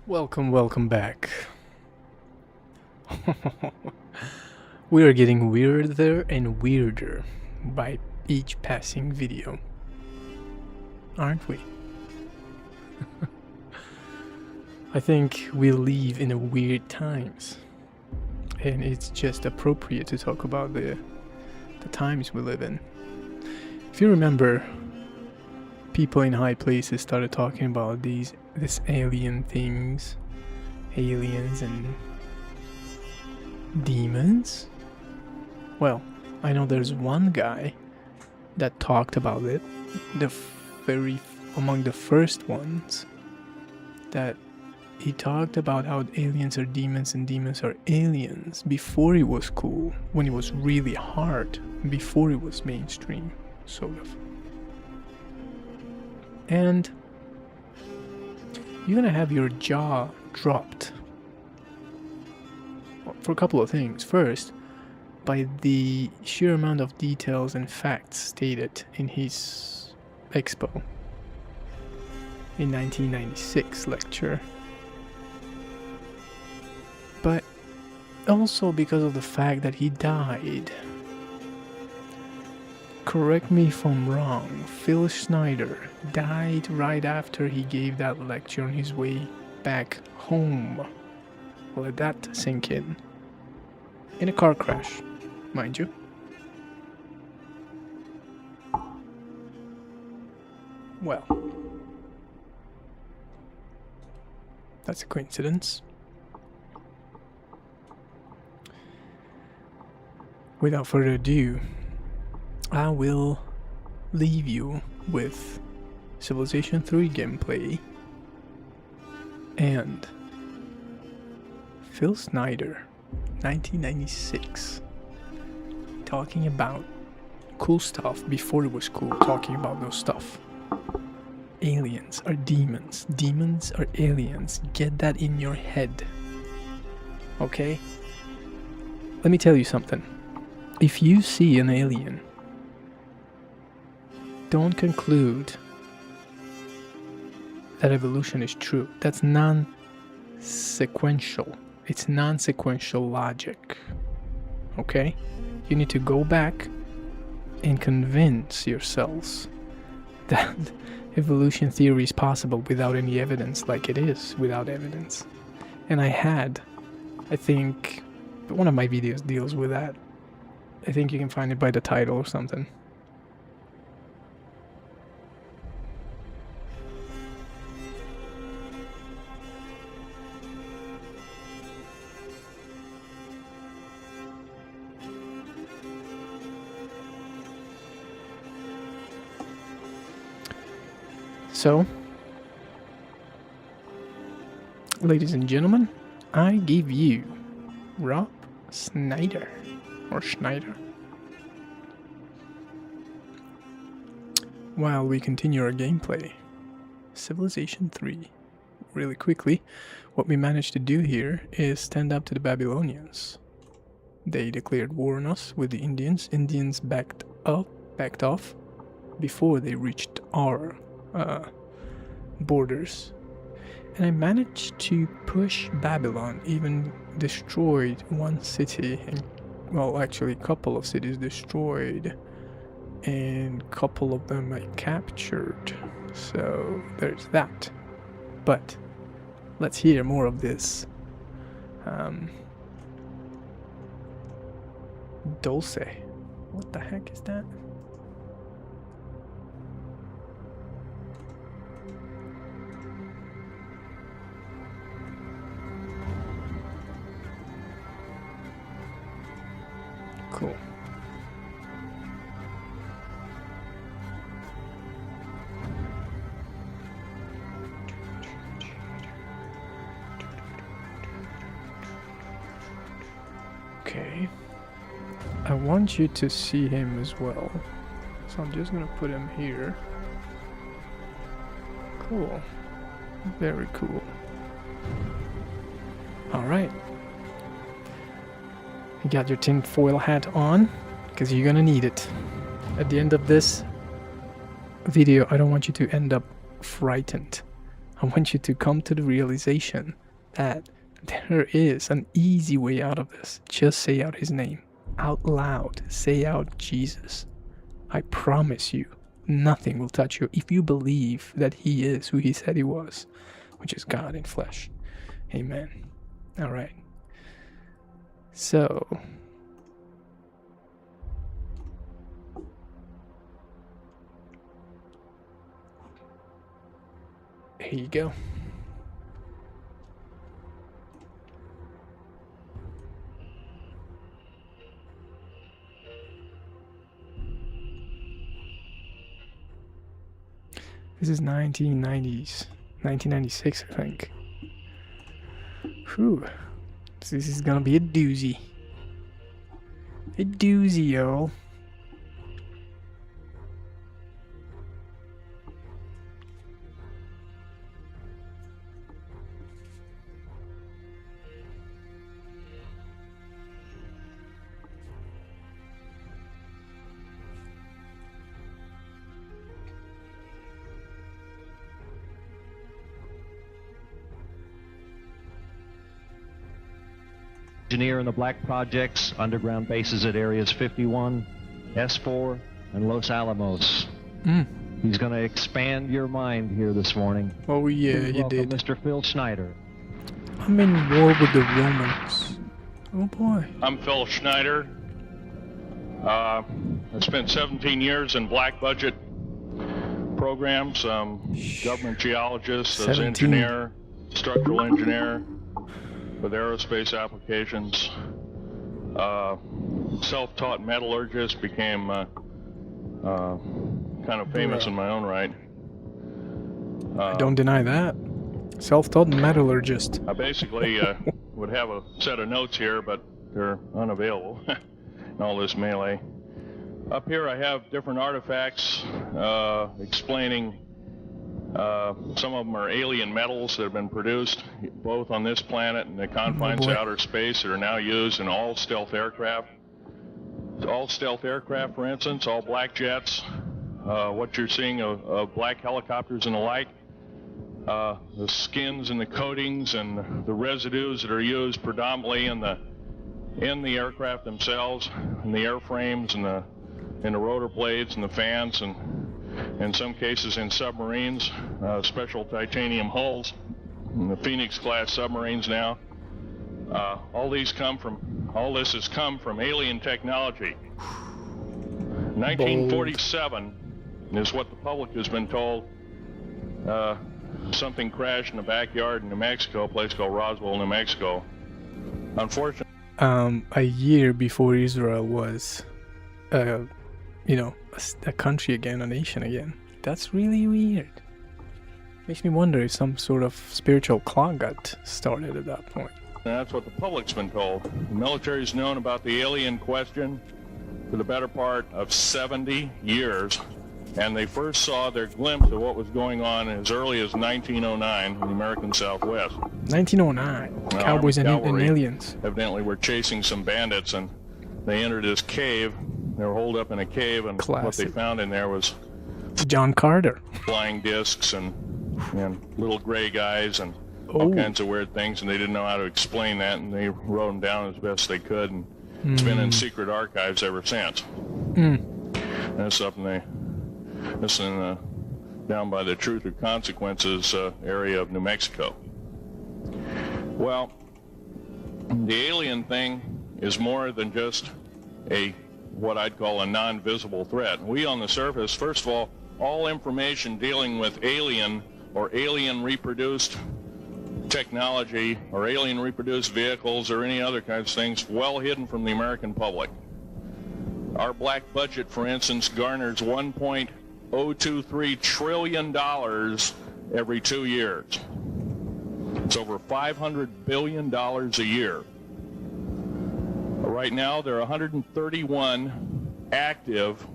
Welcome back. We are getting weirder and weirder by each passing video, aren't we? I think we live in a weird times, and it's just appropriate to talk about the times we live in. If you remember, people in high places started talking about this alien things, aliens and demons. Well, I know there's one guy that talked about it, among the first ones, that he talked about how aliens are demons and demons are aliens before it was cool, when it was really hard, before it was mainstream, sort of. And you're gonna have your jaw dropped for a couple of things. First, by the sheer amount of details and facts stated in his expo in 1996 lecture, but also because of the fact that he died. Correct me if I'm wrong, Phil Schneider died right after he gave that lecture on his way back home. Let that sink in a car crash, mind you. Well, that's a coincidence. Without further ado, I will leave you with Civilization 3 gameplay and Phil Schneider, 1996, talking about cool stuff before it was cool, talking about those stuff. Aliens are demons, demons are aliens. Get that in your head, okay? Let me tell you something. If you see an alien, don't conclude that evolution is true. That's non-sequential. It's non-sequential logic. Okay? You need to go back and convince yourselves that evolution theory is possible without any evidence, like it is without evidence. And I think one of my videos deals with that. I think you can find it by the title or something. So, ladies and gentlemen, I give you Rob Schneider, or Schneider. While we continue our gameplay, Civilization 3. Really quickly, what we managed to do here is stand up to the Babylonians. They declared war on us with the Indians. Indians backed off before they reached our borders, and I managed to push Babylon, even destroyed one city, and well, actually a couple of cities destroyed, and a couple of them I captured, so there's that. But let's hear more of this. Dulce, what the heck is that? Cool. Okay. I want you to see him as well. So I'm just gonna put him here. Cool. Very cool. Alright. You got your tinfoil hat on, because you're gonna need it. At the end of this video, I don't want you to end up frightened. I want you to come to the realization that there is an easy way out of this. Just say out his name. Out loud. Say out Jesus. I promise you, nothing will touch you if you believe that he is who he said he was, which is God in flesh. Amen. All right. So, here you go. This is 1990s, 1996, I think. Whew. So this is gonna be a doozy. A doozy, y'all. Engineer in the black projects, underground bases at areas 51, S4, and Los Alamos. He's going to expand your mind here this morning. Oh yeah, Please you welcome did. Mr. Phil Schneider. I'm in war with the Romans. Oh boy. I'm Phil Schneider. I spent 17 years in black budget programs, government geologist, as 17. engineer, structural engineer with aerospace applications. Self-taught metallurgist, became kind of famous in my own right. I don't deny that. Self-taught metallurgist. I basically would have a set of notes here, but they're unavailable in all this melee. Up here I have different artifacts explaining some of them are alien metals that have been produced both on this planet and the confines of outer space that are now used in all stealth aircraft. All stealth aircraft, for instance, all black jets, what you're seeing of black helicopters and the like, the skins and the coatings and the residues that are used predominantly in the aircraft themselves, in the airframes and the rotor blades and the fans, and in some cases in submarines, special titanium hulls, in the Phoenix class submarines now. All this has come from alien technology. 1947 is what the public has been told. Something crashed in the backyard in New Mexico, a place called Roswell, New Mexico. Unfortunately, a year before Israel was, a country again, a nation again. That's really weird. Makes me wonder if some sort of spiritual clock got started at that point. that's what the public's been told. The military's known about the alien question for the better part of 70 years, and they first saw their glimpse of what was going on as early as 1909 in the American Southwest. 1909. Cowboys and aliens. Evidently were chasing some bandits, and they entered this cave. They were holed up in a cave, and what they found in there was John Carter. flying discs and little gray guys and all kinds of weird things, and they didn't know how to explain that, and they wrote them down as best they could, and it's been in secret archives ever since. And it's up down by the Truth or Consequences area of New Mexico. Well, the alien thing is more than just what I'd call a non-visible threat. We on the surface, first of all information dealing with alien or alien reproduced technology or alien reproduced vehicles or any other kinds of things well hidden from the American public. Our black budget, for instance, garners $1.023 trillion every 2 years. It's over $500 billion a year. Right now, there are 131 active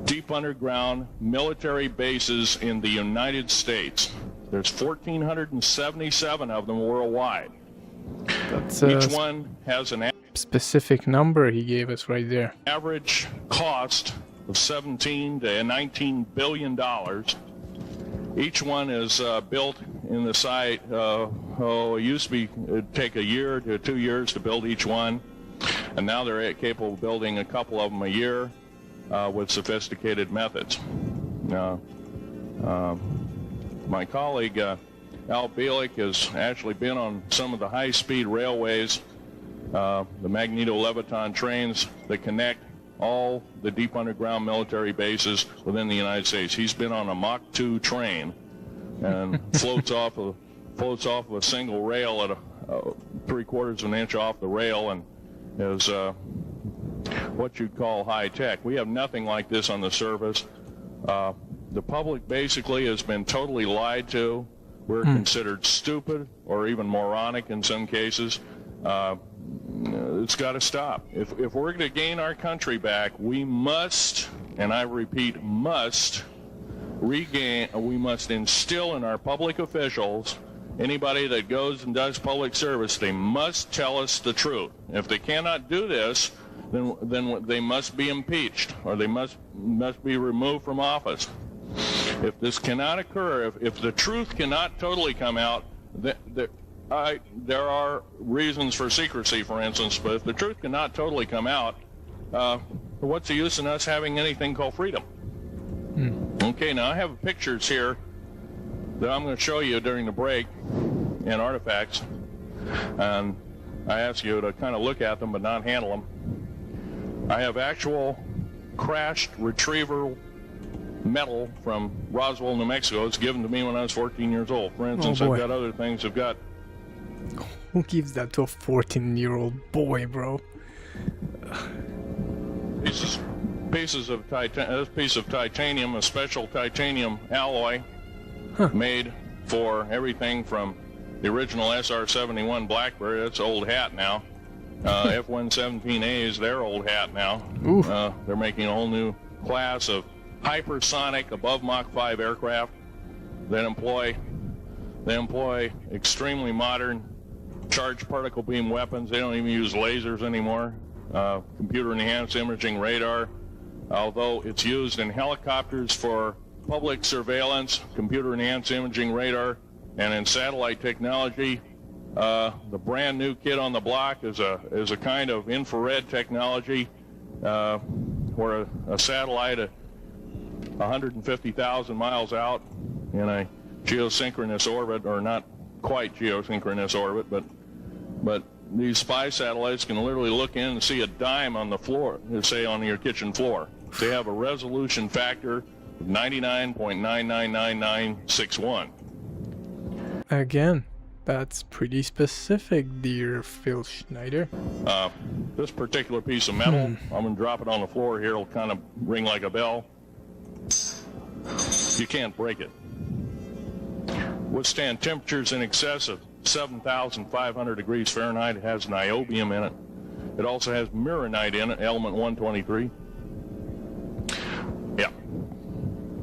deep underground military bases in the United States. There's 1,477 of them worldwide. That's each one has an specific number he gave us right there. Average cost of 17 to 19 billion dollars, Each one is built in the site. It used to be it'd take a year to 2 years to build each one, and now they're capable of building a couple of them a year with sophisticated methods. My colleague Al Bielik has actually been on some of the high-speed railways, the magneto-leviton trains that connect all the deep underground military bases within the United States. He's been on a Mach 2 train and floats off of a single rail at a 3/4 of an inch off the rail, and is what you'd call high tech. We have nothing like this on the surface. The public basically has been totally lied to. We're considered stupid or even moronic in some cases. It's got to stop. If we're going to gain our country back, we must, and I repeat, must instill in our public officials, anybody that goes and does public service, they must tell us the truth. If they cannot do this, then they must be impeached, or they must be removed from office. If this cannot occur, if the truth cannot totally come out, there are reasons for secrecy, for instance, but if the truth cannot totally come out, what's the use in us having anything called freedom? Okay, now I have pictures here that I'm going to show you during the break and artifacts, and I ask you to kind of look at them but not handle them. I have actual crashed retriever metal from Roswell, New Mexico. It's given to me when I was 14 years old. For instance, I've got other things. I've got... Who gives that to a 14-year-old boy, bro? Pieces of this piece of titanium, a special titanium alloy, made for everything from the original SR-71 Blackberry. That's an old hat now. F-117A is their old hat now. They're making a whole new class of hypersonic above Mach 5 aircraft that employ extremely modern charged particle beam weapons. They don't even use lasers anymore. Computer enhanced imaging radar, although it's used in helicopters for public surveillance, computer enhanced imaging radar, and in satellite technology. The brand new kid on the block is a kind of infrared technology where a satellite 150,000 miles out in a geosynchronous orbit, or not quite geosynchronous orbit, but these spy satellites can literally look in and see a dime on the floor, say on your kitchen floor. They have a resolution factor of 99.999961. Again, that's pretty specific, dear Phil Schneider. This particular piece of metal, I'm going to drop it on the floor here. It'll kind of ring like a bell. You can't break it. Withstand temperatures in excess of 7,500 degrees Fahrenheit. It has niobium in it. It also has mironite in it, element 123. Yeah,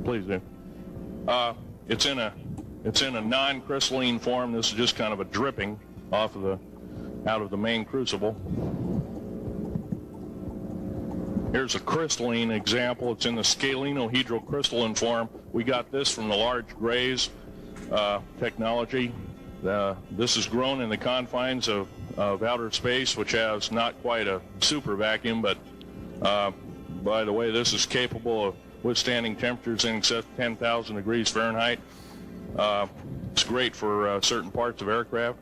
please do. It's in a non-crystalline form. This is just kind of a dripping out of the main crucible. Here's a crystalline example. It's in the scalenohedral crystalline form. We got this from the large grays technology. This is grown in the confines of outer space, which has not quite a super vacuum, but by the way, this is capable of withstanding temperatures in excess of 10,000 degrees Fahrenheit. It's great for certain parts of aircraft.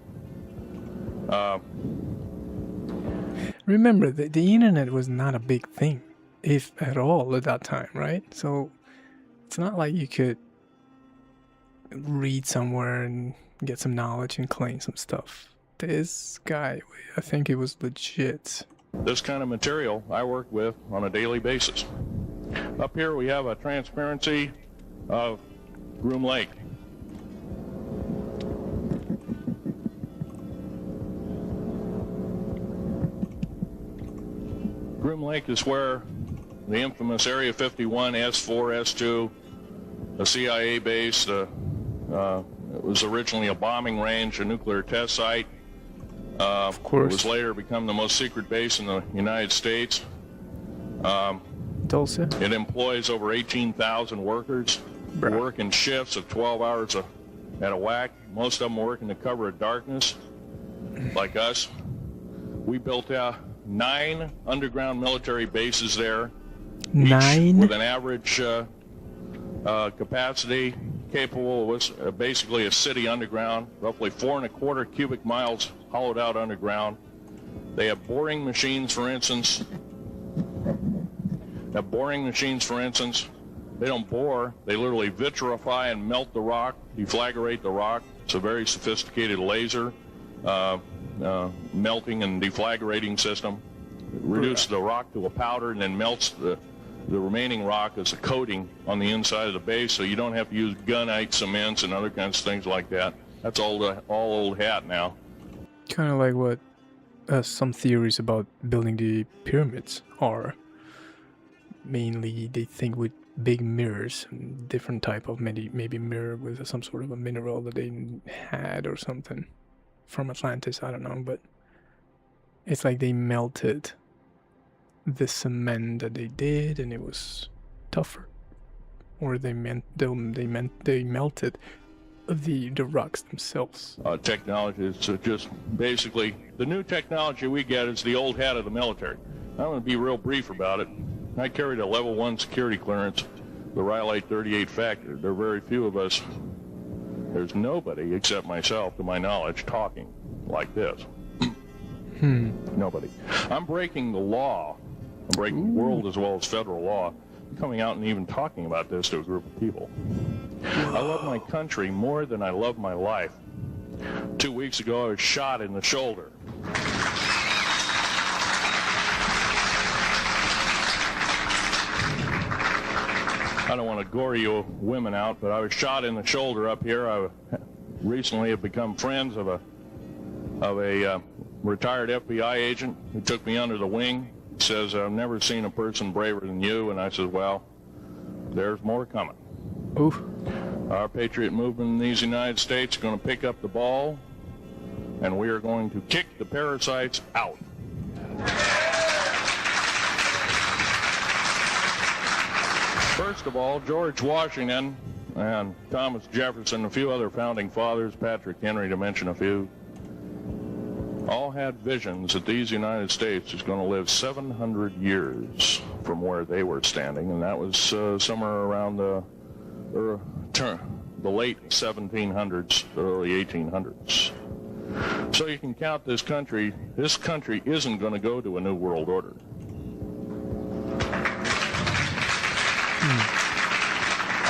Remember, the internet was not a big thing, if at all, at that time, right? So it's not like you could read somewhere and get some knowledge and claim some stuff. This guy, I think it was legit. This kind of material I work with on a daily basis. Up here we have a transparency of Groom Lake. Groom Lake is where the infamous Area 51, S4, S2, a CIA base, it was originally a bombing range, a nuclear test site. Of course. It was later become the most secret base in the United States. Dulce. It employs over 18,000 workers. work in shifts of 12 hours at a whack. Most of them working to cover of darkness, like us. We built 9 underground military bases there. 9? With an average capacity capable of basically a city underground, roughly 4.25 cubic miles hollowed out underground. They have boring machines, for instance. They don't bore. They literally vitrify and melt the rock, deflagrate the rock. It's a very sophisticated laser melting and deflagrating system. It reduces the rock to a powder and then melts the remaining rock as a coating on the inside of the base, so you don't have to use gunite cements and other kinds of things like that. That's all old hat now. Kind of like what some theories about building the pyramids are. Mainly, they think with big mirrors, different type of maybe mirror with some sort of a mineral that they had or something from Atlantis. I don't know, but it's like they melted the cement that they did, and it was tougher, or they melted the rocks themselves. Technology is just basically the new technology we get is the old hat of the military. I'm going to be real brief about it. I carried a level 1 security clearance, the Rhyolite 38 factor. There are very few of us. There's nobody except myself, to my knowledge, talking like this. Nobody. I'm breaking the law. I'm breaking world as well as federal law. I'm coming out and even talking about this to a group of people. I love my country more than I love my life. 2 weeks ago, I was shot in the shoulder. I don't want to gore you women out, but I was shot in the shoulder up here. I recently have become friends of a retired FBI agent who took me under the wing. He says, I've never seen a person braver than you. And I said, well, there's more coming. Oof. Our patriot movement in these United States is going to pick up the ball, and we are going to kick the parasites out. First of all, George Washington and Thomas Jefferson, a few other founding fathers, Patrick Henry to mention a few, all had visions that these United States is going to live 700 years from where they were standing, and that was somewhere around the late 1700s, early 1800s. So you can count this country. This country isn't going to go to a new world order.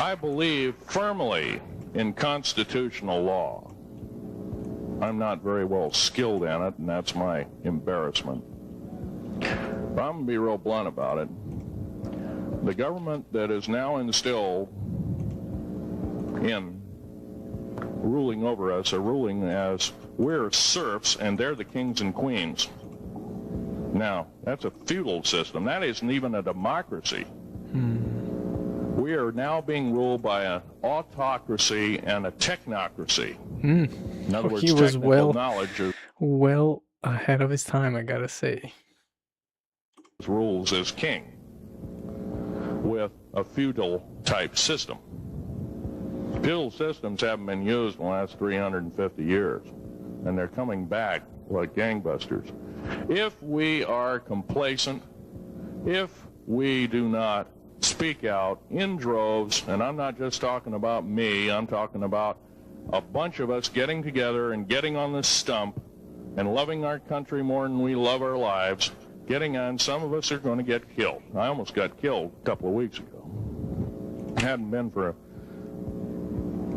I believe firmly in constitutional law. I'm not very well skilled in it, and that's my embarrassment. But I'm going to be real blunt about it. The government that is now instilled in ruling over us are ruling as we're serfs and they're the kings and queens. Now, that's a feudal system. That isn't even a democracy. We are now being ruled by an autocracy and a technocracy. In other words, he was knowledge is well ahead of his time, I gotta say. Rules as king with a feudal type system. Feudal systems haven't been used in the last 350 years, and they're coming back like gangbusters. If we are complacent, if we do not speak out in droves, and I'm not just talking about me, I'm talking about a bunch of us getting together and getting on this stump and loving our country more than we love our lives, getting on, some of us are going to get killed. I almost got killed a couple of weeks ago. Hadn't been for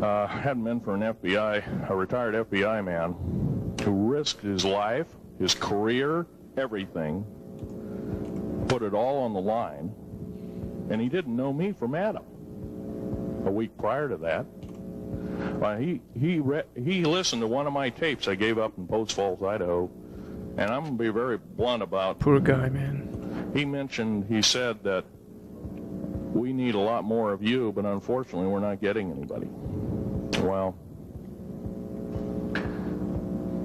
an FBI, a retired FBI man who risked his life, his career, everything, put it all on the line, and he didn't know me from Adam. A week prior to that, he listened to one of my tapes I gave up in Post Falls, Idaho, and I'm going to be very blunt about... Poor guy, man. He said that we need a lot more of you, but unfortunately we're not getting anybody. Well,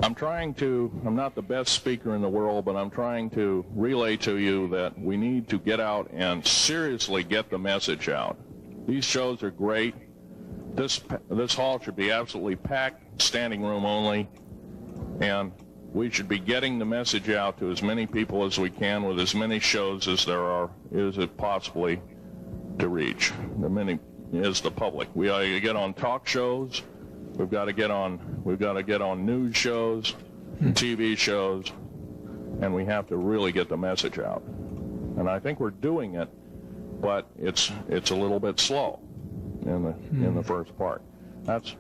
I'm not the best speaker in the world, but I'm trying to relay to you that we need to get out and seriously get the message out. These shows are great. this hall should be absolutely packed, standing room only, and we should be getting the message out to as many people as we can with as many shows as is it possibly to reach. The many is the public. We ought to get on talk shows. We've got to get on news shows, TV shows, and we have to really get the message out. And I think we're doing it, but it's a little bit slow in the first part. That's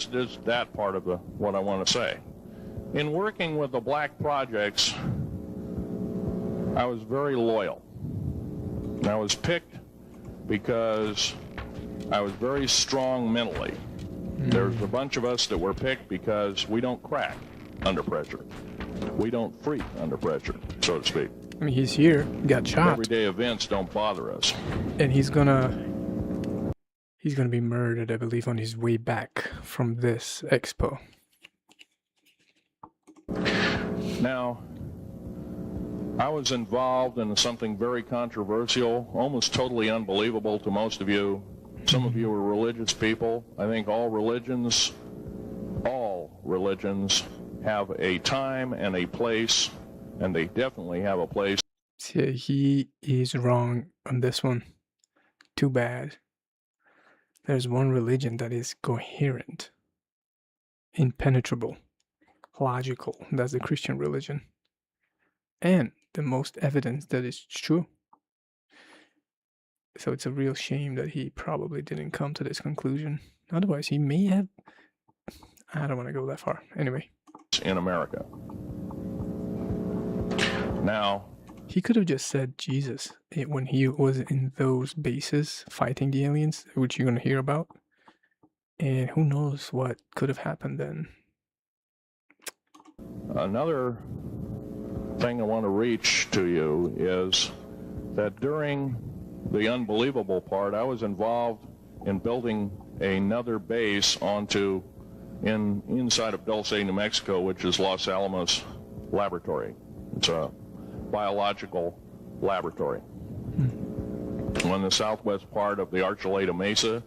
just that part of what I want to say. In working with the black projects, I was very loyal. I was picked because I was very strong mentally. There's a bunch of us that were picked because we don't crack under pressure. We don't freak under pressure, so to speak. I mean, he's here, got shot. Everyday events don't bother us. And he's gonna be murdered, I believe, on his way back from this expo. Now, I was involved in something very controversial, almost totally unbelievable to most of you. Some of you are religious people. I think all religions have a time and a place, and they definitely have a place. Yeah, he is wrong on this one. Too bad. There's one religion that is coherent, impenetrable, logical. That's the Christian religion. And the most evidence that it's true. So it's a real shame that he probably didn't come to this conclusion. Otherwise, he may have... I don't want to go that far. Anyway. In America. Now... He could have just said Jesus when he was in those bases fighting the aliens, which you're going to hear about. And who knows what could have happened then. Another thing I want to reach to you is that during the unbelievable part, I was involved in building another base inside of Dulce, New Mexico, which is Los Alamos Laboratory. It's a biological laboratory. On the southwest part of the Archuleta Mesa,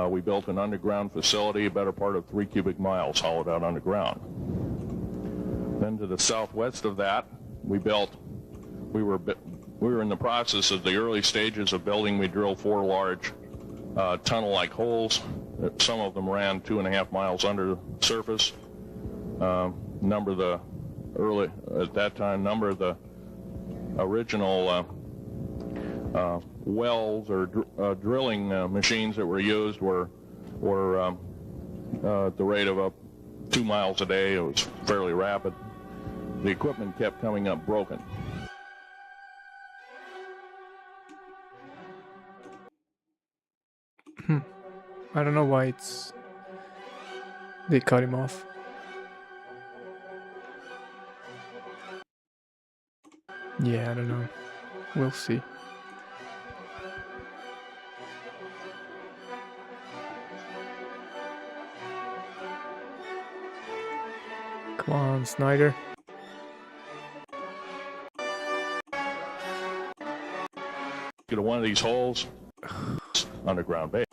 we built an underground facility, a better part of 3 cubic miles hollowed out underground. Then to the southwest of that, we were in the process of the early stages of building. We drilled 4 large tunnel-like holes. Some of them ran 2.5 miles under the surface. Number of the original wells or drilling machines that were used were at the rate of 2 miles a day. It was fairly rapid. The equipment kept coming up broken. I don't know why they cut him off. Yeah, I don't know. We'll see. Come on, Schneider. Get one of these holes, underground base,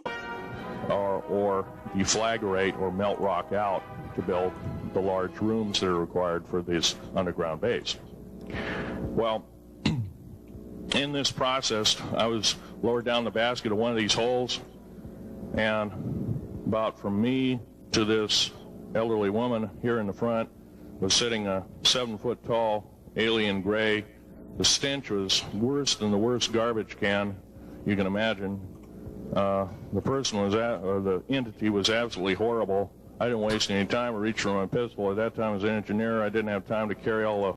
or deflagrate or melt rock out to build the large rooms that are required for this underground base. Well, in this process, I was lowered down the basket of one of these holes, and about from me to this elderly woman here in the front was sitting a 7-foot-tall alien gray. The stench was worse than the worst garbage can you can imagine. The entity was absolutely horrible. I didn't waste any time. I reached for my pistol. At that time, as an engineer, I didn't have time to carry all the...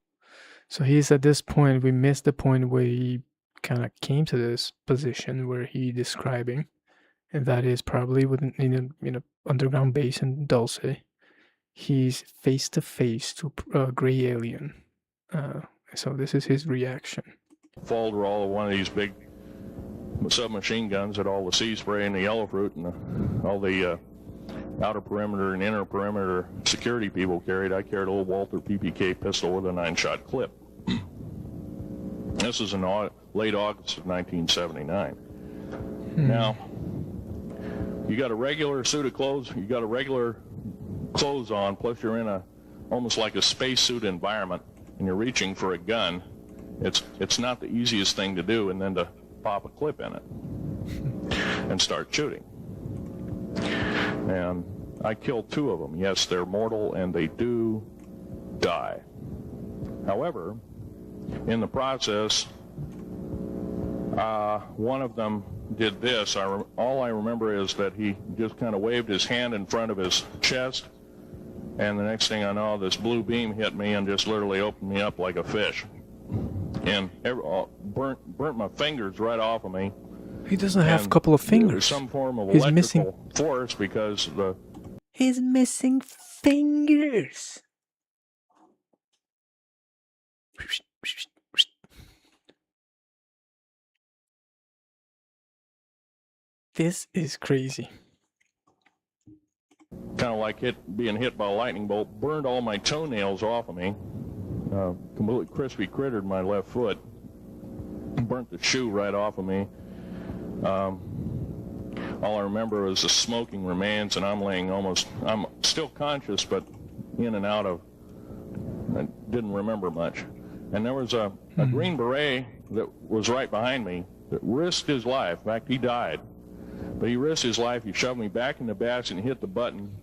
So he's at this point, we missed the point where he kind of came to this position where he describing, and that is probably in an underground base in Dulce. He's face to face to a gray alien. So this is his reaction. Folder all of one of these big submachine guns at all the sea spray and the yellow fruit and all the outer perimeter and inner perimeter security people carried. I carried a little Walther PPK pistol with a 9-shot clip. This is in late August of 1979. Now, you got a regular suit of clothes, you got a regular clothes on, plus you're in a almost like a spacesuit environment, and you're reaching for a gun. It's not the easiest thing to do, and then to pop a clip in it and start shooting. And I killed 2 of them. Yes, they're mortal, and they do die. However, in the process, one of them did this. All I remember is that he just kind of waved his hand in front of his chest, and the next thing I know, this blue beam hit me and just literally opened me up like a fish, and burnt my fingers right off of me. He doesn't have a couple of fingers. There's some form of electrical force because he's missing fingers. This is crazy. Kind of like being hit by a lightning bolt, burned all my toenails off of me, completely crispy crittered my left foot, burnt the shoe right off of me. All I remember was the smoking remains, and I'm still conscious, but in and out of, I didn't remember much. And there was a Green Beret that was right behind me that risked his life. In fact, he died. But he risked his life. He shoved me back in the basket and hit the button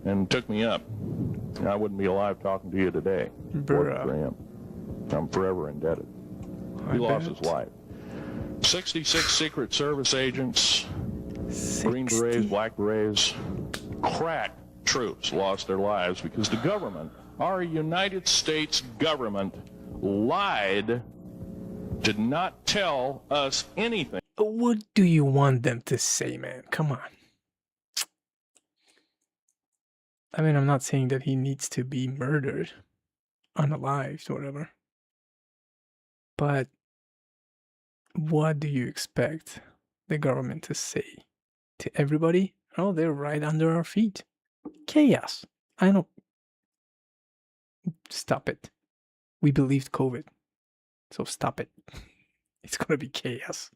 and took me up. And I wouldn't be alive talking to you today. For him. I'm forever indebted. He lost his life. 66 Secret Service agents, 60. Green Berets, Black Berets, crack troops lost their lives because the government, our United States government, lied, did not tell us anything. What do you want them to say, man? Come on. I mean, I'm not saying that he needs to be murdered, unalived, or whatever. But what do you expect the government to say to everybody? Oh, they're right under our feet. Chaos. I don't... Stop it. We believed COVID. So stop it. It's gonna be chaos.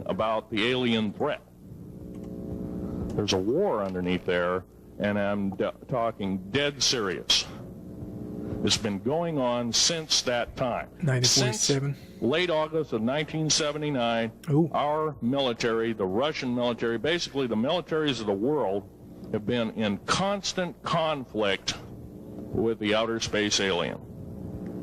About the alien threat. There's a war underneath there, and I'm talking dead serious. It's been going on since that time. 1947. Since late August of 1979, our military, the Russian military, basically the militaries of the world, have been in constant conflict with the outer space alien.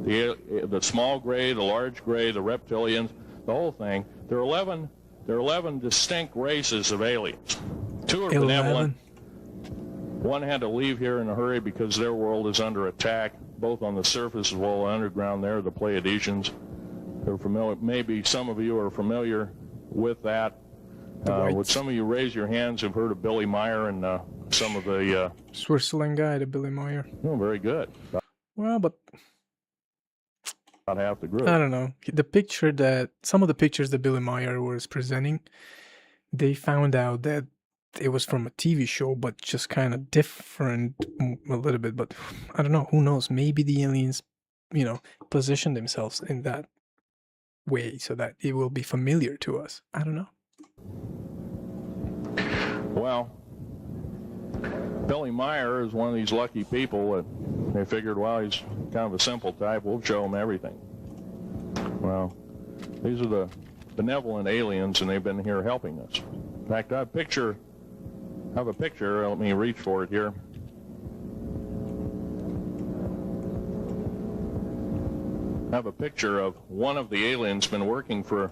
The small gray, the large gray, the reptilians, the whole thing. There are 11 distinct races of aliens. 2 are benevolent. One had to leave here in a hurry because their world is under attack, both on the surface as well as underground there, the Pleiadians. They're familiar. Maybe some of you are familiar with that. Would some of you raise your hands who've heard of Billy Meyer and some of the... Switzerland guy, the Billy Meyer. Oh, very good. Well, but... About half the group. I don't know. Some of the pictures that Billy Meyer was presenting, they found out that it was from a TV show, but just kind of different a little bit. But I don't know. Who knows? Maybe the aliens, position themselves in that way so that it will be familiar to us. I don't know. Well, Billy Meyer is one of these lucky people that they figured, well, he's kind of a simple type. We'll show him everything. Well, these are the benevolent aliens, and they've been here helping us. In fact, I have a picture. Let me reach for it here. I have a picture of one of the aliens been working for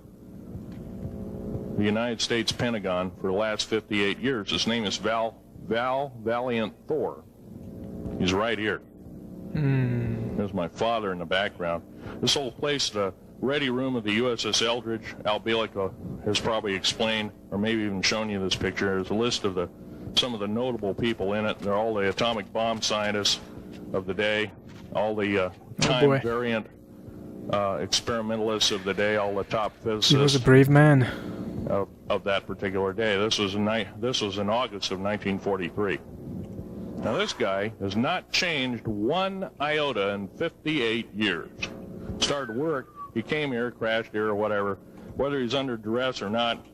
the United States Pentagon for the last 58 years. His name is Val Valiant Thor. He's right here. There's my father in the background. This whole place, the ready room of the USS Eldridge, Al Bielek has probably explained, or maybe even shown you this picture. There's a list of some of the notable people in it. They're all the atomic bomb scientists of the day, all the time variant experimentalists of the day, all the top physicists. He was a brave man. Of that particular day. This was in August of 1943. Now this guy has not changed one iota in 58 years. Started work, he came here, crashed here or whatever, whether he's under duress or not.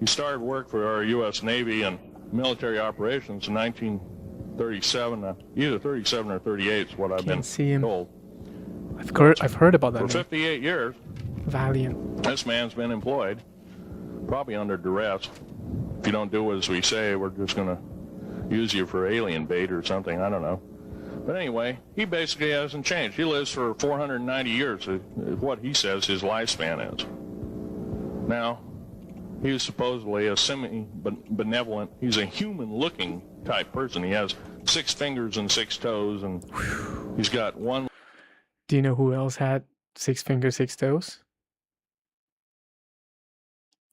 He started work for our U.S. Navy, and military operations in 1937, either 37 or 38 is what I've been told. I've heard about that. For 58 years, Valiant. this man's been employed, probably under duress. If you don't do as we say, we're just going to use you for alien bait or something. I don't know. But anyway, he basically hasn't changed. He lives for 490 years, is what he says his lifespan is. Now, he was supposedly a semi-benevolent, he's a human-looking type person. He has 6 fingers and 6 toes, and he's got one... Do you know who else had 6 fingers, 6 toes?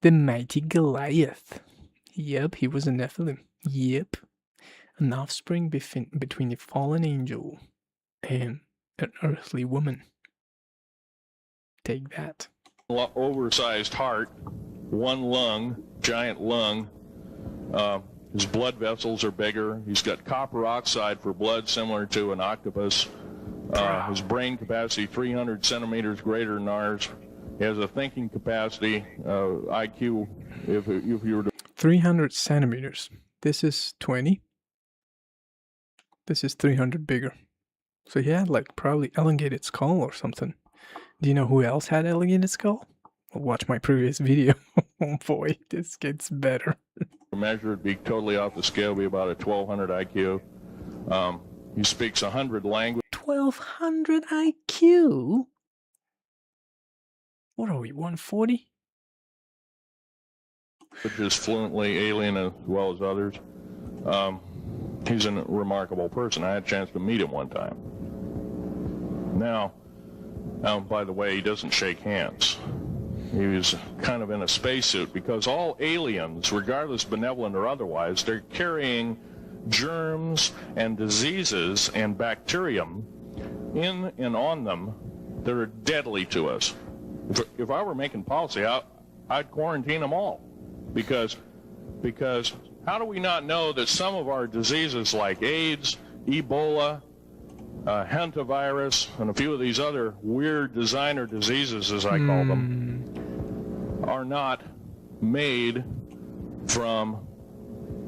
The mighty Goliath. Yep, he was a Nephilim. Yep. An offspring between a fallen angel and an earthly woman. Take that. Oversized heart, 1 lung, giant lung. His blood vessels are bigger. He's got copper oxide for blood, similar to an octopus. His brain capacity 300 centimeters greater than ours. He has a thinking capacity, IQ, if you were to... 300 centimeters. This is 20. This is 300 bigger. So he had like probably elongated skull or something. Do you know who else had elongated skull? Well, watch my previous video. Oh boy, this gets better. Measure it, be totally off the scale, be about a 1200 IQ. He speaks 100 languages. 1200 IQ? What are we, 140? Which is fluently, alien as well as others. He's a remarkable person. I had a chance to meet him one time. Now, by the way, he doesn't shake hands. He was kind of in a spacesuit because all aliens, regardless benevolent or otherwise, they're carrying germs and diseases and bacterium in and on them that are deadly to us. If I were making policy, I'd quarantine them all. Because how do we not know that some of our diseases like AIDS, Ebola, hantavirus, and a few of these other weird designer diseases, as I call them, are not made from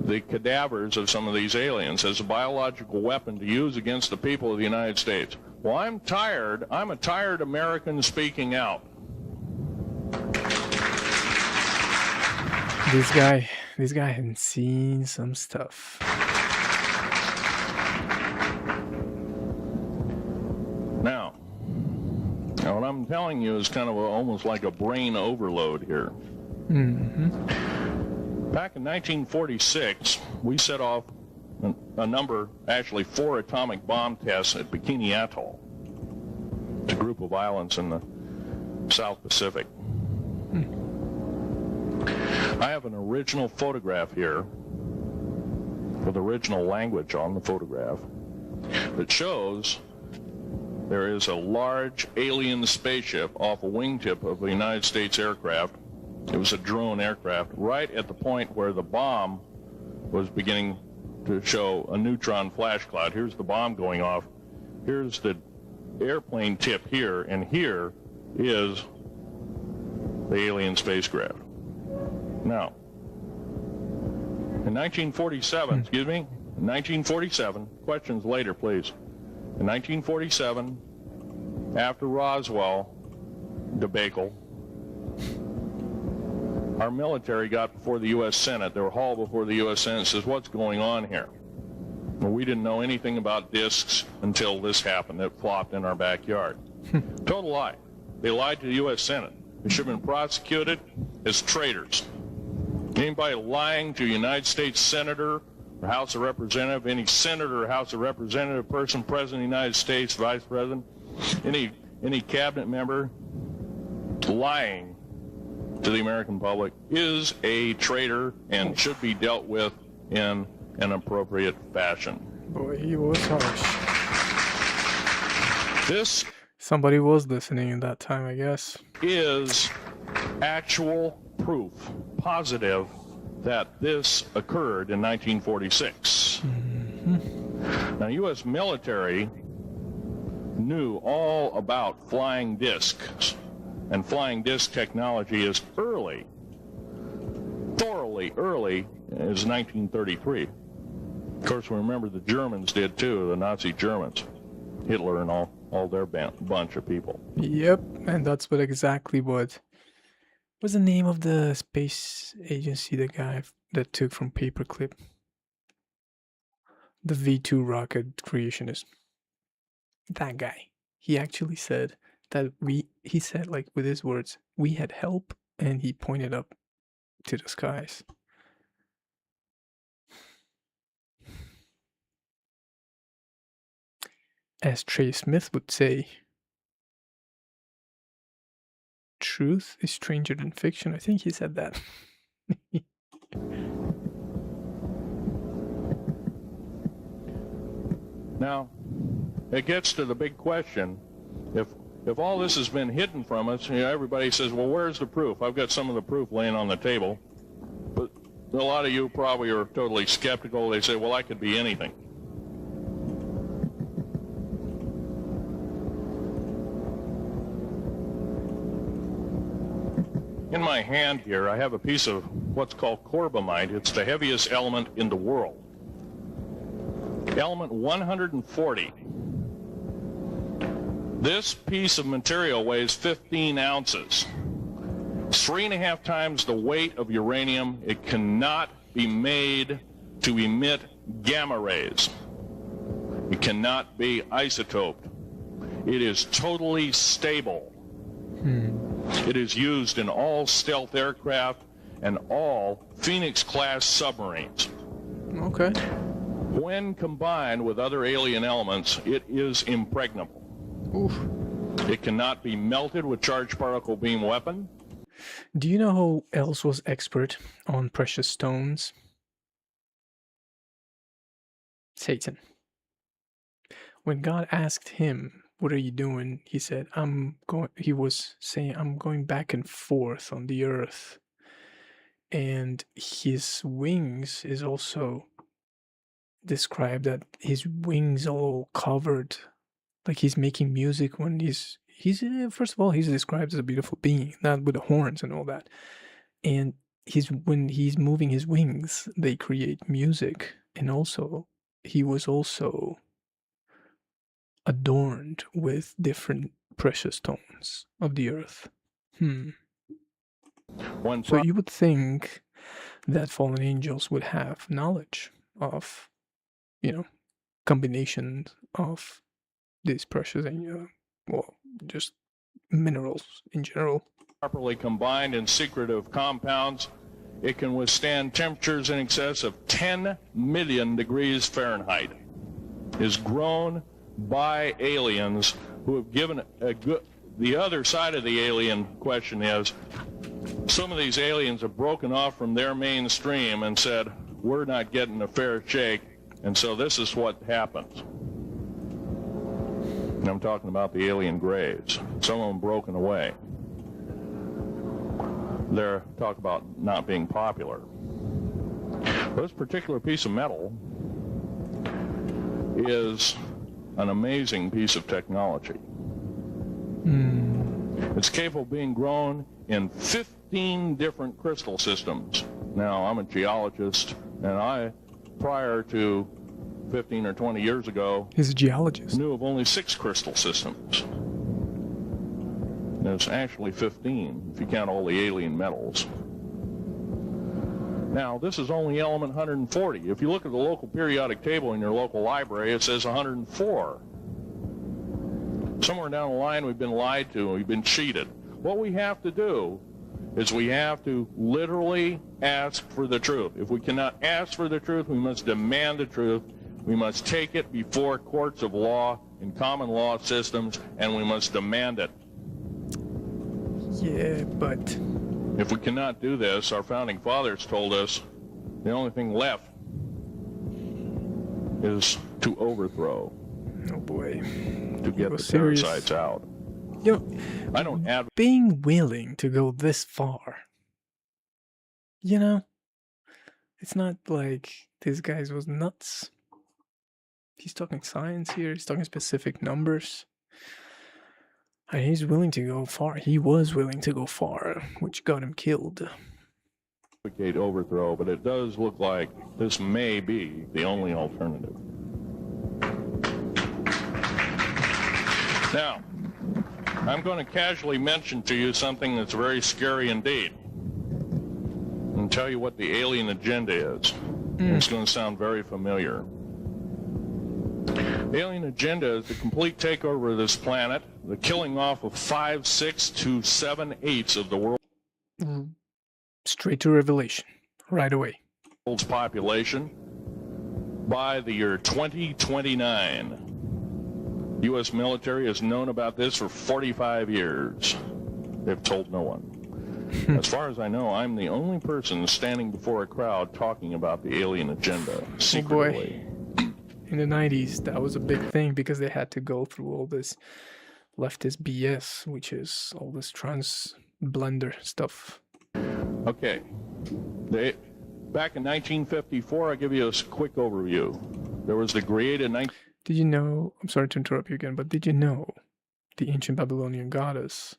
the cadavers of some of these aliens as a biological weapon to use against the people of the United States? Well, I'm tired. I'm a tired American speaking out. This guy hadn't seen some stuff. Now, what I'm telling you is kind of almost like a brain overload here. Back in 1946, we set off a number, actually 4 atomic bomb tests at Bikini Atoll. It's a group of islands in the South Pacific. I have an original photograph here with original language on the photograph that shows there is a large alien spaceship off a wingtip of a United States aircraft. It was a drone aircraft right at the point where the bomb was beginning to show a neutron flash cloud. Here's the bomb going off. Here's the airplane tip here, and here is the alien spacecraft. Now, in 1947, questions later, please. In 1947, after Roswell debacle, our military got before the U.S. Senate. They were hauled before the U.S. Senate and says, what's going on here? Well, we didn't know anything about discs until this happened. It flopped in our backyard. Total lie. They lied to the U.S. Senate. They should have been prosecuted as traitors. Anybody lying to a United States Senator or House of Representative, any Senator or House of Representative person, President of the United States, Vice President, any cabinet member lying to the American public is a traitor and should be dealt with in an appropriate fashion. Boy, he was harsh. Somebody was listening in that time, I guess. Is actual proof, positive, that this occurred in 1946. Now, U.S. military knew all about flying discs, and flying disc technology is thoroughly remarkably early is 1933. Of course, we remember the Germans did too, the Nazi Germans. Hitler and all their bunch of people. Yep, and that's what exactly what was the name of the space agency, the guy that took from Paperclip? The V2 rocket creationist. That guy. He actually said that he said, like, with his words, we had help, and he pointed up to the skies. As Trey Smith would say, truth is stranger than fiction. I think he said that. Now, it gets to the big question. If all this has been hidden from us, everybody says, well, where's the proof? I've got some of the proof laying on the table. But a lot of you probably are totally skeptical. They say, well, I could be anything. In my hand here, I have a piece of what's called corbamite. It's the heaviest element in the world. Element 140. This piece of material weighs 15 ounces. 3.5 times the weight of uranium. It cannot be made to emit gamma rays. It cannot be isotoped. It is totally stable. It is used in all stealth aircraft and all Phoenix-class submarines. Okay. When combined with other alien elements, it is impregnable. Oof. It cannot be melted with charged particle beam weapon. Do you know who else was expert on precious stones? Satan. When God asked him, "What are you doing?" he said, he was saying, "I'm going back and forth on the earth." And his wings is also described that his wings all covered, like he's making music when he's first of all, he's described as a beautiful being, not with the horns and all that. And when he's moving his wings, they create music. And also, he was also adorned with different precious stones of the earth. So you would think that fallen angels would have knowledge of, combinations of these precious and just minerals in general. Properly combined in secretive compounds, it can withstand temperatures in excess of 10 million degrees Fahrenheit. Is grown by aliens who have given the other side of the alien question is, some of these aliens have broken off from their mainstream and said, we're not getting a fair shake, and so this is what happens. And I'm talking about the alien grays. Some of them broken away. They're talk about not being popular. This particular piece of metal is an amazing piece of technology. It's capable of being grown in 15 different crystal systems. Now, I'm a geologist, and prior to 15 or 20 years ago, he's a geologist, knew of only 6 crystal systems. There's actually 15 if you count all the alien metals. Now, this is only element 140. If you look at the local periodic table in your local library, it says 104. Somewhere down the line, we've been lied to, we've been cheated. What we have to do is we have to literally ask for the truth. If we cannot ask for the truth, we must demand the truth. We must take it before courts of law and common law systems, and we must demand it. Yeah, but if we cannot do this, our founding fathers told us the only thing left is to overthrow. Oh boy. To get the parasites out. I don't advocate being willing to go this far. It's not like this guy was nuts. He's talking science here. He's talking specific numbers. And he's willing to go far. He was willing to go far, which got him killed. overthrow, but it does look like this may be the only alternative. Now, I'm going to casually mention to you something that's very scary indeed, and tell you what the alien agenda is. It's going to sound very familiar. The alien agenda is the complete takeover of this planet, the killing off of 5, 6 to 7/8 of the world. Straight to Revelation, right away. World's population by the year 2029. U.S. military has known about this for 45 years. They've told no one. As far as I know, I'm the only person standing before a crowd talking about the alien agenda secretly. Oh boy. In the 90s, that was a big thing because they had to go through all this leftist BS, which is all this trans blender stuff. Okay. Back in 1954, I'll give you a quick overview. There was the created... Did you know, I'm sorry to interrupt you again, but did you know the ancient Babylonian goddess,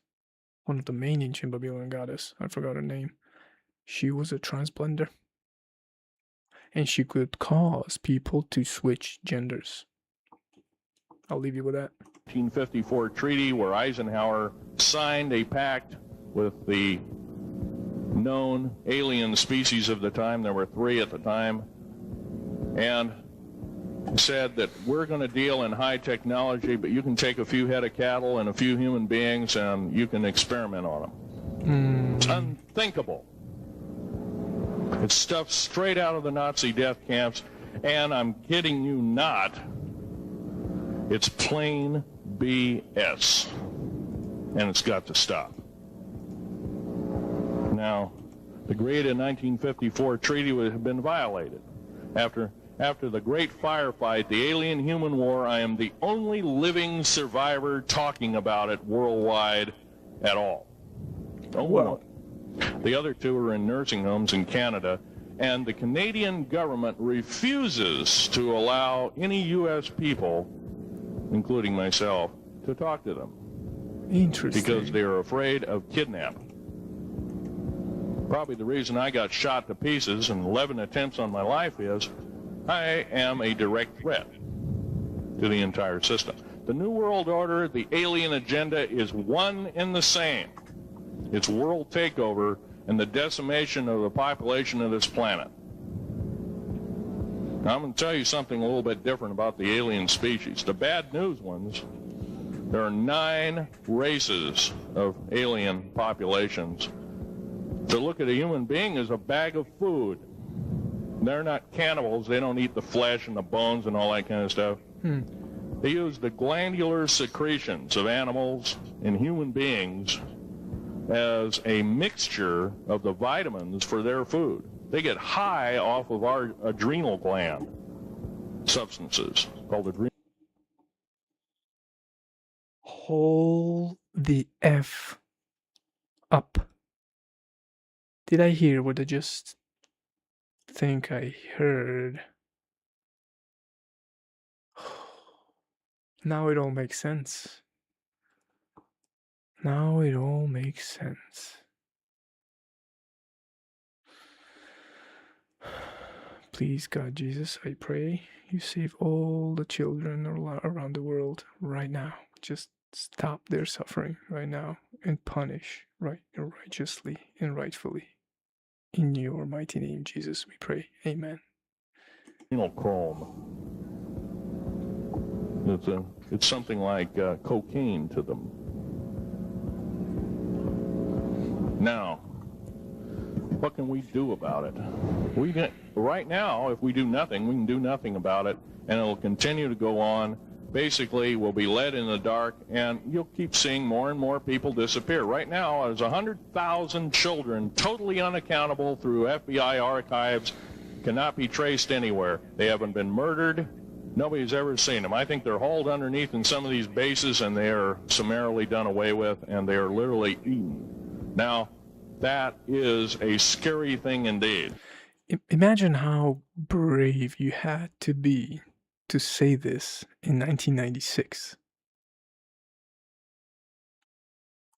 one of the main ancient Babylonian goddess, I forgot her name, she was a transblender. And she could cause people to switch genders. I'll leave you with that. 1954 treaty where Eisenhower signed a pact with the known alien species of the time. There were 3 at the time. And said that we're going to deal in high technology, but you can take a few head of cattle and a few human beings and you can experiment on them. It's unthinkable. It's stuff straight out of the Nazi death camps, and I'm kidding you not, it's plain BS, and it's got to stop. Now, the created 1954 treaty would have been violated. After the great firefight, the alien-human war, I am the only living survivor talking about it worldwide at all. Well, the other 2 are in nursing homes in Canada, and the Canadian government refuses to allow any U.S. people, including myself, to talk to them. Interesting. Because they are afraid of kidnapping. Probably the reason I got shot to pieces and 11 attempts on my life is I am a direct threat to the entire system. The New World Order, the alien agenda is one and the same. It's world takeover and the decimation of the population of this planet. Now, I'm going to tell you something a little bit different about the alien species. The bad news ones, there are 9 races of alien populations. To look at a human being as a bag of food. They're not cannibals. They don't eat the flesh and the bones and all that kind of stuff. They use the glandular secretions of animals and human beings as a mixture of the vitamins for their food. They get high off of our adrenal gland substances called adrenal. Hold the F up. Did I hear what I just think I heard? Now it all makes sense. Now it all makes sense. Please, God Jesus, I pray you save all the children around the world right now. Just stop their suffering right now and punish righteously and rightfully. In your mighty name, Jesus, we pray. Amen. Chrome. It's something like cocaine to them. Now, what can we do about it? Right now, if we do nothing, we can do nothing about it, and it'll continue to go on. Basically, we'll be led in the dark, and you'll keep seeing more and more people disappear. Right now, there's 100,000 children totally unaccountable through FBI archives, cannot be traced anywhere. They haven't been murdered. Nobody's ever seen them. I think they're hauled underneath in some of these bases, and they are summarily done away with, and they are literally eaten. Now, that is a scary thing indeed. Imagine how brave you had to be to say this in 1996.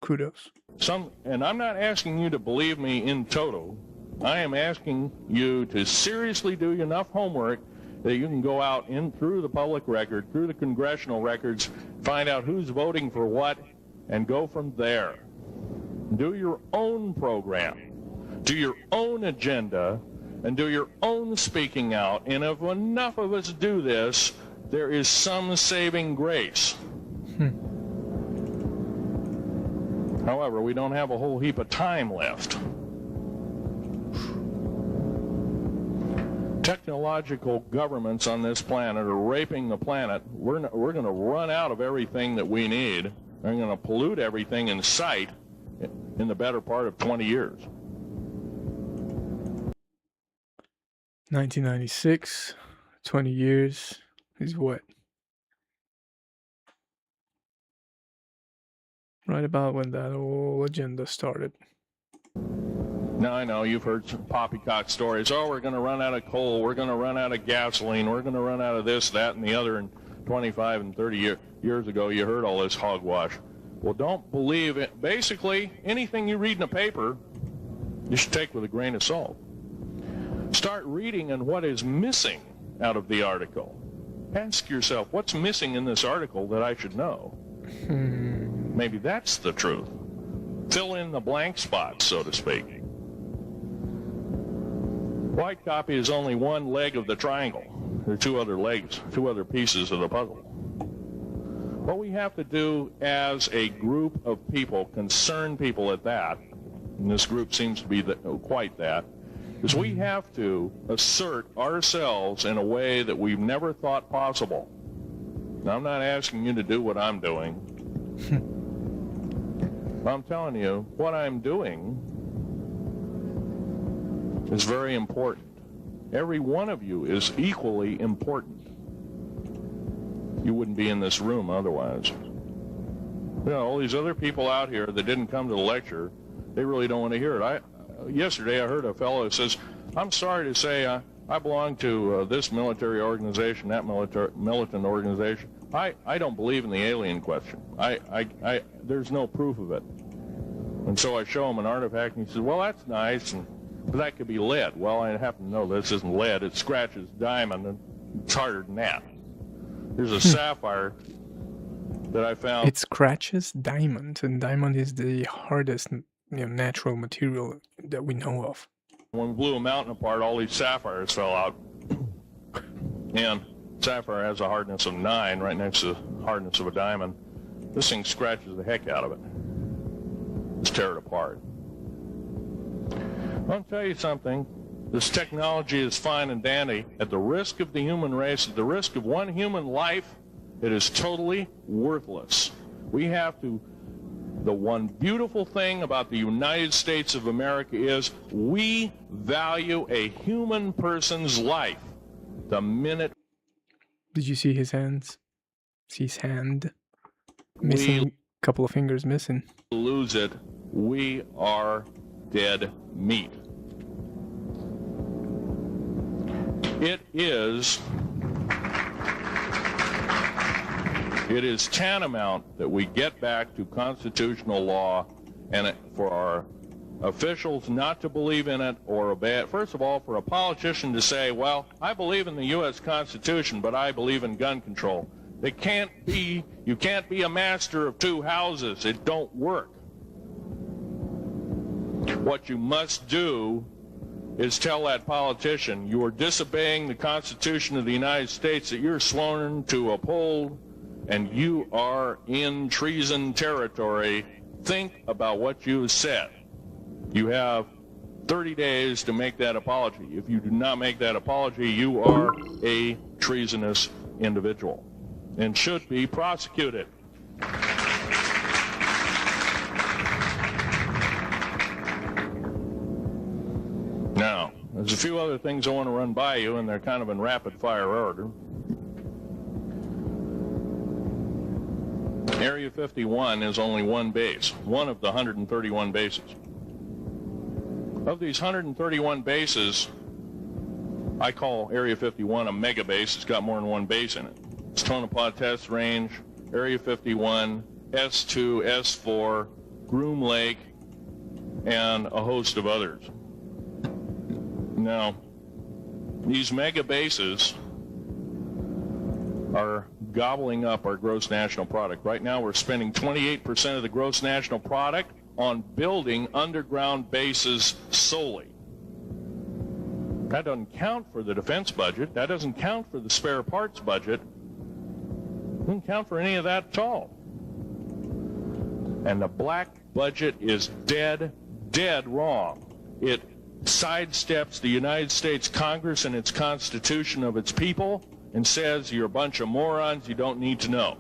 Kudos. And I'm not asking you to believe me in toto. I am asking you to seriously do enough homework that you can go out in through the public record, through the congressional records, find out who's voting for what, and go from there. Do your own program, do your own agenda, and do your own speaking out. And if enough of us do this, there is some saving grace. However, we don't have a whole heap of time left. Technological governments on this planet are raping the planet. We're going to run out of everything that we need. They're going to pollute everything in sight in the better part of 20 years. 1996, 20 years is what? Right about when that whole agenda started. Now, I know you've heard some poppycock stories. Oh, we're going to run out of coal. We're going to run out of gasoline. We're going to run out of this, that, and the other. And 25 and 30 years ago, you heard all this hogwash. Well, don't believe it. Basically, anything you read in a paper, you should take with a grain of salt. Start reading on what is missing out of the article. Ask yourself, what's missing in this article that I should know? Maybe that's the truth. Fill in the blank spots, so to speak. White copy is only one leg of the triangle. There are two other legs, two other pieces of the puzzle. What we have to do as a group of people, concerned people at that, and this group seems to be quite that, is we have to assert ourselves in a way that we've never thought possible. Now, I'm not asking you to do what I'm doing. I'm telling you, what I'm doing is very important. Every one of you is equally important. You wouldn't be in this room otherwise. You know, all these other people out here that didn't come to the lecture, they really don't want to hear it. Yesterday I heard a fellow who says, I'm sorry to say I belong to this military organization, that militant organization. I don't believe in the alien question. There's no proof of it. And so I show him an artifact, and he says, well, that's nice, but that could be lead. Well, I happen to know this isn't lead. It scratches diamond, and it's harder than that. There's a sapphire that I found. It scratches diamond, and diamond is the hardest natural material that we know of. When we blew a mountain apart, all these sapphires fell out. And sapphire has a hardness of 9 right next to the hardness of a diamond. This thing scratches the heck out of it. Just tear it apart. I'll tell you something. This technology is fine and dandy. At the risk of the human race, at the risk of one human life, it is totally worthless. We have to... The one beautiful thing about the United States of America is we value a human person's life. The minute... Did you see his hands? See his hand? Missing, a couple of fingers missing. Lose it, we are dead meat. It is tantamount that we get back to constitutional law, and for our officials not to believe in it or obey it. First of all, for a politician to say, well, I believe in the U.S. Constitution, but I believe in gun control. You can't be a master of two houses. It don't work. What you must do is tell that politician you are disobeying the Constitution of the United States that you're sworn to uphold, and you are in treason territory. Think about what you have said. You have 30 days to make that apology. If you do not make that apology, you are a treasonous individual and should be prosecuted. Now, there's a few other things I want to run by you, and they're kind of in rapid-fire order. Area 51 is only one base, one of the 131 bases. Of these 131 bases, I call Area 51 a mega base. It's got more than one base in it. It's Tonopah Test Range, Area 51, S2, S4, Groom Lake, and a host of others. Now, these mega bases are gobbling up our gross national product. Right now, we're spending 28% of the gross national product on building underground bases solely. That doesn't count for the defense budget. That doesn't count for the spare parts budget. Doesn't count for any of that at all. And the black budget is dead wrong. It sidesteps the United States Congress and its Constitution of its people and says you're a bunch of morons you don't need to know.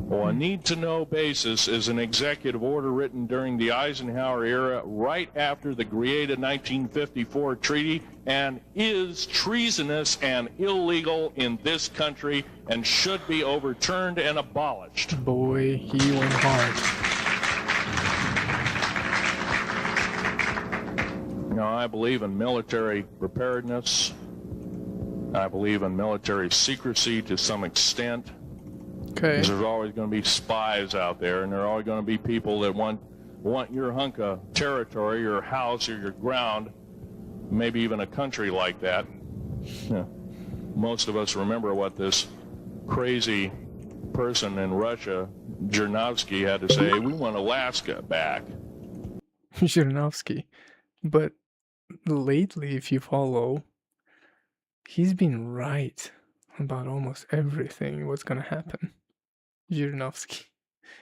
Well, a need-to-know basis is an executive order written during the Eisenhower era right after the created 1954 treaty and is treasonous and illegal in this country and should be overturned and abolished. Boy, he went hard. Now, I believe in military preparedness. I believe in military secrecy to some extent. Okay. There's always going to be spies out there, and there are always going to be people that want your hunk of territory, your house, or your ground, maybe even a country like that. Yeah. Most of us remember what this crazy person in Russia, Zhirinovsky, had to say. We want Alaska back. Zhirinovsky. But lately, if you follow, he's been right about almost everything what's gonna happen. Zhirinovsky,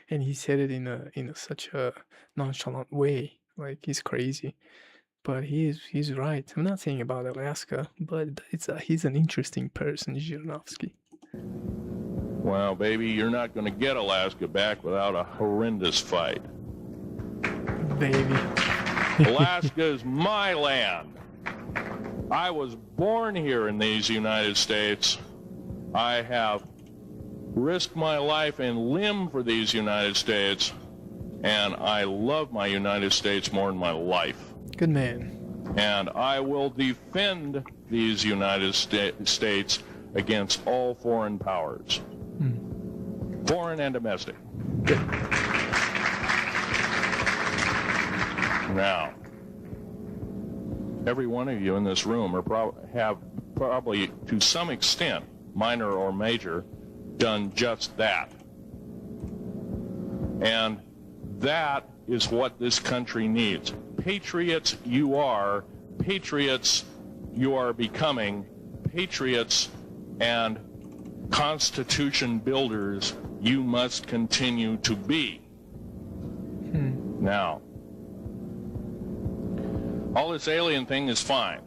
and he said it in such a nonchalant way, like he's crazy, but he's right. I'm not saying about Alaska, but he's an interesting person, Zhirinovsky. Well, baby, you're not going to get Alaska back without a horrendous fight. Baby. Alaska is my land. I was born here in these United States. I have risked my life and limb for these United States, and I love my United States more than my life. Good man. And I will defend these United States against all foreign powers. Foreign and domestic. Good. Now, every one of you in this room have probably, to some extent, minor or major, done just that. And that is what this country needs. Patriots you are, patriots you are becoming, patriots and Constitution builders you must continue to be. Now, all this alien thing is fine,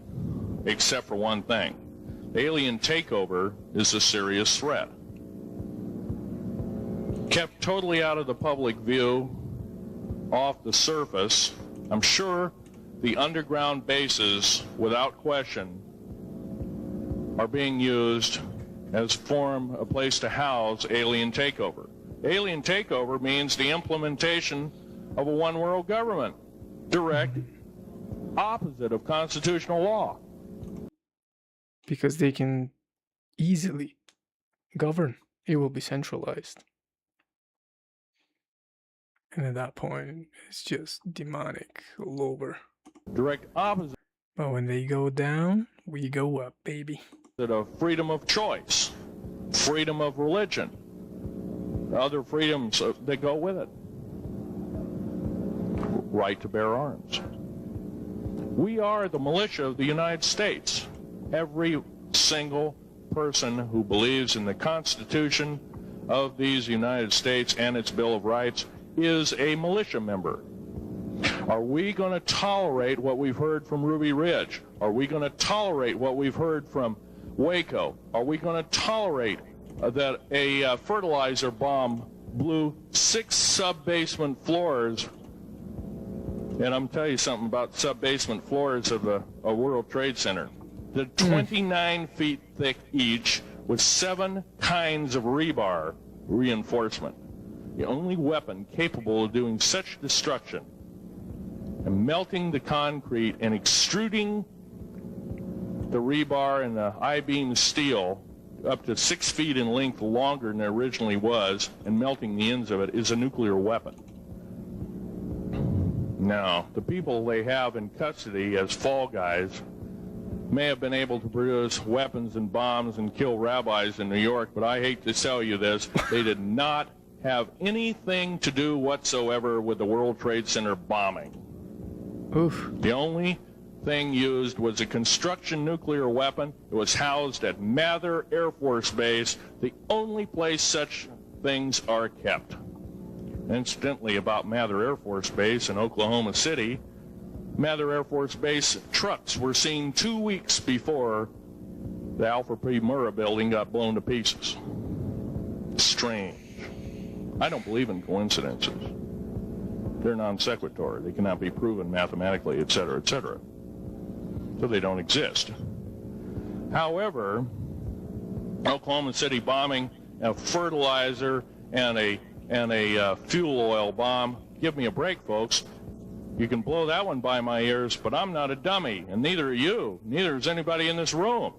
except for one thing. Alien takeover is a serious threat. Kept totally out of the public view, off the surface. I'm sure the underground bases, without question, are being used as a place to house alien takeover. Alien takeover means the implementation of a one-world government, direct opposite of constitutional law. Because they can easily govern. It will be centralized. And at that point, it's just demonic all over. Direct opposite But when they go down, we go up, baby. of freedom of choice, freedom of religion, other freedoms that go with it. Right to bear arms. We are the militia of the United States. Every single person who believes in the Constitution of these United States and its Bill of Rights is a militia member. Are we going to tolerate what we've heard from Ruby Ridge? Are we going to tolerate what we've heard from Waco? Are we going to tolerate that a fertilizer bomb blew 6 sub-basement floors? And I'm telling you something about sub-basement floors of a World Trade Center. They're 29 feet thick each with 7 kinds of rebar reinforcement. The only weapon capable of doing such destruction and melting the concrete and extruding the rebar and the I-beam steel up to 6 feet in length longer than it originally was and melting the ends of it is a nuclear weapon. Now, the people they have in custody as fall guys may have been able to produce weapons and bombs and kill rabbis in New York, but I hate to tell you this, they did not have anything to do whatsoever with the World Trade Center bombing. Oof. The only thing used was a construction nuclear weapon. It was housed at Mather Air Force Base, the only place such things are kept. Incidentally, about Mather Air Force Base in Oklahoma City, Mather Air Force Base trucks were seen 2 weeks before the Alfred P. Murrah building got blown to pieces. Strange. I don't believe in coincidences. They're non sequitur. They cannot be proven mathematically, etc., etc. So they don't exist. However, Oklahoma City bombing, a fertilizer and a fuel oil bomb. Give me a break, folks. You can blow that one by my ears, but I'm not a dummy, and neither are you. Neither is anybody in this room.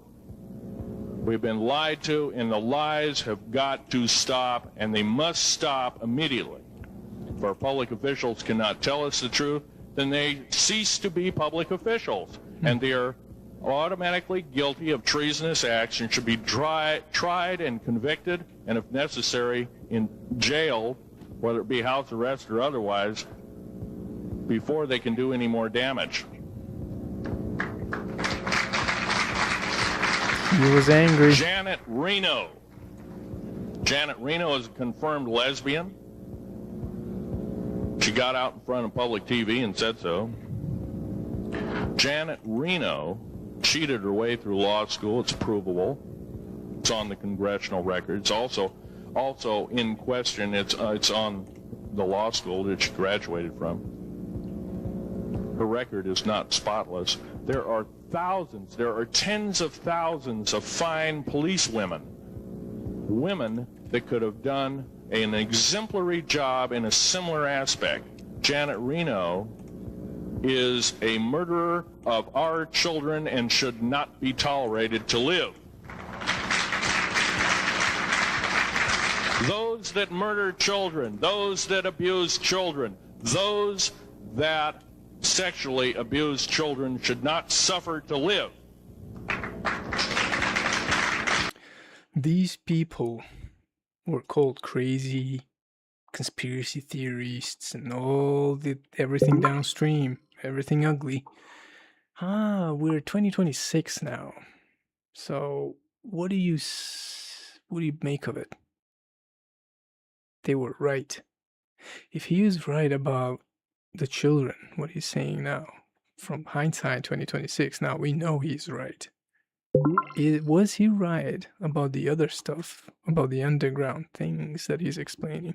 We've been lied to, and the lies have got to stop, and they must stop immediately. If our public officials cannot tell us the truth, then they cease to be public officials, and they are automatically guilty of treasonous acts and should be tried and convicted, and if necessary, in jail, whether it be house arrest or otherwise, before they can do any more damage. He was angry. Janet Reno. Janet Reno is a confirmed lesbian. She got out in front of public TV and said so. Janet Reno cheated her way through law school. It's provable. It's on the congressional record. It's also in question. It's on the law school that she graduated from. Her record is not spotless. There are thousands, there are tens of thousands of fine police women that could have done an exemplary job in a similar aspect. Janet Reno is a murderer of our children and should not be tolerated to live. Those that murder children, those that abuse children, those that sexually abused children should not suffer to live. These people were called crazy conspiracy theorists and everything downstream, everything ugly. We're 2026 now. So what do you make of it? They were right. If he is right about the children, what he's saying now, from hindsight 2026, now we know he's right. Was he right about the other stuff, about the underground things that he's explaining?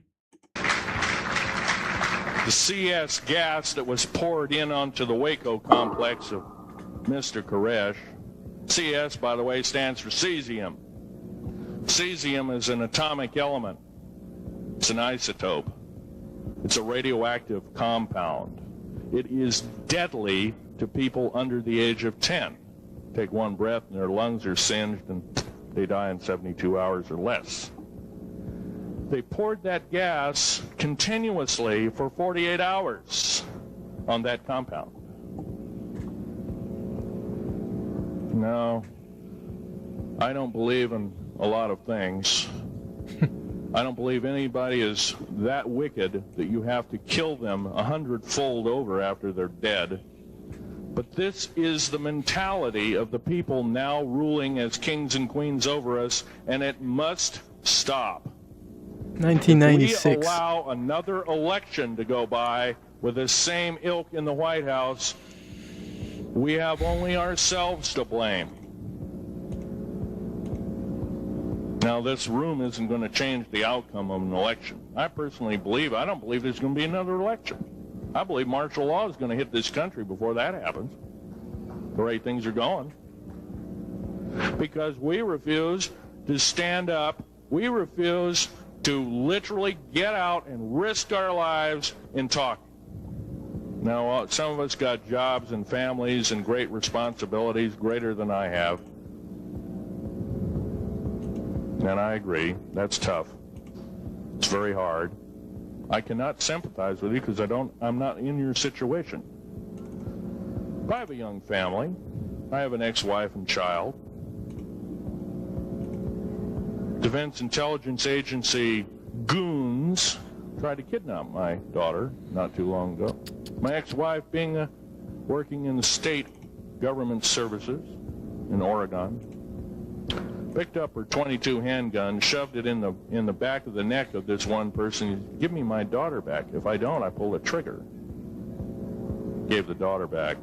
The CS gas that was poured in onto the Waco complex of Mr. Koresh. CS, by the way, stands for cesium. Cesium is an atomic element. It's an isotope. It's a radioactive compound. It is deadly to people under the age of 10. Take one breath and their lungs are singed and they die in 72 hours or less. They poured that gas continuously for 48 hours on that compound. No, I don't believe in a lot of things. I don't believe anybody is that wicked that you have to kill them 100-fold over after they're dead. But this is the mentality of the people now ruling as kings and queens over us, and it must stop. 1996. If we allow another election to go by with the same ilk in the White House, we have only ourselves to blame. Now, this room isn't going to change the outcome of an election. I personally believe, I don't believe there's going to be another election. I believe martial law is going to hit this country before that happens, the way things are going. Because we refuse to stand up, we refuse to literally get out and risk our lives in talking. Now, some of us got jobs and families and great responsibilities, greater than I have. And I agree, that's tough. It's very hard. I cannot sympathize with you because I'm not in your situation. If I have a young family, I have an ex-wife and child. Defense Intelligence Agency goons tried to kidnap my daughter not too long ago. My ex-wife, being working in the state government services in Oregon, picked up her .22 handgun, shoved it in the back of the neck of this one person. Give me my daughter back. If I don't, I pull the trigger. Gave the daughter back.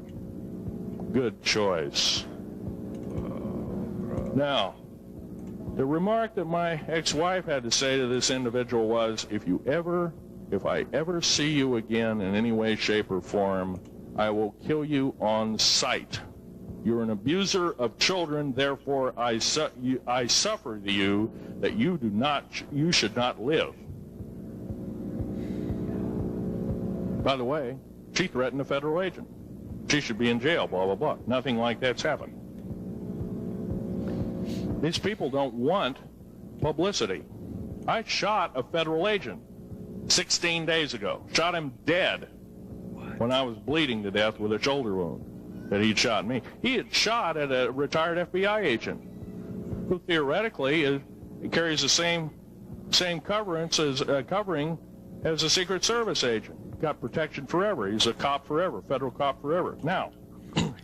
Good choice. Now, the remark that my ex-wife had to say to this individual was, if I ever see you again in any way, shape, or form, I will kill you on sight. You're an abuser of children, therefore I suffer to you that you should not live. By the way, she threatened a federal agent. She should be in jail, blah, blah, blah. Nothing like that's happened. These people don't want publicity. I shot a federal agent 16 days ago. Shot him dead when I was bleeding to death with a shoulder wound that he'd shot me. He had shot at a retired FBI agent who theoretically carries the same covering as a Secret Service agent. Got protection forever. He's a cop forever, federal cop forever. Now,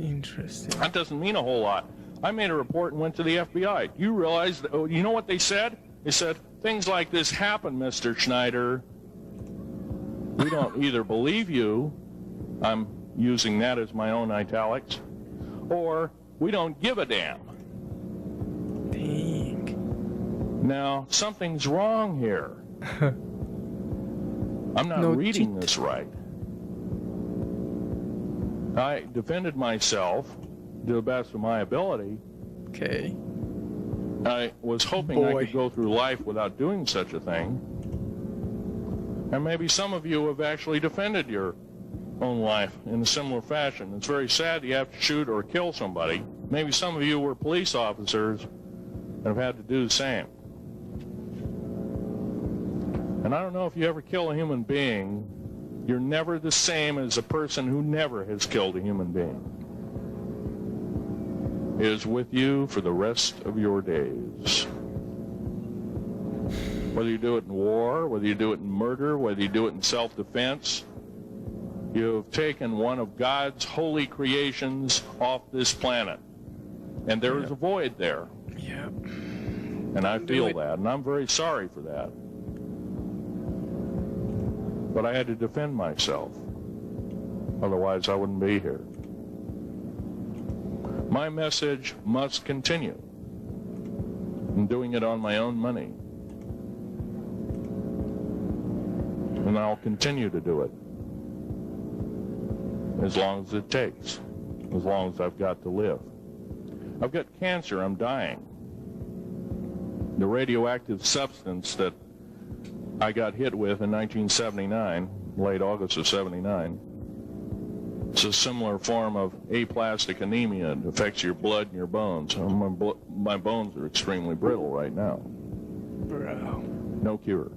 interesting. That doesn't mean a whole lot. I made a report and went to the FBI. You realize, you know what they said? They said, things like this happen, Mr. Schneider. We don't either believe you, I'm using that as my own italics, or we don't give a damn. Dang. Now, something's wrong here. I'm not reading this right. I defended myself to the best of my ability. Okay. I was hoping I could go through life without doing such a thing. And maybe some of you have actually defended your own life in a similar fashion. It's very sad you have to shoot or kill somebody. Maybe some of you were police officers and have had to do the same. And I don't know if you ever kill a human being, you're never the same as a person who never has killed a human being. It is with you for the rest of your days. Whether you do it in war, whether you do it in murder, whether you do it in self-defense, you have taken one of God's holy creations off this planet. And there is a void there. Yep. And I feel that, and I'm very sorry for that. But I had to defend myself. Otherwise, I wouldn't be here. My message must continue. I'm doing it on my own money. And I'll continue to do it. As long as it takes. As long as I've got to live. I've got cancer. I'm dying. The radioactive substance that I got hit with in 1979, late August of 79, it's a similar form of aplastic anemia. It affects your blood and your bones. My bones are extremely brittle right now. Bro. No cure.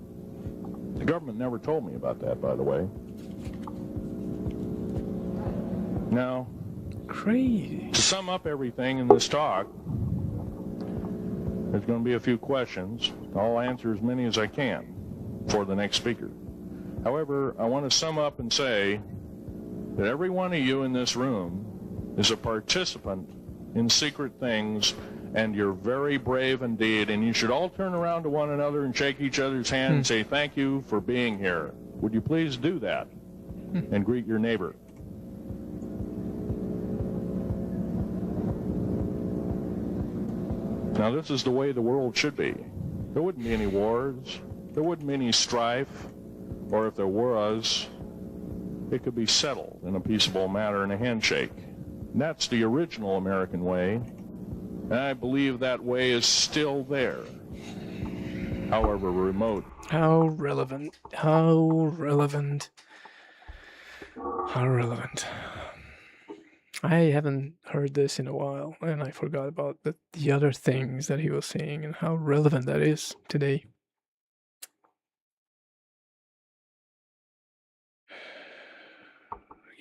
The government never told me about that, by the way. Now, crazy. To sum up everything in this talk, there's going to be a few questions. I'll answer as many as I can for the next speaker. However, I want to sum up and say that every one of you in this room is a participant in secret things, and you're very brave indeed, and you should all turn around to one another and shake each other's hand and say thank you for being here. Would you please do that and greet your neighbor? Now, this is the way the world should be. There wouldn't be any wars. There wouldn't be any strife. Or if there was, it could be settled in a peaceable manner in a handshake. And that's the original American way. And I believe that way is still there, however remote. How relevant. How relevant. How relevant. I haven't heard this in a while, and I forgot about the other things that he was saying and how relevant that is today.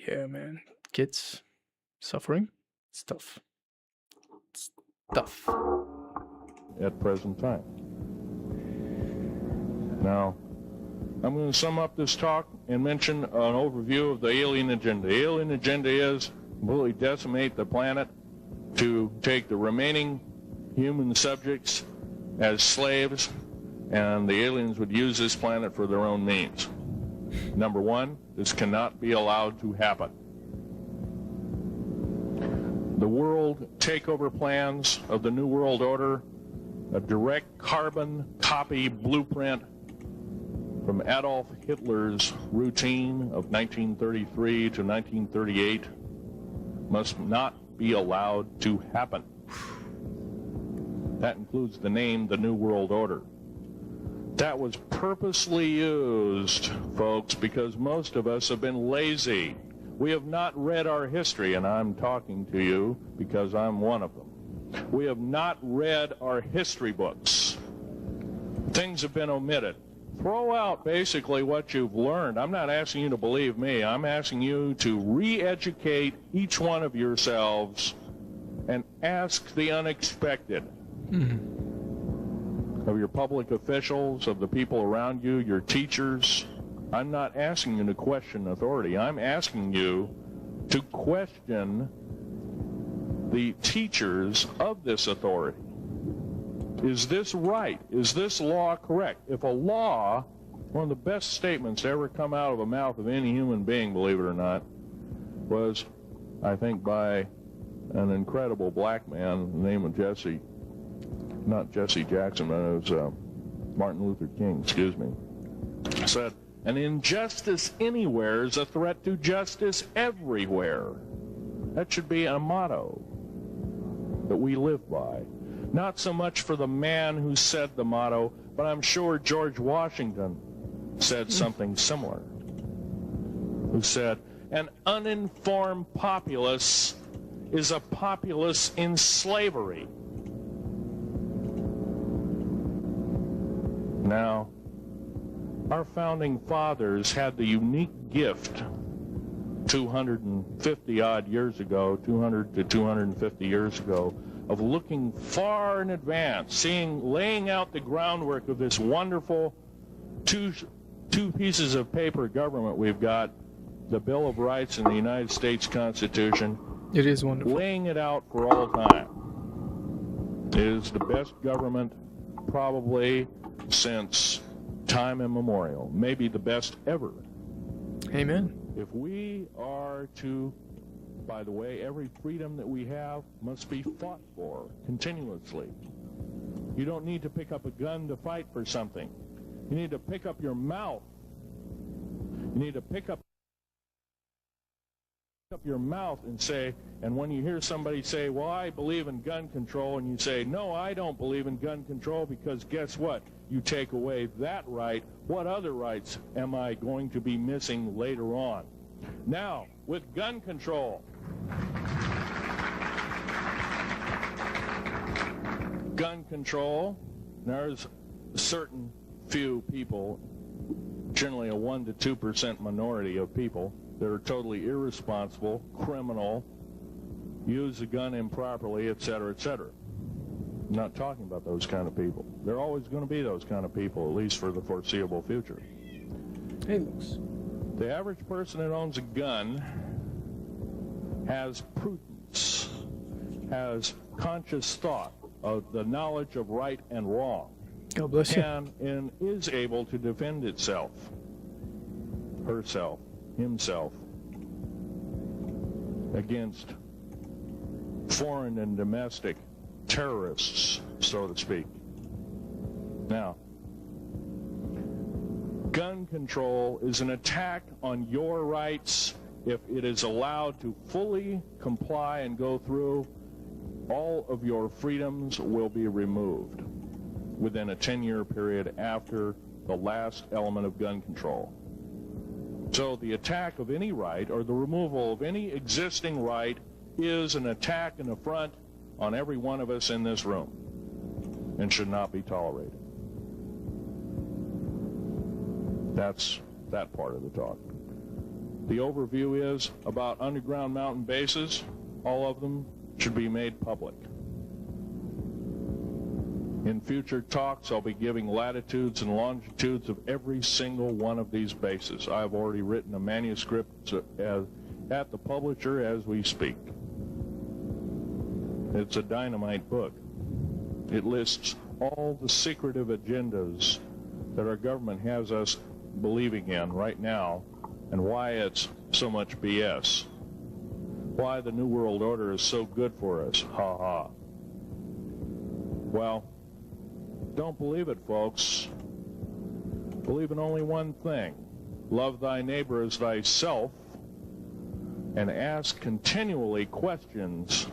Yeah, man. Kids suffering. It's tough. stuff. At present time. Now, I'm going to sum up this talk and mention an overview of the alien agenda. The alien agenda is completely decimate the planet, to take the remaining human subjects as slaves, and the aliens would use this planet for their own means. Number one, this cannot be allowed to happen. The world takeover plans of the New World Order, a direct carbon copy blueprint from Adolf Hitler's routine of 1933 to 1938, must not be allowed to happen. That includes the name, the New World Order. That was purposely used, folks, because most of us have been lazy. We have not read our history, and I'm talking to you because I'm one of them. We have not read our history books. Things have been omitted. Throw out basically what you've learned. I'm not asking you to believe me. I'm asking you to re-educate each one of yourselves and ask the unexpected. Of your public officials, of the people around you, your teachers. I'm not asking you to question authority. I'm asking you to question the teachers of this authority. Is this right? Is this law correct? If a law, one of the best statements to ever come out of the mouth of any human being, believe it or not, was, I think, by an incredible black man, the name of Jesse, not Jesse Jackson, but it was Martin Luther King, excuse me, said, an injustice anywhere is a threat to justice everywhere. That should be a motto that we live by. Not so much for the man who said the motto, but I'm sure George Washington said something similar. Who said, an uninformed populace is a populace in slavery. Now, our founding fathers had the unique gift 250 odd years ago, 200 to 250 years ago, of looking far in advance, laying out the groundwork of this wonderful two pieces of paper government we've got, the Bill of Rights and the United States Constitution. It is wonderful. Laying it out for all time. It is the best government probably since time immemorial, maybe the best ever. Amen. If we are to, by the way, every freedom that we have must be fought for continuously. You don't need to pick up a gun to fight for something. You need to pick up your mouth. You need to pick up your mouth and say, and when you hear somebody say, well, I believe in gun control, and you say, no, I don't believe in gun control, because guess what? You take away that right. What other rights am I going to be missing later on? Now, with gun control, there's a certain few people, generally a 1% to 2% minority of people, that are totally irresponsible, criminal, use a gun improperly, etc., etc. I'm not talking about those kind of people. They're always going to be those kind of people, at least for the foreseeable future. Hey, Lux. The average person that owns a gun has prudence, has conscious thought of the knowledge of right and wrong, God bless you. can and is able to defend itself, herself, himself, against foreign and domestic terrorists, so to speak. Now, gun control is an attack on your rights. If it is allowed to fully comply and go through, all of your freedoms will be removed within a 10-year period after the last element of gun control. So the attack of any right, or the removal of any existing right, is an attack and affront on every one of us in this room, and should not be tolerated. That's that part of the talk. The overview is about underground mountain bases. All of them should be made public. In future talks, I'll be giving latitudes and longitudes of every single one of these bases. I've already written a manuscript at the publisher as we speak. It's a dynamite book. It lists all the secretive agendas that our government has us believing in right now, and why it's so much BS. Why the New World Order is so good for us. Ha ha. Well, don't believe it, folks. Believe in only one thing. Love thy neighbor as thyself, and ask continually questions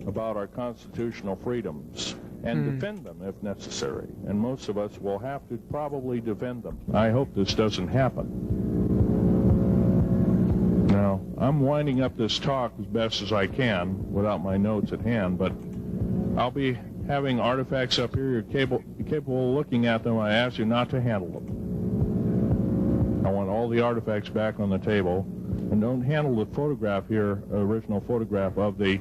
about our constitutional freedoms, and defend them if necessary. And most of us will have to probably defend them. I hope this doesn't happen. Now, I'm winding up this talk as best as I can without my notes at hand, but I'll be having artifacts up here. You're capable of looking at them. I ask you not to handle them. I want all the artifacts back on the table, and don't handle the photograph here, original photograph of the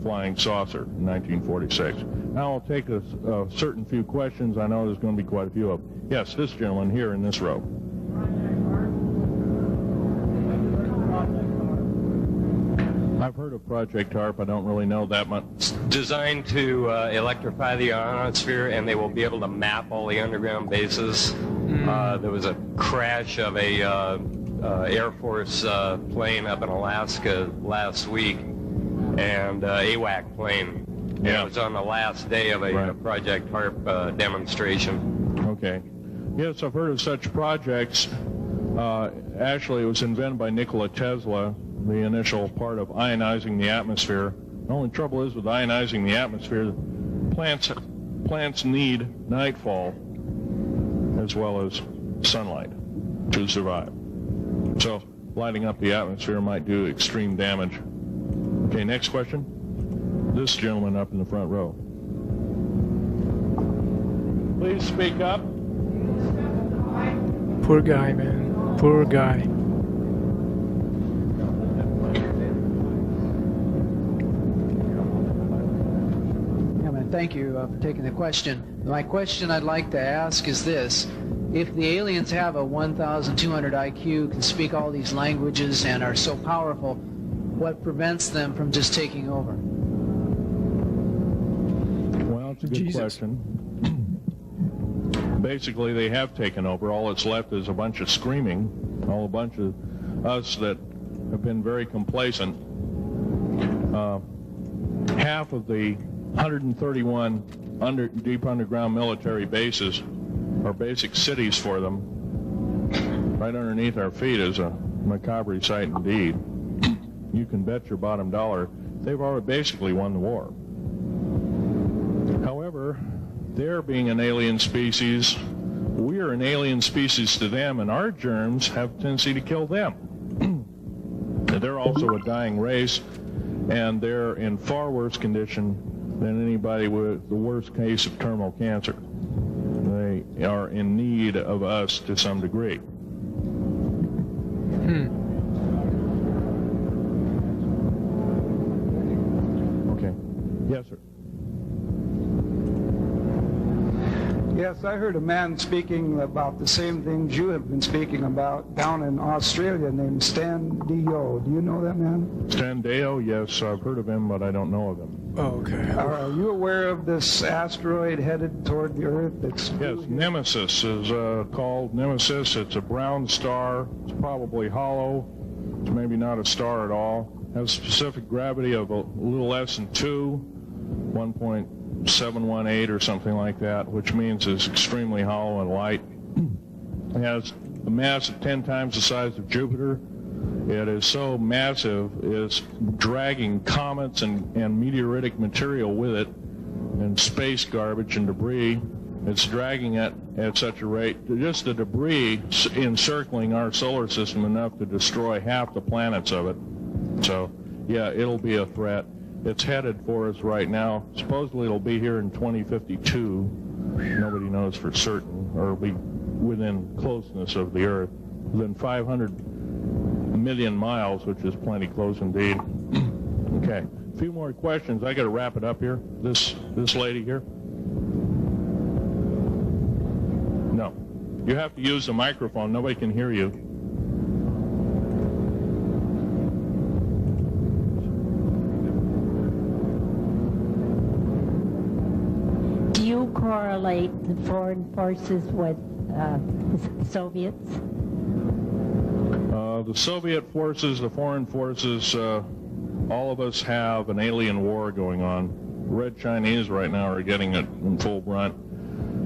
flying saucer in 1946. Now I'll take a certain few questions. I know there's going to be quite a few of them. Yes, this gentleman here in this row. I've heard of Project HARP. I don't really know that much. It's designed to electrify the ionosphere, and they will be able to map all the underground bases. There was a crash of a Air Force plane up in Alaska last week, and AWAC plane. Yeah. It was on the last day of a Project HARP demonstration. Okay. Yes, I've heard of such projects. Actually, it was invented by Nikola Tesla, the initial part of ionizing the atmosphere. The only trouble is with ionizing the atmosphere, plants need nightfall as well as sunlight to survive. So lighting up the atmosphere might do extreme damage. Okay, next question. This gentleman up in the front row. Please speak up. Poor guy, man. Poor guy. Thank you for taking the question. My question I'd like to ask is this. If the aliens have a 1,200 IQ, can speak all these languages, and are so powerful, what prevents them from just taking over? Well, it's a good question. Basically, they have taken over. All that's left is a bunch of screaming, a bunch of us that have been very complacent. Half of the 131 deep underground military bases are basic cities for them. Right underneath our feet is a macabre sight indeed. You can bet your bottom dollar they've already basically won the war. However, they're being an alien species. We are an alien species to them, and our germs have a tendency to kill them. They're also a dying race, and they're in far worse condition than anybody with the worst case of terminal cancer. They are in need of us to some degree. Okay. Yes, sir. Yes, I heard a man speaking about the same things you have been speaking about down in Australia named Stan Deyo. Do you know that man? Stan Deyo, yes, I've heard of him, but I don't know of him. Oh, okay. Are you aware of this asteroid headed toward the Earth? Yes, Nemesis is called Nemesis. It's a brown star. It's probably hollow. It's maybe not a star at all. Has specific gravity of a little less than 2, 1.718 or something like that, which means it's extremely hollow and light. It has a mass of 10 times the size of Jupiter. It is so massive, it's dragging comets and meteoritic material with it, and space garbage and debris. It's dragging it at such a rate, just the debris encircling our solar system enough to destroy half the planets of it. So, yeah, it'll be a threat. It's headed for us right now. Supposedly it'll be here in 2052. Nobody knows for certain, or it'll be within closeness of the Earth, within 500 million miles, which is plenty close indeed. Okay, a few more questions. I got to wrap it up here. This lady here. You have to use the microphone. Nobody can hear you. Do you correlate the foreign forces with the Soviets? The Soviet forces, the foreign forces, all of us have an alien war going on. The Red Chinese right now are getting it in full brunt.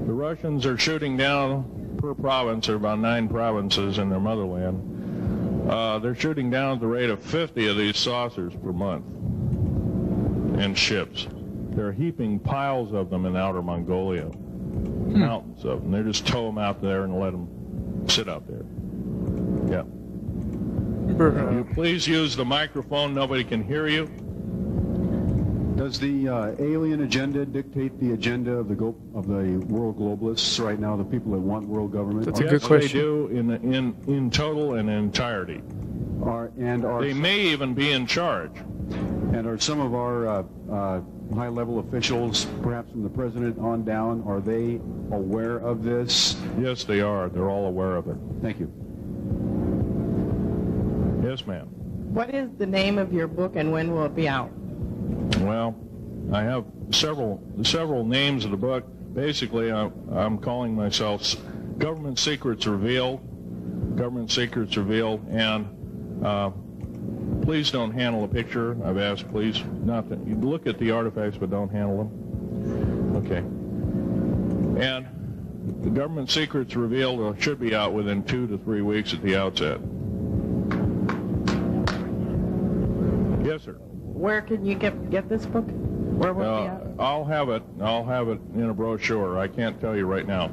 The Russians are shooting down per province. There are about 9 provinces in their motherland. They're shooting down at the rate of 50 of these saucers per month and ships. They're heaping piles of them in outer Mongolia, mountains of them. They just tow them out there and let them sit out there. Yeah. Will you please use the microphone? Nobody can hear you. Does the alien agenda dictate the agenda of the world globalists right now, the people that want world government? That's a good question. They do in total and entirety. They may even be in charge. And are some of our high-level officials, perhaps from the president on down, are they aware of this? Yes, they are. They're all aware of it. Thank you. Yes, ma'am. What is the name of your book and when will it be out? Well, I have several names of the book. Basically, I'm calling myself Government Secrets Revealed. Government Secrets Revealed, and please don't handle a picture. I've asked, please, not to. You look at the artifacts, but don't handle them. Okay. And the Government Secrets Revealed should be out within 2 to 3 weeks at the outset. Yes, sir. Where can you get this book? Where will it be out? I'll have it in a brochure. I can't tell you right now.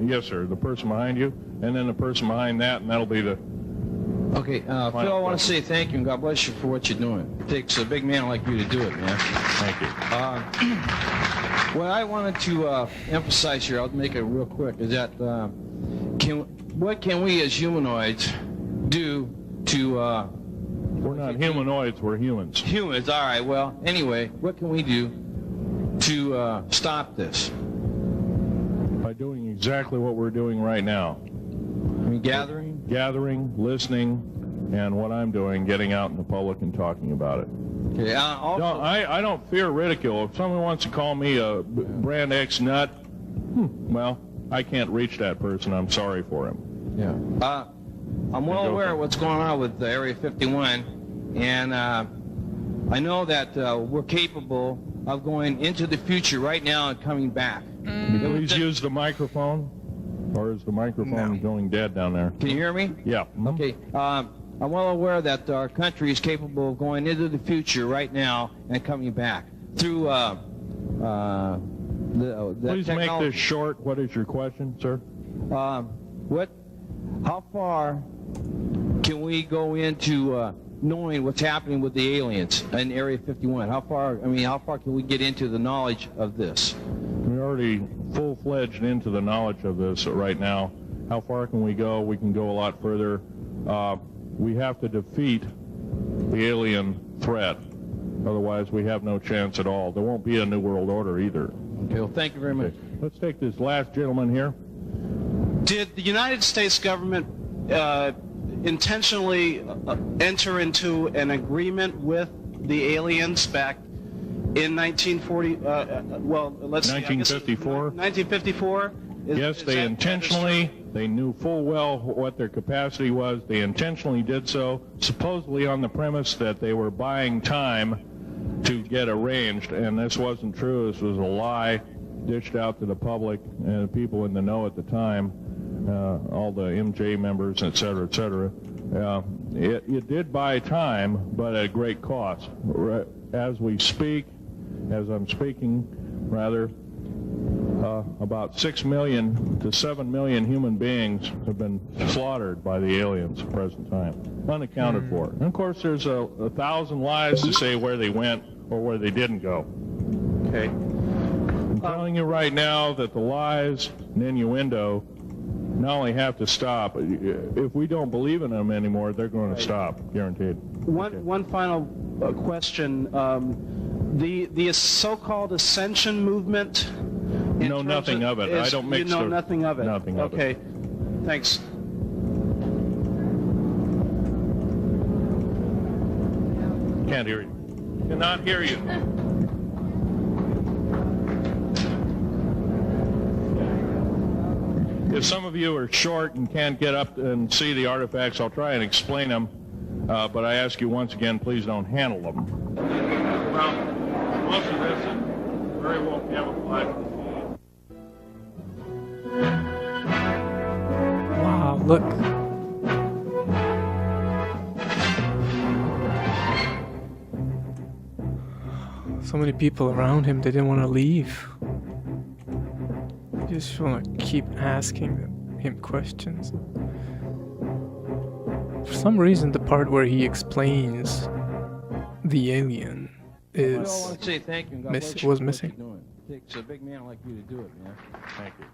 Yes, sir. The person behind you, and then the person behind that, and that'll be the... Okay, Phil, I want to say thank you, and God bless you for what you're doing. It takes a big man like you to do it, man. Thank you. What I wanted to emphasize here, I'll make it real quick, is that what can we as humanoids do to... We're not humanoids, we're humans. Humans, all right. Well, anyway, what can we do to stop this? By doing exactly what we're doing right now. I mean, Gathering, listening, and what I'm doing, getting out in the public and talking about it. Okay, I don't fear ridicule. If someone wants to call me a brand X nut, well, I can't reach that person. I'm sorry for him. Yeah. I'm well aware of what's going on with Area 51, and I know that we're capable of going into the future right now and coming back. Please use the microphone, or is the microphone going dead down there? Can you hear me? Yeah. Okay. I'm well aware that our country is capable of going into the future right now and coming back through the Please technology. make this short. What is your question, sir? How far can we go into knowing what's happening with the aliens in Area 51? How far can we get into the knowledge of this? We're already full-fledged into the knowledge of this right now. How far can we go? We can go a lot further. We have to defeat the alien threat. Otherwise, we have no chance at all. There won't be a new world order either. Okay, well, thank you very much. Let's take this last gentleman here. Did the United States government intentionally enter into an agreement with the aliens back in 1940? 1954. 1954. Yes, they intentionally. They knew full well what their capacity was. They intentionally did so, supposedly on the premise that they were buying time to get arranged, and this wasn't true. This was a lie dished out to the public and the people in the know at the time. All the MJ members, et cetera, et cetera. It did buy time, but at a great cost. As I'm speaking, rather, about 6 million to 7 million human beings have been slaughtered by the aliens at the present time, unaccounted for. And of course, there's 1,000 lies to say where they went or where they didn't go. Okay. I'm telling you right now that the lies and innuendo not only have to stop, if we don't believe in them anymore, they're going to stop, guaranteed. One final question. The so-called ascension movement. Know nothing of it. I don't mix. You know nothing of it. Nothing of it. Okay. Thanks. Can't hear you. Cannot hear you. If some of you are short and can't get up and see the artifacts, I'll try and explain them. But I ask you once again, please don't handle them. Well, most of this is very well camouflaged. Wow, look. So many people around him, they didn't want to leave. They just want to keep asking him questions. For some reason, the part where he explains the alien is Well, I want to say thank you. And God bless you was for what missing. you're doing. It takes a big man like you to do it, man. Thank you.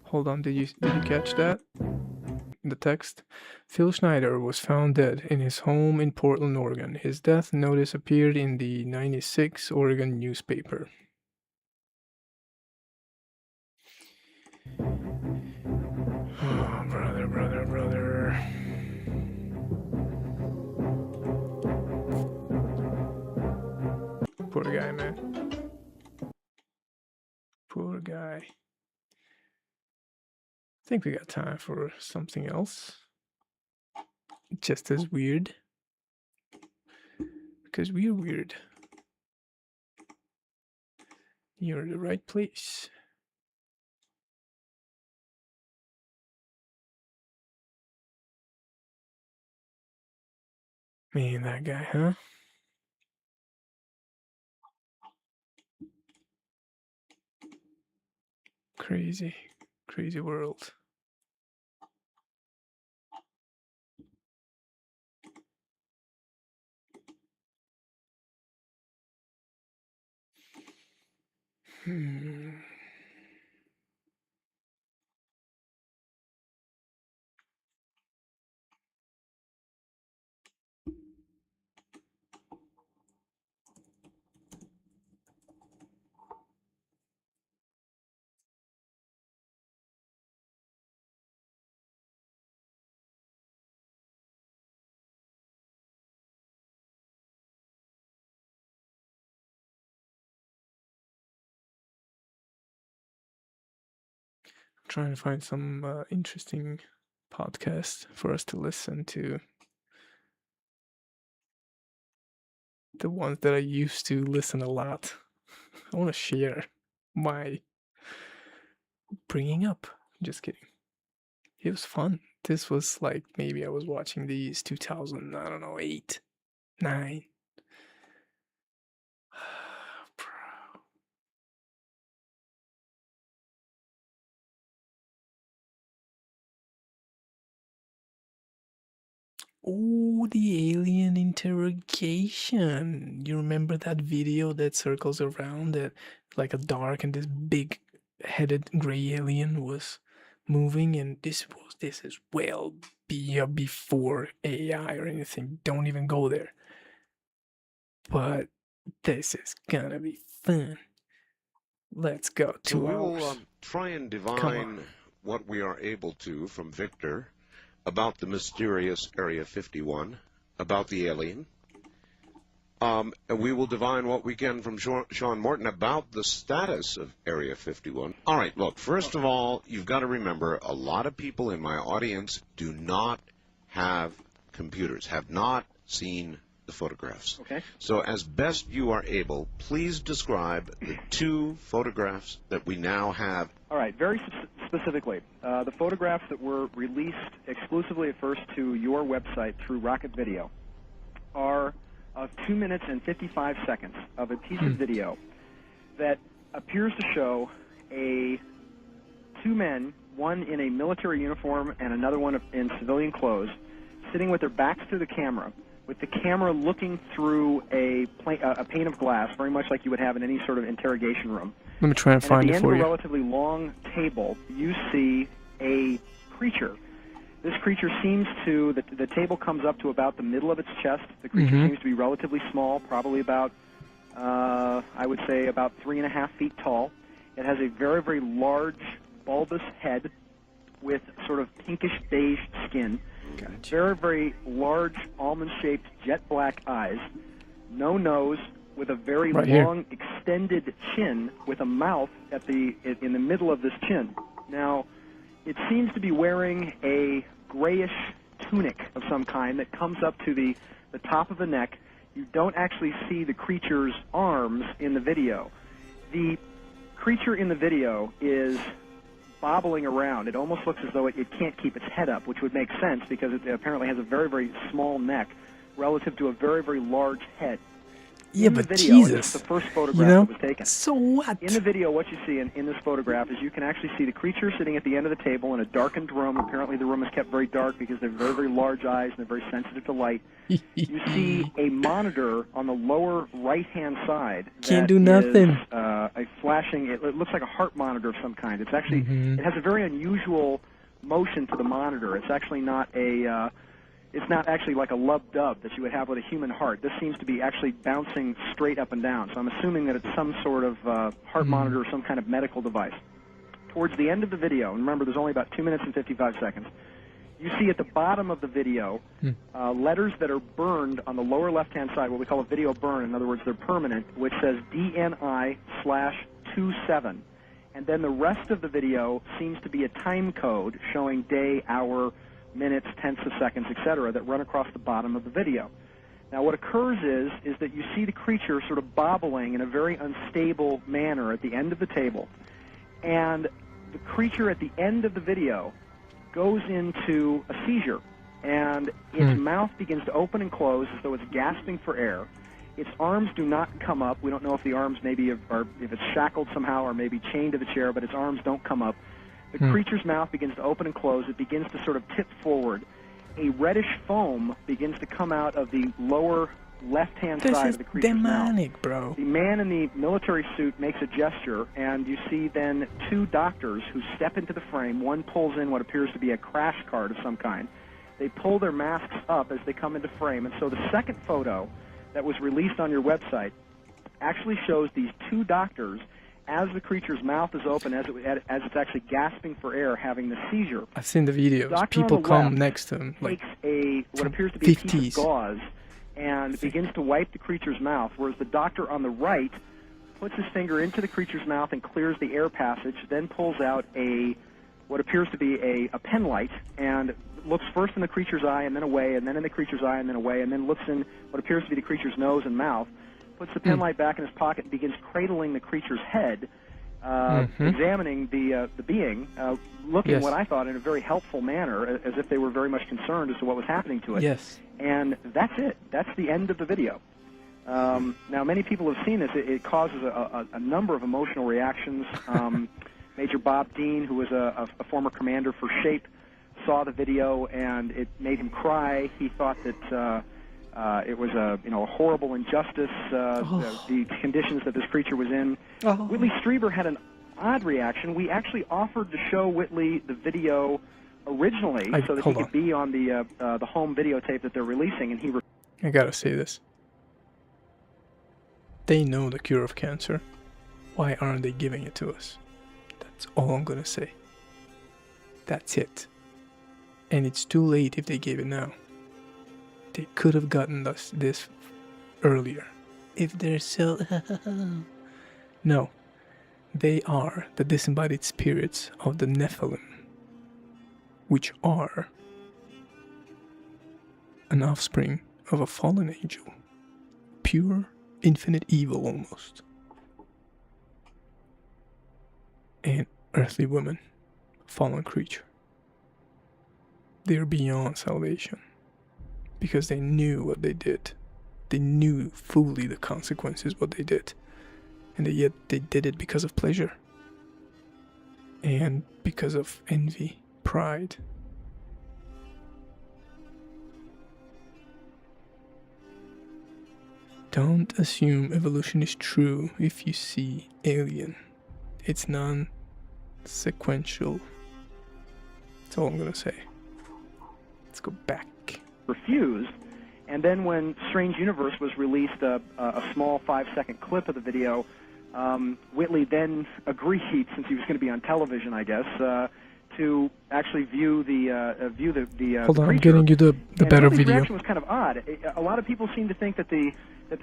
Hold on, did you catch that? The text. Phil Schneider was found dead in his home in Portland, Oregon. His death notice appeared in the '96 Oregon newspaper. Oh, brother. Poor guy, man. Poor guy. I think we got time for something else. Just as weird. Because we're weird. You're in the right place. Man, that guy, huh? Crazy. Crazy world. Trying to find some interesting podcast for us to listen to. The ones that I used to listen a lot. I want to share my bringing up. Just kidding. It was fun. This was like maybe I was watching these 2000, I don't know, 8, 9. Bro. Oh, the alien interrogation. You remember that video that circles around that like a dark and this big headed gray alien was moving, and this is well before AI or anything. Don't even go there. But this is gonna be fun. Let's go. 2 hours. We will try and divine what we are able to from Victor about the mysterious Area 51, about the alien. And we will divine what we can from Sean Morton about the status of Area 51. All right, look, first of all, you've got to remember a lot of people in my audience do not have computers, have not seen the photographs. Okay. So as best you are able, please describe the 2 photographs that we now have. All right, very specifically, the photographs that were released exclusively at first to your website through Rocket Video are of 2 minutes and 55 seconds of a piece of video that appears to show 2 men, one in a military uniform and another one in civilian clothes, sitting with their backs to the camera, with the camera looking through a pane of glass, very much like you would have in any sort of interrogation room. Let me try and find it for you. At the end of a relatively long table, you see a creature. This creature seems to, the table comes up to about the middle of its chest. The creature seems to be relatively small, probably about, I would say about 3.5 feet tall. It has a very, very large, bulbous head with sort of pinkish beige skin. Gotcha. Very, very large, almond-shaped, jet black eyes. No nose, with a very long, extended chin, with a mouth in the middle of this chin. Now, it seems to be wearing a grayish tunic of some kind that comes up to the top of the neck. You don't actually see the creature's arms in the video. The creature in the video is bobbling around. It almost looks as though it can't keep its head up, which would make sense because it apparently has a very, very small neck relative to a very, very large head. Yeah, in but the video, Jesus, it's the first photograph that was taken. So what? In the video, what you see in this photograph is you can actually see the creature sitting at the end of the table in a darkened room. Apparently the room is kept very dark because they have very, very large eyes and they're very sensitive to light. You see a monitor on the lower right-hand side. Can't do nothing. A flashing, it looks like a heart monitor of some kind. It's actually, it has a very unusual motion to the monitor. It's actually not a... it's not actually like a lub-dub that you would have with a human heart. This seems to be actually bouncing straight up and down. So I'm assuming that it's some sort of heart monitor or some kind of medical device. Towards the end of the video, and remember there's only about 2 minutes and 55 seconds, you see at the bottom of the video letters that are burned on the lower left-hand side, what we call a video burn. In other words, they're permanent, which says DNI/27. And then the rest of the video seems to be a time code showing day, hour, minutes, tenths of seconds, etc., that run across the bottom of the video. Now, what occurs is that you see the creature sort of bobbling in a very unstable manner at the end of the table, and the creature at the end of the video goes into a seizure, and its mouth begins to open and close as though it's gasping for air. Its arms do not come up. We don't know if the arms maybe are if it's shackled somehow or maybe chained to the chair, but its arms don't come up. The creature's mouth begins to open and close. It begins to sort of tip forward. A reddish foam begins to come out of the lower left-hand side of the creature's demonic, mouth. bro. The man in the military suit makes a gesture, and you see then two doctors who step into the frame. One pulls in what appears to be a crash cart of some kind. They pull their masks up as they come into frame, and so the second photo that was released on your website actually shows these two doctors as the creature's mouth is open, as it's actually gasping for air, having the seizure. I've seen the videos. People come next to him, like takes what appears to be a piece of gauze and begins to wipe the creature's mouth, whereas the doctor on the right puts his finger into the creature's mouth and clears the air passage, then pulls out what appears to be a pen light and looks first in the creature's eye and then away, and then in the creature's eye and then away, and then looks in what appears to be the creature's nose and mouth, puts the pen light back in his pocket and begins cradling the creature's head, examining the being, looking what I thought in a very helpful manner, as if they were very much concerned as to what was happening to it. Yes. And that's it. That's the end of the video. Now, many people have seen this. It causes a number of emotional reactions. Major Bob Dean, who was a former commander for SHAPE, saw the video and it made him cry. He thought that it was a horrible injustice, the conditions that this creature was in. Whitley Strieber had an odd reaction. We actually offered to show Whitley the video originally so that he could be on the home videotape that they're releasing, and he... I gotta say this. They know the cure of cancer. Why aren't they giving it to us? That's all I'm gonna say. That's it. And it's too late if they gave it now. They could have gotten us this earlier. If they're so... No. They are the disembodied spirits of the Nephilim, which are an offspring of a fallen angel. Pure, infinite evil almost. And earthly woman, fallen creature. They're beyond salvation. Because they knew what they did. They knew fully the consequences what they did. And yet they did it because of pleasure. And because of envy, pride. Don't assume evolution is true if you see alien. It's non-sequential. That's all I'm gonna say. Let's go back. Refused, and then when Strange Universe was released, a small 5-second clip of the video, Whitley then agreed, since he was going to be on television, I guess, to actually view the Hold on, I'm creature. getting you the better The video. reaction was kind of odd. A lot of people seem to think that the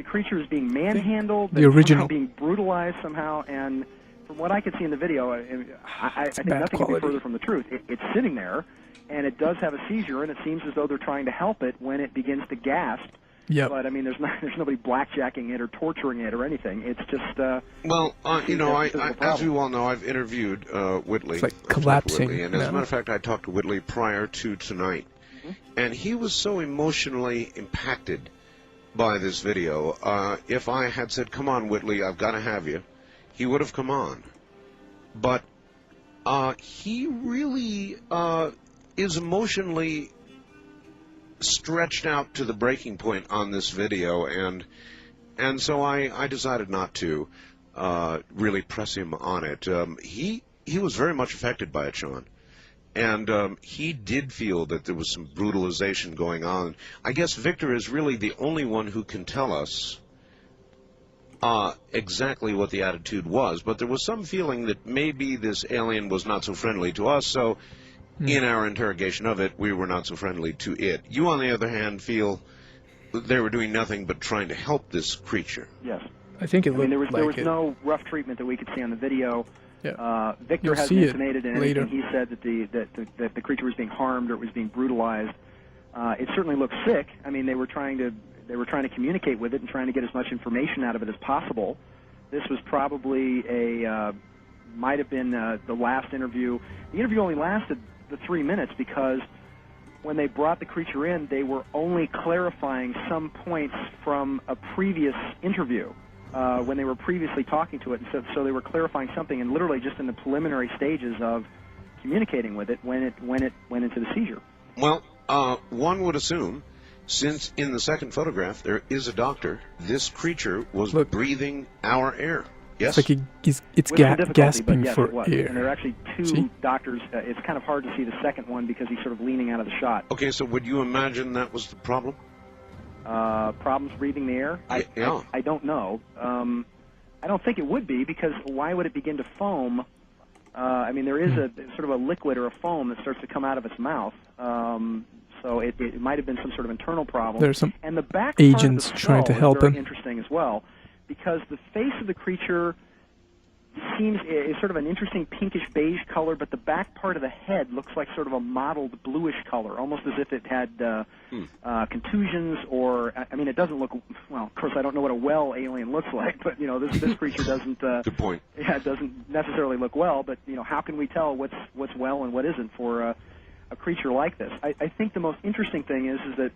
creature is being manhandled, The original. being brutalized somehow, and from what I could see in the video, I think nothing could be further from the truth. It's sitting there, and it does have a seizure, and it seems as though they're trying to help it when it begins to gasp. Yep. But I mean, there's nobody blackjacking it or torturing it or anything. It's just well, you know, as you all know, I've interviewed Whitley. It's like collapsing. Whitley, and as a matter of fact, I talked to Whitley prior to tonight, and he was so emotionally impacted by this video. If I had said, "Come on, Whitley, I've got to have you," he would have come on. But he really is emotionally stretched out to the breaking point on this video, and so I decided not to really press him on it. He was very much affected by it, Sean, and he did feel that there was some brutalization going on. I guess Victor is really the only one who can tell us exactly what the attitude was, but there was some feeling that maybe this alien was not so friendly to us, so in our interrogation of it, we were not so friendly to it. You, on the other hand, feel they were doing nothing but trying to help this creature. Yes. I think it looked there like was no rough treatment that we could see on the video. Yeah. Victor hasn't intimated in anything. He said that the creature was being harmed or it was being brutalized. It certainly looked sick. I mean, they were trying to communicate with it and trying to get as much information out of it as possible. This was probably might have been the last interview. The interview only lasted the 3 minutes because when they brought the creature in, they were only clarifying some points from a previous interview when they were previously talking to it, and so they were clarifying something, and literally just in the preliminary stages of communicating with it when it went into the seizure. Well, one would assume, since in the second photograph there is a doctor, this creature was breathing our air. Yes. It's like it's gasping yes, for it was. air. And there are actually two doctors. It's kind of hard to see the second one because he's sort of leaning out of the shot. Okay, so would you imagine that was the problem? Problems breathing the air? Yeah. I don't know. I don't think it would be, because why would it begin to foam? I mean, there is a sort of a liquid or a foam that starts to come out of its mouth. So it might have been some sort of internal problem. There's some and the back agents part of the trying to help is very him. interesting as well, because the face of the creature is sort of an interesting pinkish beige color, but the back part of the head looks like sort of a mottled bluish color, almost as if it had contusions, or I mean, it doesn't look well. Of course, I don't know what a well alien looks like, but you know, this creature doesn't. Good point. Yeah, it doesn't necessarily look well, but you know, how can we tell what's well and what isn't for a creature like this? I think the most interesting thing is that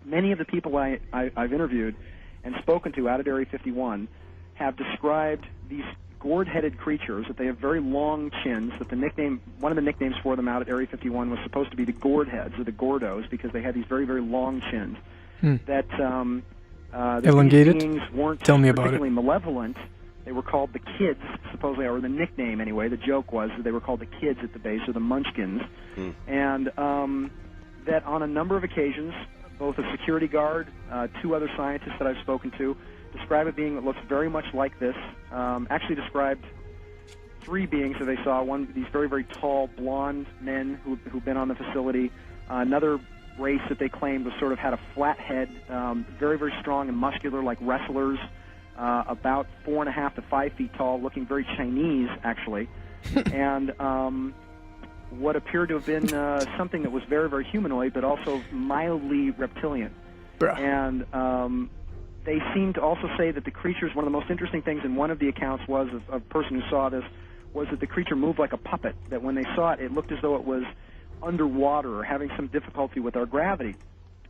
many of the people I've interviewed and spoken to out at Area 51 have described these gourd-headed creatures, that they have very long chins, that one of the nicknames for them out at Area 51 was supposed to be the gourd heads, or the gordos, because they had these very, very long chins. That elongated? these beings weren't Tell me about particularly malevolent. They were called the kids, supposedly, or the nickname anyway. The joke was that they were called the kids at the base, or the munchkins. And that on a number of occasions, both a security guard, two other scientists that I've spoken to, describe a being that looks very much like this. Actually described three beings that they saw. One, these very, very tall, blonde men who've been on the facility. Another race that they claimed was sort of had a flat head, very, very strong and muscular, like wrestlers, about 4.5 to 5 feet tall, looking very Chinese, actually. And what appeared to have been something that was very, very humanoid, but also mildly reptilian. And they seem to also say that the creatures, one of the most interesting things in one of the accounts was of a person who saw this, was that the creature moved like a puppet, that when they saw it, it looked as though it was underwater or having some difficulty with our gravity,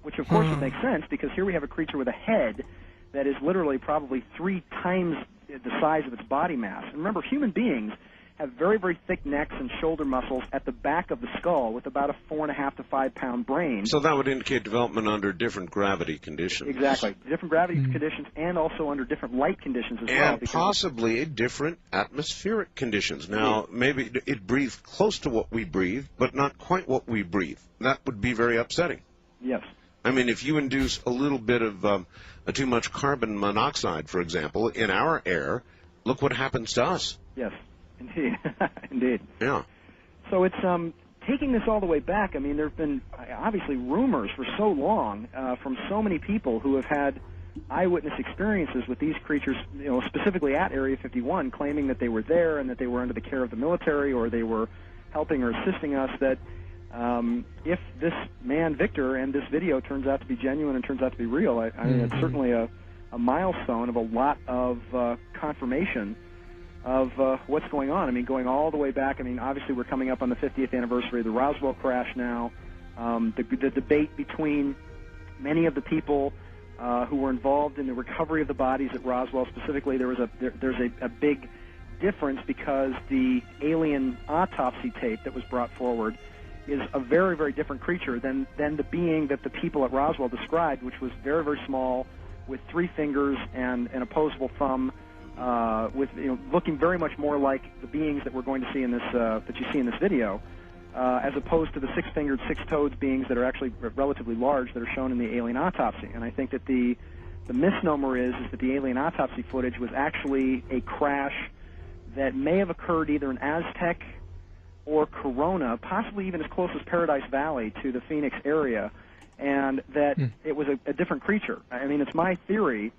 which of course would make sense, because here we have a creature with a head that is literally probably 3 times the size of its body mass. And remember, human beings have very, very thick necks and shoulder muscles at the back of the skull with about a 4.5 to 5 pound brain. So that would indicate development under different gravity conditions. Exactly. Different gravity conditions, and also under different light conditions as well. And possibly different atmospheric conditions. Now, maybe it breathed close to what we breathe, but not quite what we breathe. That would be very upsetting. Yes. I mean, if you induce a little bit of too much carbon monoxide, for example, in our air, look what happens to us. Yes, indeed. Indeed. Yeah. So it's taking this all the way back. I mean, there have been obviously rumors for so long from so many people who have had eyewitness experiences with these creatures, you know, specifically at Area 51, claiming that they were there and that they were under the care of the military or they were helping or assisting us, that if this man, Victor, and this video turns out to be genuine and turns out to be real, I mean, it's certainly a milestone of a lot of confirmation of what's going on. I mean, going all the way back, I mean, obviously we're coming up on the 50th anniversary of the Roswell crash now. The debate between many of the people who were involved in the recovery of the bodies at Roswell, specifically, there's a big difference because the alien autopsy tape that was brought forward is a very, very different creature than the being that the people at Roswell described, which was very, very small, with 3 fingers and an opposable thumb, with, you know, looking very much more like the beings that we're going to see in this that you see in this video, as opposed to the 6-fingered, 6-toed beings that are actually relatively large that are shown in the alien autopsy. And I think that the misnomer is that the alien autopsy footage was actually a crash that may have occurred either in Aztec or Corona, possibly even as close as Paradise Valley to the Phoenix area, and that it was a different creature. I mean, it's my theory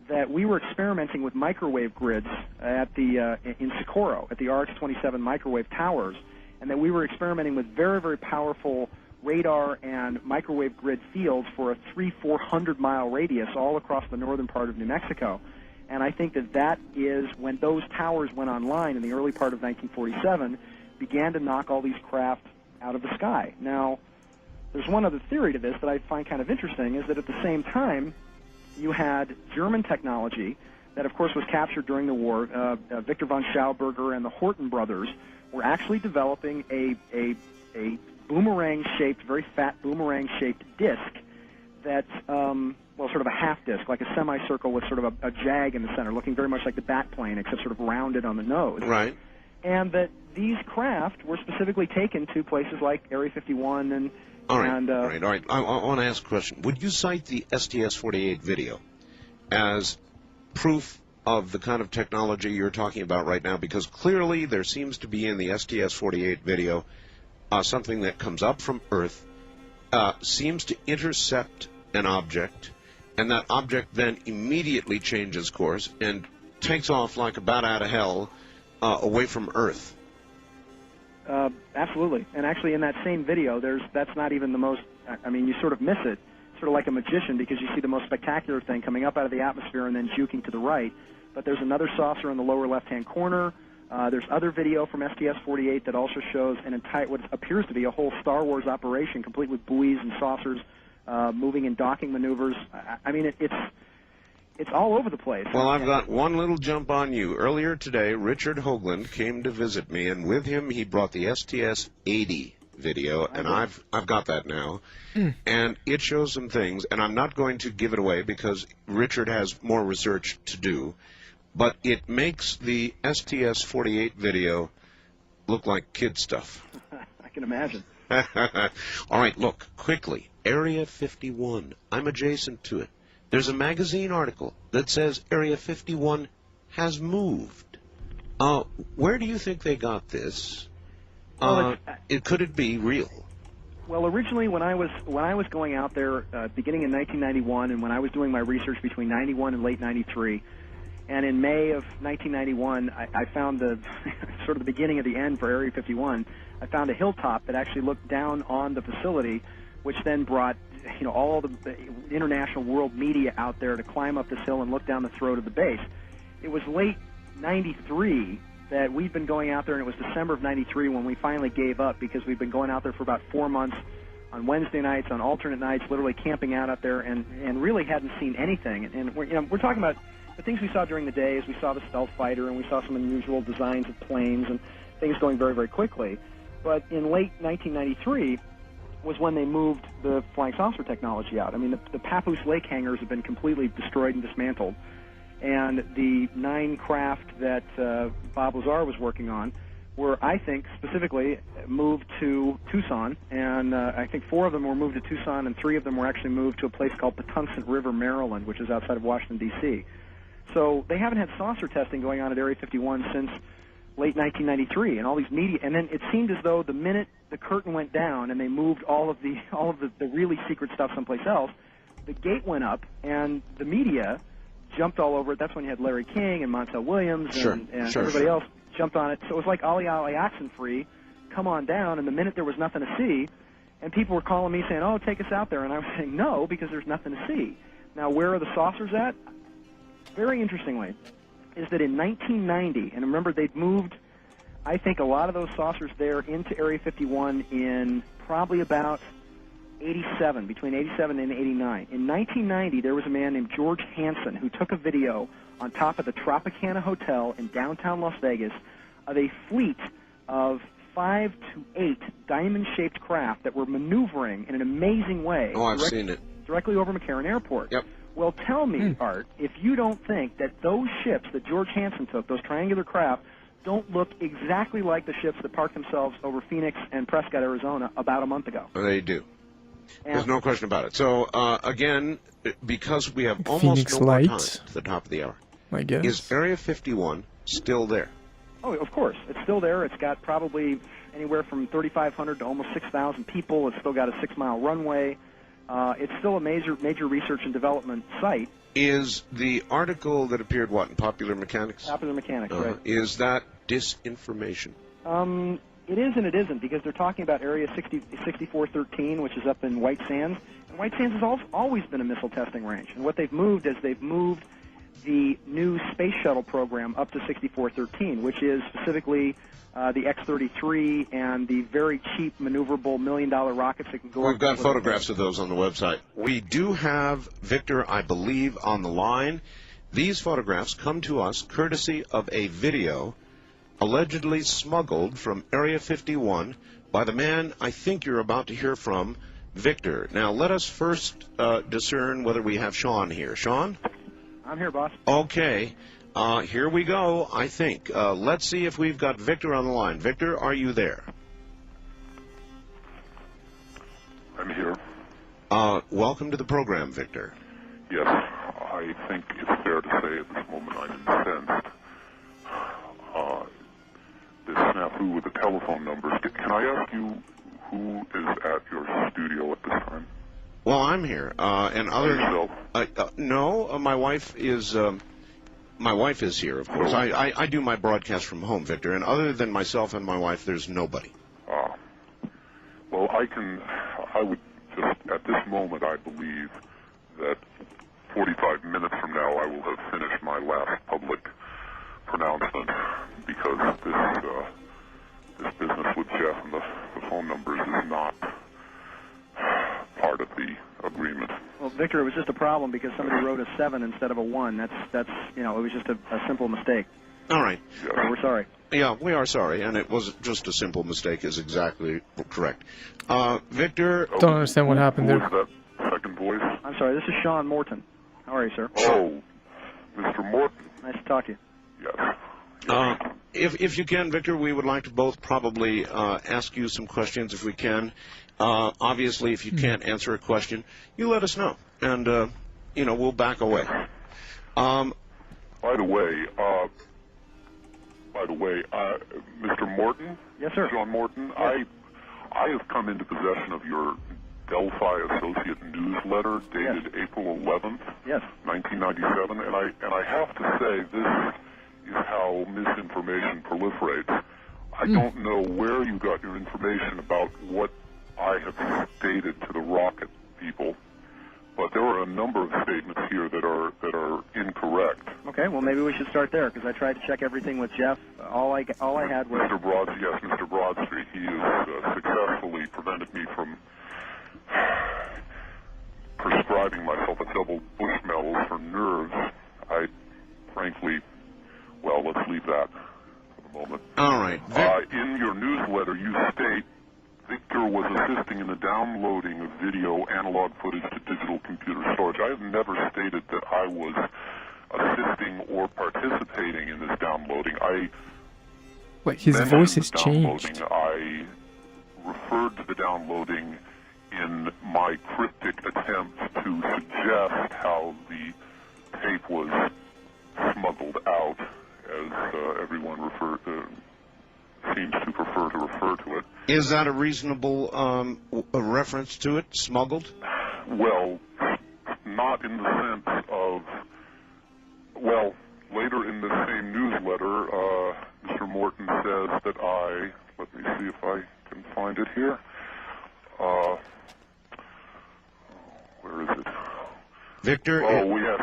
that we were experimenting with microwave grids at the in Socorro at the RX-27 microwave towers, and that we were experimenting with very, very powerful radar and microwave grid fields for a 300-400 mile radius all across the northern part of New Mexico. And I think that is when those towers went online in the early part of 1947, began to knock all these craft out of the sky. Now, there's one other theory to this that I find kind of interesting, is that at the same time, you had German technology that, of course, was captured during the war. Victor von Schauberger and the Horton brothers were actually developing a boomerang-shaped, very fat boomerang-shaped disc that's, well, sort of a half disc, like a semicircle with sort of a jag in the center, looking very much like the bat plane, except sort of rounded on the nose. Right. And that these craft were specifically taken to places like Area 51 and... All right. I want to ask a question. Would you cite the STS-48 video as proof of the kind of technology you're talking about right now? Because clearly there seems to be in the STS-48 video something that comes up from Earth, seems to intercept an object, and that object then immediately changes course and takes off like a bat out of hell away from Earth. Absolutely. And actually in that same video, that's not even the most, I mean, you sort of miss it, sort of like a magician, because you see the most spectacular thing coming up out of the atmosphere and then juking to the right. But there's another saucer in the lower left-hand corner. There's other video from STS-48 that also shows what appears to be a whole Star Wars operation, complete with buoys and saucers, moving and docking maneuvers. I mean, it's all over the place. Well, I've got one little jump on you. Earlier today, Richard Hoagland came to visit me, and with him he brought the STS-80 video, and I've got that now. And it shows some things, and I'm not going to give it away because Richard has more research to do, but it makes the STS-48 video look like kid stuff. I can imagine. All right, look, quickly. Area 51. I'm adjacent to it. There's a magazine article that says Area 51 has moved. Where do you think they got this? Could it be real? Well, originally when I was going out there, beginning in 1991, and when I was doing my research between 91 and late 93, and in May of 1991, I found the sort of the beginning of the end for Area 51. I found a hilltop that actually looked down on the facility, which then brought, you know, all the international world media out there to climb up this hill and look down the throat of the base. It was late 93 that we'd been going out there, and it was December of 93 when we finally gave up, because we'd been going out there for about 4 months on Wednesday nights, on alternate nights, literally camping out there, and really hadn't seen anything. And we're talking about the things we saw during the day is we saw the stealth fighter, and we saw some unusual designs of planes and things going very, very quickly. But in late 1993 was when they moved the flying saucer technology out. I mean, the Papoose Lake hangars have been completely destroyed and dismantled, and the 9 craft that Bob Lazar was working on were, I think, specifically moved to Tucson, and I think 4 of them were moved to Tucson, and 3 of them were actually moved to a place called Patuxent River, Maryland, which is outside of Washington, D.C. So they haven't had saucer testing going on at Area 51 since late 1993, and all these media. And then it seemed as though the minute the curtain went down and they moved all of the really secret stuff someplace else, the gate went up and the media jumped all over it. That's when you had Larry King and Montel Williams and everybody else jumped on it. So it was like Ollie Ollie Oxenfree, come on down. And the minute there was nothing to see, and people were calling me saying, "Oh, take us out there," and I was saying no because there's nothing to see. Now, where are the saucers at? Very interestingly, is that in 1990, and remember they'd moved, I think, a lot of those saucers there into Area 51 in probably about 87, between 87 and 89. In 1990, there was a man named George Hansen who took a video on top of the Tropicana Hotel in downtown Las Vegas of a fleet of 5 to 8 diamond-shaped craft that were maneuvering in an amazing way. Oh, I've seen it. Directly over McCarran Airport. Yep. Well, tell me, Art, if you don't think that those ships that George Hansen took, those triangular craft, don't look exactly like the ships that parked themselves over Phoenix and Prescott, Arizona, about a month ago. They do. There's no question about it. So, again, because we have almost Phoenix no more time Lights, to the top of the hour, I guess. is Area 51 still there? Oh, of course. It's still there. It's got probably anywhere from 3,500 to almost 6,000 people. It's still got a 6-mile runway. It's still a major research and development site. Is the article that appeared, what, in Popular Mechanics? Popular Mechanics, right. Is that disinformation? It is and it isn't, because they're talking about Area 6413, which is up in White Sands. And White Sands has always been a missile testing range. And what they've moved is they've moved the new space shuttle program up to 6413, which is specifically the X-33 and the very cheap maneuverable $1 million rockets that can go. We've got photographs of those on the website. We do have Victor, I believe, on the line. These photographs come to us courtesy of a video allegedly smuggled from Area 51 by the man I think you're about to hear from, Victor. Now, let us first discern whether we have Sean here. Sean? I'm here, boss. Okay. Here we go, I think. Let's see if we've got Victor on the line. Victor, are you there? I'm here. Welcome to the program, Victor. Yes, I think it's fair to say at this moment I'm incensed. This snafu with the telephone numbers. Can I ask you who is at your studio at this time? Well, I'm here. And other... Yourself? No, my wife is... My wife is here, of course. I do my broadcast from home, Victor, and other than myself and my wife, there's nobody. Well, I would just, at this moment, I believe that 45 minutes from now I will have finished my last public pronouncement, because this business with Jeff and the phone numbers is not part of the agreement. Well, Victor, it was just a problem because somebody wrote a 7 instead of a 1. That's it was just a simple mistake. All right. So we're sorry. Yeah, we are sorry, and it was just a simple mistake is exactly correct. Victor... Don't understand what happened there. Who was that second voice? I'm sorry, this is Sean Morton. How are you, sir? Oh, Mr. Morton. Nice to talk to you. Yes. If you can, Victor, we would like to both probably ask you some questions if we can. Obviously, if you can't answer a question, you let us know, and we'll back away. By the way, Mr. Morton. Yes, sir. John Morton. Yes. I have come into possession of your Delphi Associate newsletter dated April 11th, 1997, and I have to say this is how misinformation proliferates. I don't know where you got your information about what I have stated to the rocket people, but there are a number of statements here that are incorrect. Okay, well maybe we should start there, because I tried to check everything with Jeff. All I had was Mr. Broadstreet. He has successfully prevented me from prescribing myself a double Bushmills for nerves. I frankly, well, let's leave that for the moment. All right. In your newsletter, you state Victor was assisting in the downloading of video analog footage to digital computer storage. I have never stated that I was assisting or participating in this downloading. Wait, his voice has changed. I referred to the downloading in my cryptic attempts to suggest how the tape was smuggled out, as everyone seems to prefer to refer to it. Is that a reasonable a reference to it, smuggled? Well, not in the sense of, well, later in the same newsletter, Mr. Morton says that let me see if I can find it here. Where is it? Victor? Oh, yes,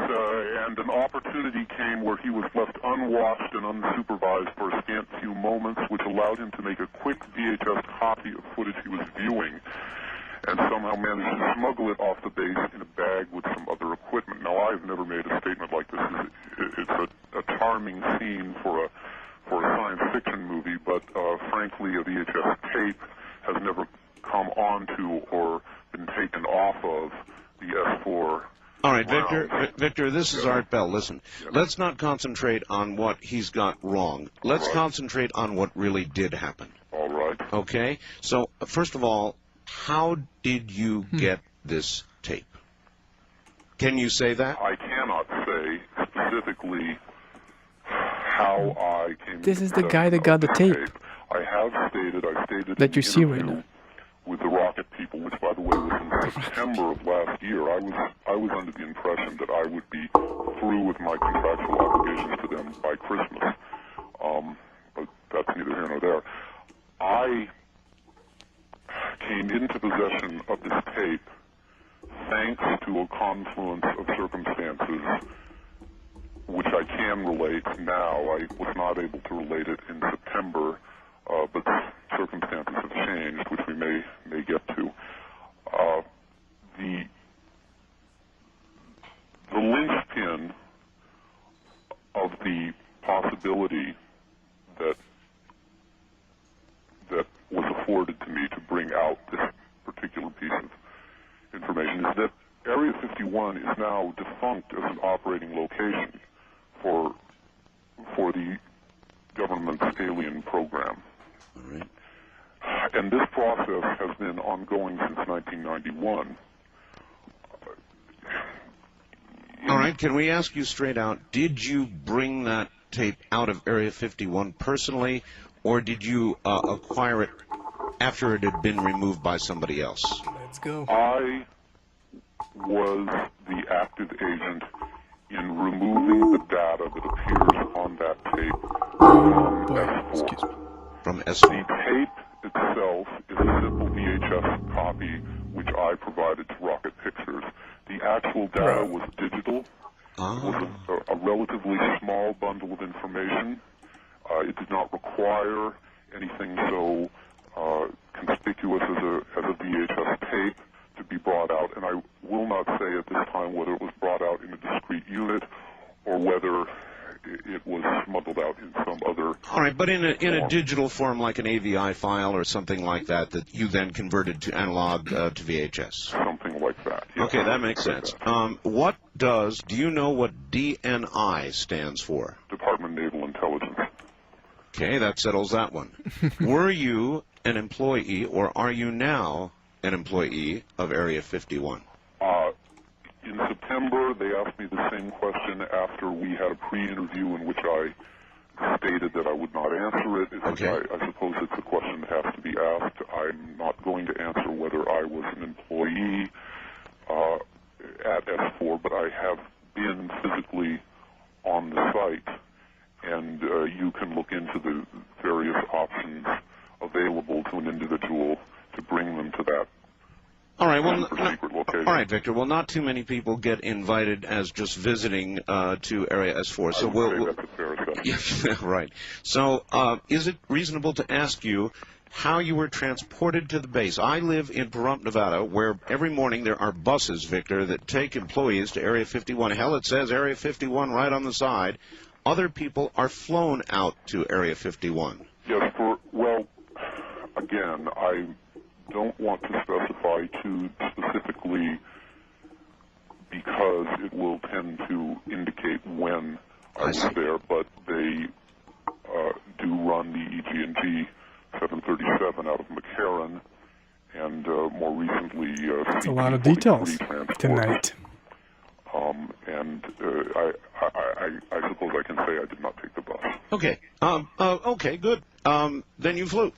and an opportunity came where he was left unwatched and unsupervised for a scant few moments, which allowed him to make a quick VHS copy of footage he was viewing, and somehow managed to smuggle it off the base in a bag with some other equipment. Now, I've never made a statement like this. It's a charming scene for a science fiction movie, but frankly, a VHS tape has never come onto or been taken off of the S4. All right, Victor, this is Art Bell. Listen, let's not concentrate on what he's got wrong. Let's concentrate on what really did happen. All right. Okay? So, first of all, how did you get this tape? Can you say that? I cannot say specifically how I came. This is the guy that got the tape. I have stated that you see right now. With the Rocket people, which by the way was in September of last year, I was under the impression that I would be through with my contractual obligations to them by Christmas. But that's neither here nor there. I came into possession of this tape thanks to a confluence of circumstances which I can relate now. I was not able to relate it in September, but circumstances have changed, which we may get to. The linchpin of the possibility that was afforded to me to bring out this particular piece of information is that Area 51 is now defunct as an operating location for the government's alien program. All right. And this process has been ongoing since 1991. All right, can we ask you straight out, did you bring that tape out of Area 51 personally, or did you acquire it after it had been removed by somebody else? Let's go. I was the active agent in removing the data that appears on that tape from S4. The tape itself is a simple VHS copy which I provided to Rocket Pictures. The actual data was digital. It was a relatively small bundle of information. It did not require anything so conspicuous as a VHS tape to be brought out, and I will not say at this time whether it was brought out in a discrete unit or whether it was smuggled out in some other. All right, but in a digital form, like an AVI file or something like that, that you then converted to analog to VHS. Something like that. Yes. Okay, that makes sense. Do you know what DNI stands for? Department of Naval Intelligence. Okay, that settles that one. Were you an employee, or are you now an employee of Area 51? In September, they asked me the same question after we had a pre-interview in which I stated that I would not answer it. I suppose it's a question that has to be asked. I'm not going to answer whether I was an employee at S4, but I have been physically on the site, and you can look into the various options available to an individual to bring them to that. All right, well, all right, Victor. Well, not too many people get invited as just visiting to Area S4. So right. So, is it reasonable to ask you how you were transported to the base? I live in Pahrump, Nevada, where every morning there are buses, Victor, that take employees to Area 51. Hell, it says Area 51 right on the side. Other people are flown out to Area 51. Yes, well, again, I don't want to specify too specifically because it will tend to indicate when I was there, but they do run the EG&G 737 out of McCarran, and more recently... That's a lot of details tonight. And I suppose I can say I did not take the bus. Okay. Okay, good. Then you flew.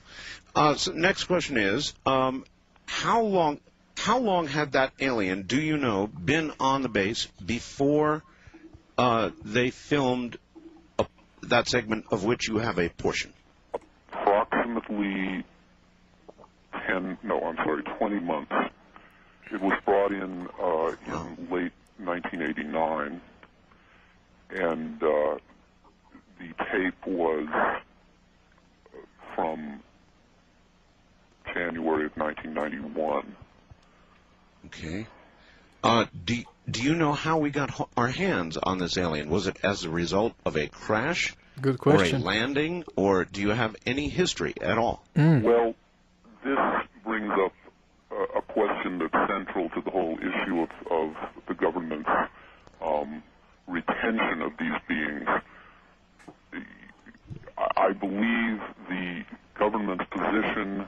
So next question is, how long had that alien, do you know, been on the base before they filmed that segment of which you have a portion? Approximately 20 months. It was brought in late 1989, and the tape was from January of 1991. Okay. Do you know how we got our hands on this alien? Was it as a result of a crash? Good question. Or a landing? Or do you have any history at all? Well, this brings up a question that's central to the whole issue of the government's retention of these beings. I believe the government's position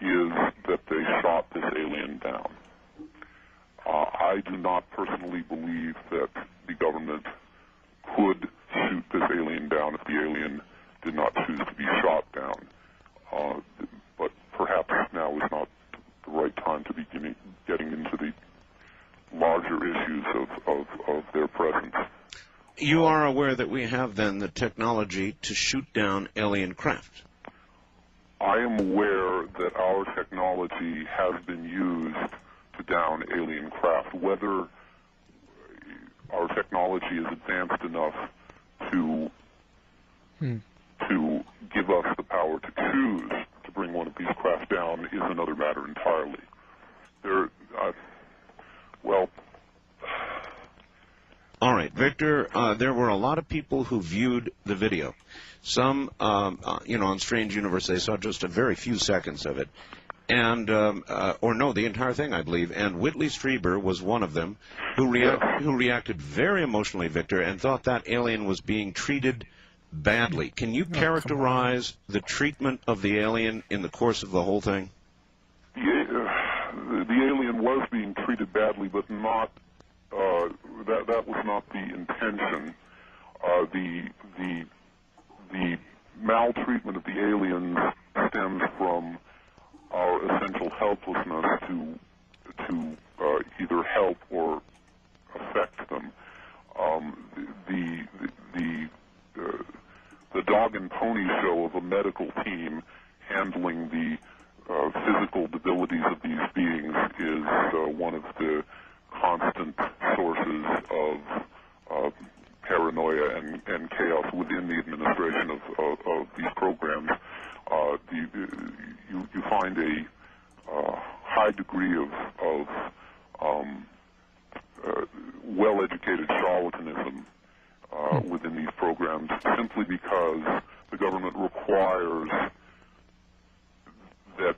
is that they shot this alien down. I do not personally believe that the government could shoot this alien down if the alien did not choose to be shot down. But perhaps now is not the right time to be getting into the larger issues of their presence. You are aware that we have, then, the technology to shoot down alien craft? I am aware that our technology has been used to down alien craft. Whether our technology is advanced enough to give us the power to choose to bring one of these craft down is another matter entirely. All right, Victor, there were a lot of people who viewed the video. Some, on Strange Universe, they saw just a very few seconds of it. And, the entire thing, I believe. And Whitley Strieber was one of them who reacted very emotionally, Victor, and thought that alien was being treated badly. Can you characterize the treatment of the alien in the course of the whole thing? The alien was being treated badly, but not. That was not the intention. The maltreatment of the aliens stems from our essential helplessness to either help or affect them. The dog and pony show of a medical team handling the physical debilities of these beings is one of the constant sources of paranoia and chaos within the administration of these programs. You find a high degree of well-educated charlatanism within these programs, simply because the government requires that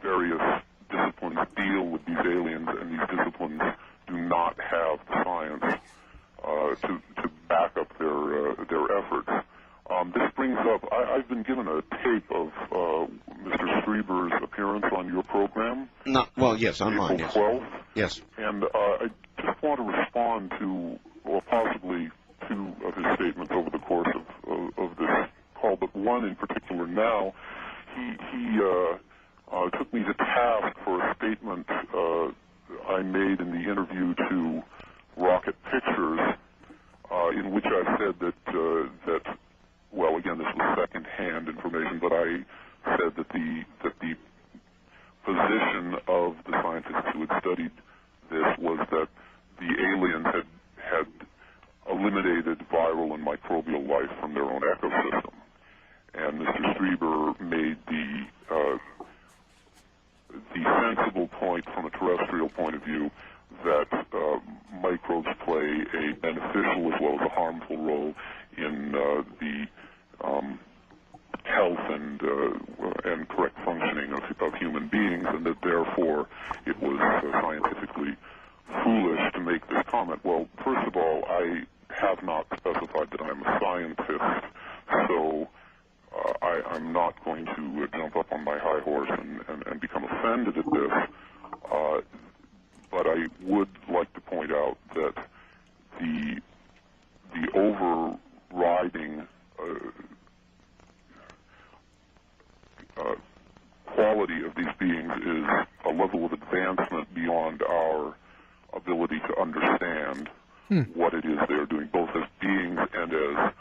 various disciplines deal with these aliens, and these disciplines do not have the science to back up their efforts. This brings up, I've been given a tape of Mr. Strieber's appearance on your program. Yes, on mine, yes. April 12th. Yes. And I just want to respond to, or possibly two of his statements over the course of this call, but one in particular now. He took me to task for a statement I made in the interview to Rocket Pictures, in which I said that well, again, this was second-hand information, but I said that the position of the scientists who had studied this was that the aliens had eliminated viral and microbial life from their own ecosystem. And Mr. Strieber made the sensible point from a terrestrial point of view that microbes play a beneficial as well as a harmful role in the health and correct functioning of human beings, and that therefore it was scientifically foolish to make this comment. Well, first of all, I have not specified that I'm a scientist, so I'm not going to jump up on my high horse and become offended at this. But I would like to point out that overriding quality of these beings is a level of advancement beyond our ability to understand what it is they're doing, both as beings and as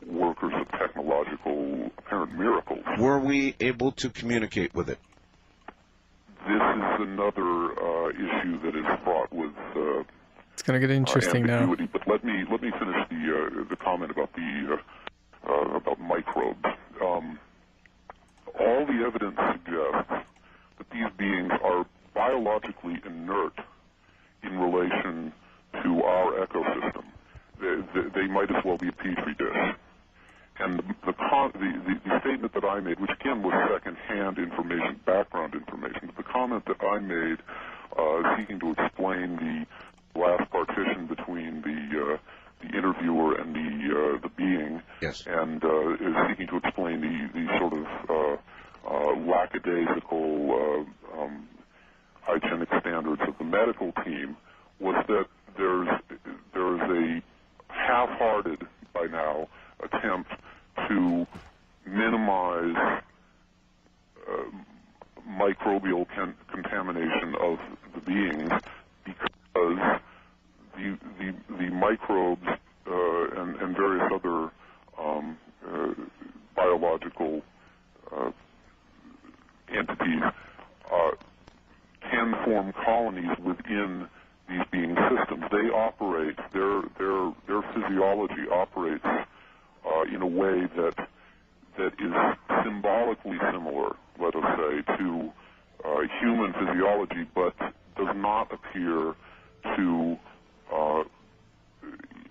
workers of technological apparent miracles. Were we able to communicate with it? This is another issue that is fraught with it's going to get interesting ambiguity. now. But let me finish the comment about about microbes. All the evidence suggests that these beings are biologically inert in relation to our ecosystem. They might as well be a petri dish. And the statement that I made, which again was second-hand information, background information, but the comment that I made seeking to explain the glass partition between the interviewer and the being, yes, and is seeking to explain the sort of lackadaisical hygienic standards of the medical team, was that there's a half-hearted, by now, attempt to minimize microbial contamination of the beings, because the microbes and various other biological entities can form colonies within these being systems. They operate, their physiology operates in a way that is symbolically similar, let us say, to human physiology, but does not appear to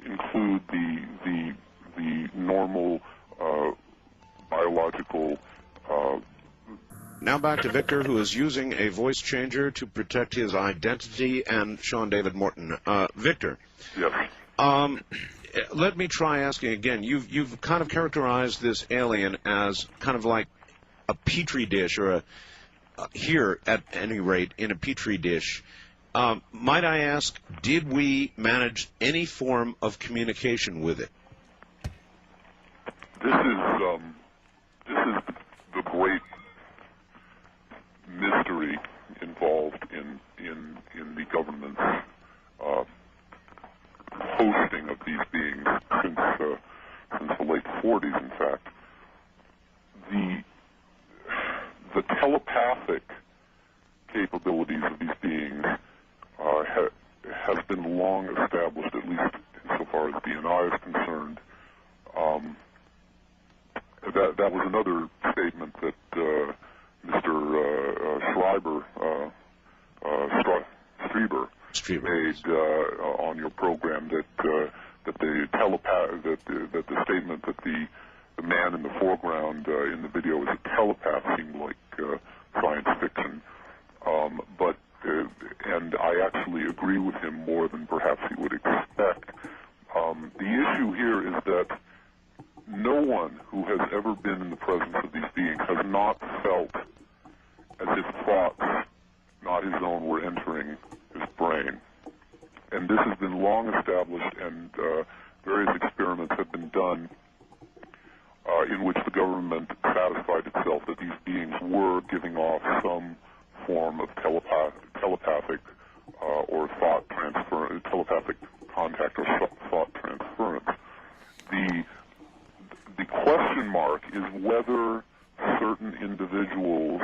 include the normal biological. Now back to Victor, who is using a voice changer to protect his identity, and Sean David Morton. Victor. Yes. Let me try asking again. You've kind of characterized this alien as kind of like a petri dish, or here at any rate in a petri dish. Might I ask, did we manage any form of communication with it? This is the great mystery involved in the government's hosting of these beings since the late 40s, in fact. The telepathic capabilities of these beings has been long established, at least insofar as DNI is concerned. That was another statement that Mr. Strieber made on your program, that the statement that the man in the foreground in the video is a telepath seemed like science fiction. And I actually agree with him more than perhaps he would expect. The issue here is that no one who has ever been in the presence of these beings has not felt as if thoughts, not his own, were entering his brain. And this has been long established, and various experiments have been done in which the government satisfied itself that these beings were giving off some form of telepathic or thought transfer, telepathic contact or thought transference. The question mark is whether certain individuals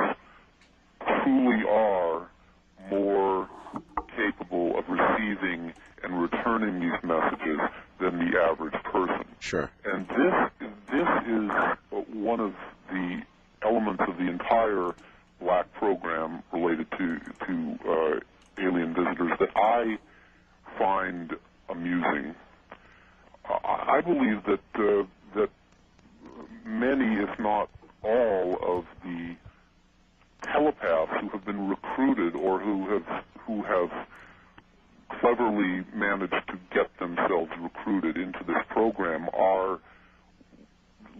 truly are more capable of receiving and returning these messages than the average person. Sure. And this is one of the elements of the entire black program related to alien visitors that I find amusing. I believe that many, if not all, of the telepaths who have been recruited or who have cleverly managed to get themselves recruited into this program are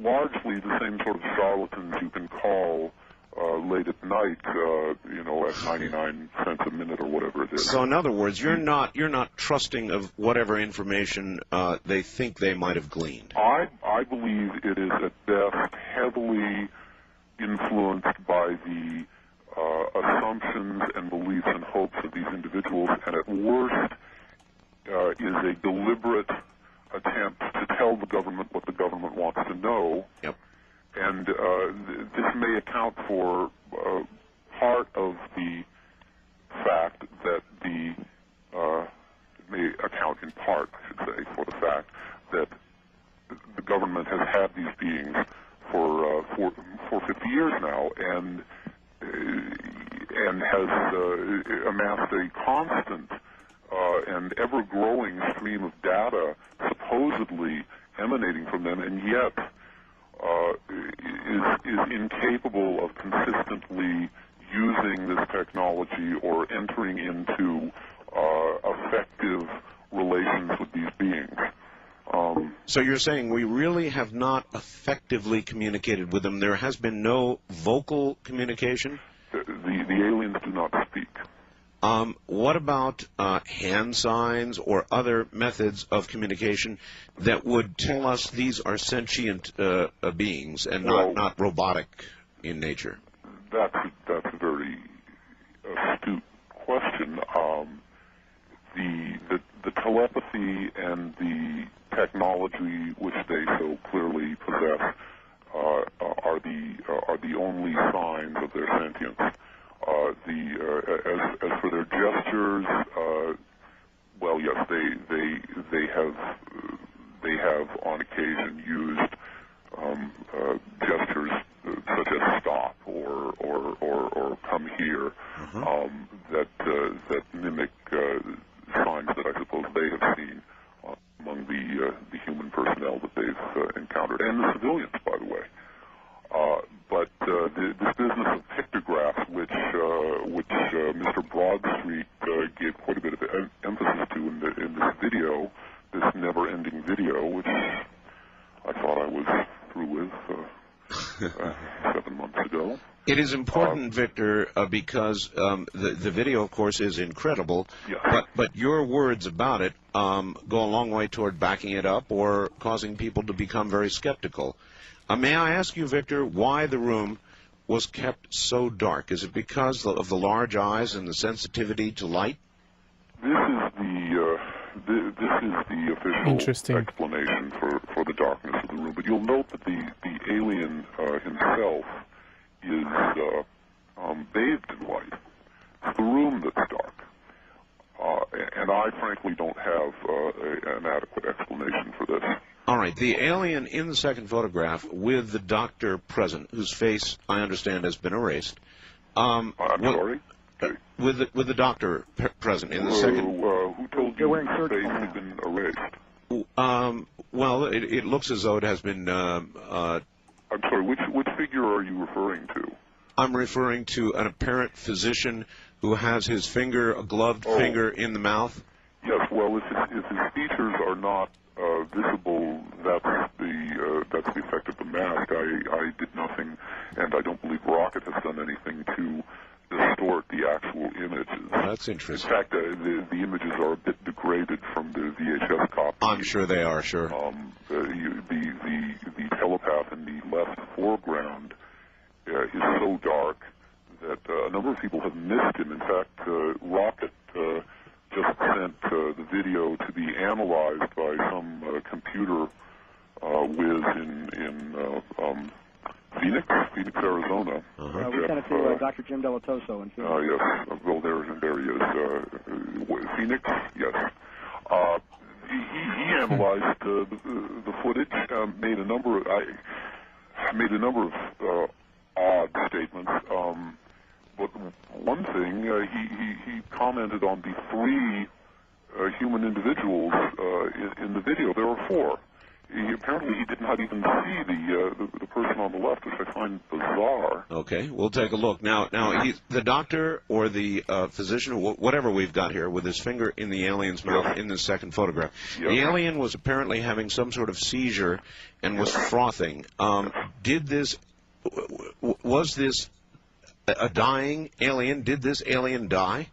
largely the same sort of charlatans you can call late at night, you know, at 99 cents a minute or whatever it is. So in other words, you're not trusting of whatever information they think they might have gleaned. I believe it is at best heavily influenced by the assumptions and beliefs and hopes of these individuals, and at worst is a deliberate attempt to tell the government what the government wants to know. Yep. And this may account for part of the fact that it may account in part, I should say, for the fact that the government has had these beings for 50 years now, and has amassed a constant and ever-growing stream of data supposedly emanating from them, and yet is incapable of consistently using this technology or entering into effective relations with these beings. So you're saying we really have not effectively communicated with them? There has been no vocal communication? The aliens do not speak. What about hand signs or other methods of communication that would tell us these are sentient beings and not robotic in nature? That's a very astute question. The telepathy and the technology which they so clearly possess are the only signs of their sentience. As for their gestures, well, yes, they have on occasion used gestures such as stop or come here, that mimic signs that I suppose they have seen among the human personnel that they've encountered, and the civilians, by the way. But this business of pictographs, which Mr. Broadstreet gave quite a bit of emphasis to in this video, this never-ending video, which I thought I was through with 7 months ago. It is important, Victor, because the video, of course, is incredible, but your words about it go a long way toward backing it up or causing people to become very skeptical. May I ask you, Victor, why the room was kept so dark? Is it because of the large eyes and the sensitivity to light? This is the official explanation for the darkness of the room. But you'll note that the alien himself is bathed in light. It's the room that's dark. And I frankly don't have an adequate explanation for this. All right, the alien in the second photograph with the doctor present, whose face, I understand, has been erased. I'm sorry? With the doctor present in the second... Who told you his face had been erased? Well, it looks as though it has been... I'm sorry, which figure are you referring to? I'm referring to an apparent physician who has his finger, a gloved finger, in the mouth. Yes, well, if his features are not visible, that's the effect of the mask. I did nothing, and I don't believe Rocket has done anything to distort the actual images. That's interesting. In fact, the images are a bit degraded from the VHS copy. I'm sure they are, sure. The telepath in the left foreground is so dark that a number of people have missed him. In fact, Rocket just sent the video to be analyzed by some computer whiz in Phoenix, Arizona. We sent it to Dr. Jim Delatoso in Phoenix. Yes, well, there he is. Phoenix, yes. He analyzed the footage, made a number of odd statements. But one thing, he commented on the 3 human individuals in the video. There were 4. Apparently he did not even see the person on the left, which I find bizarre. Okay, we'll take a look. Now the doctor or the physician, or whatever we've got here, with his finger in the alien's mouth in the second photograph. Yes. The alien was apparently having some sort of seizure and was frothing. Was this a dying alien? Did this alien die?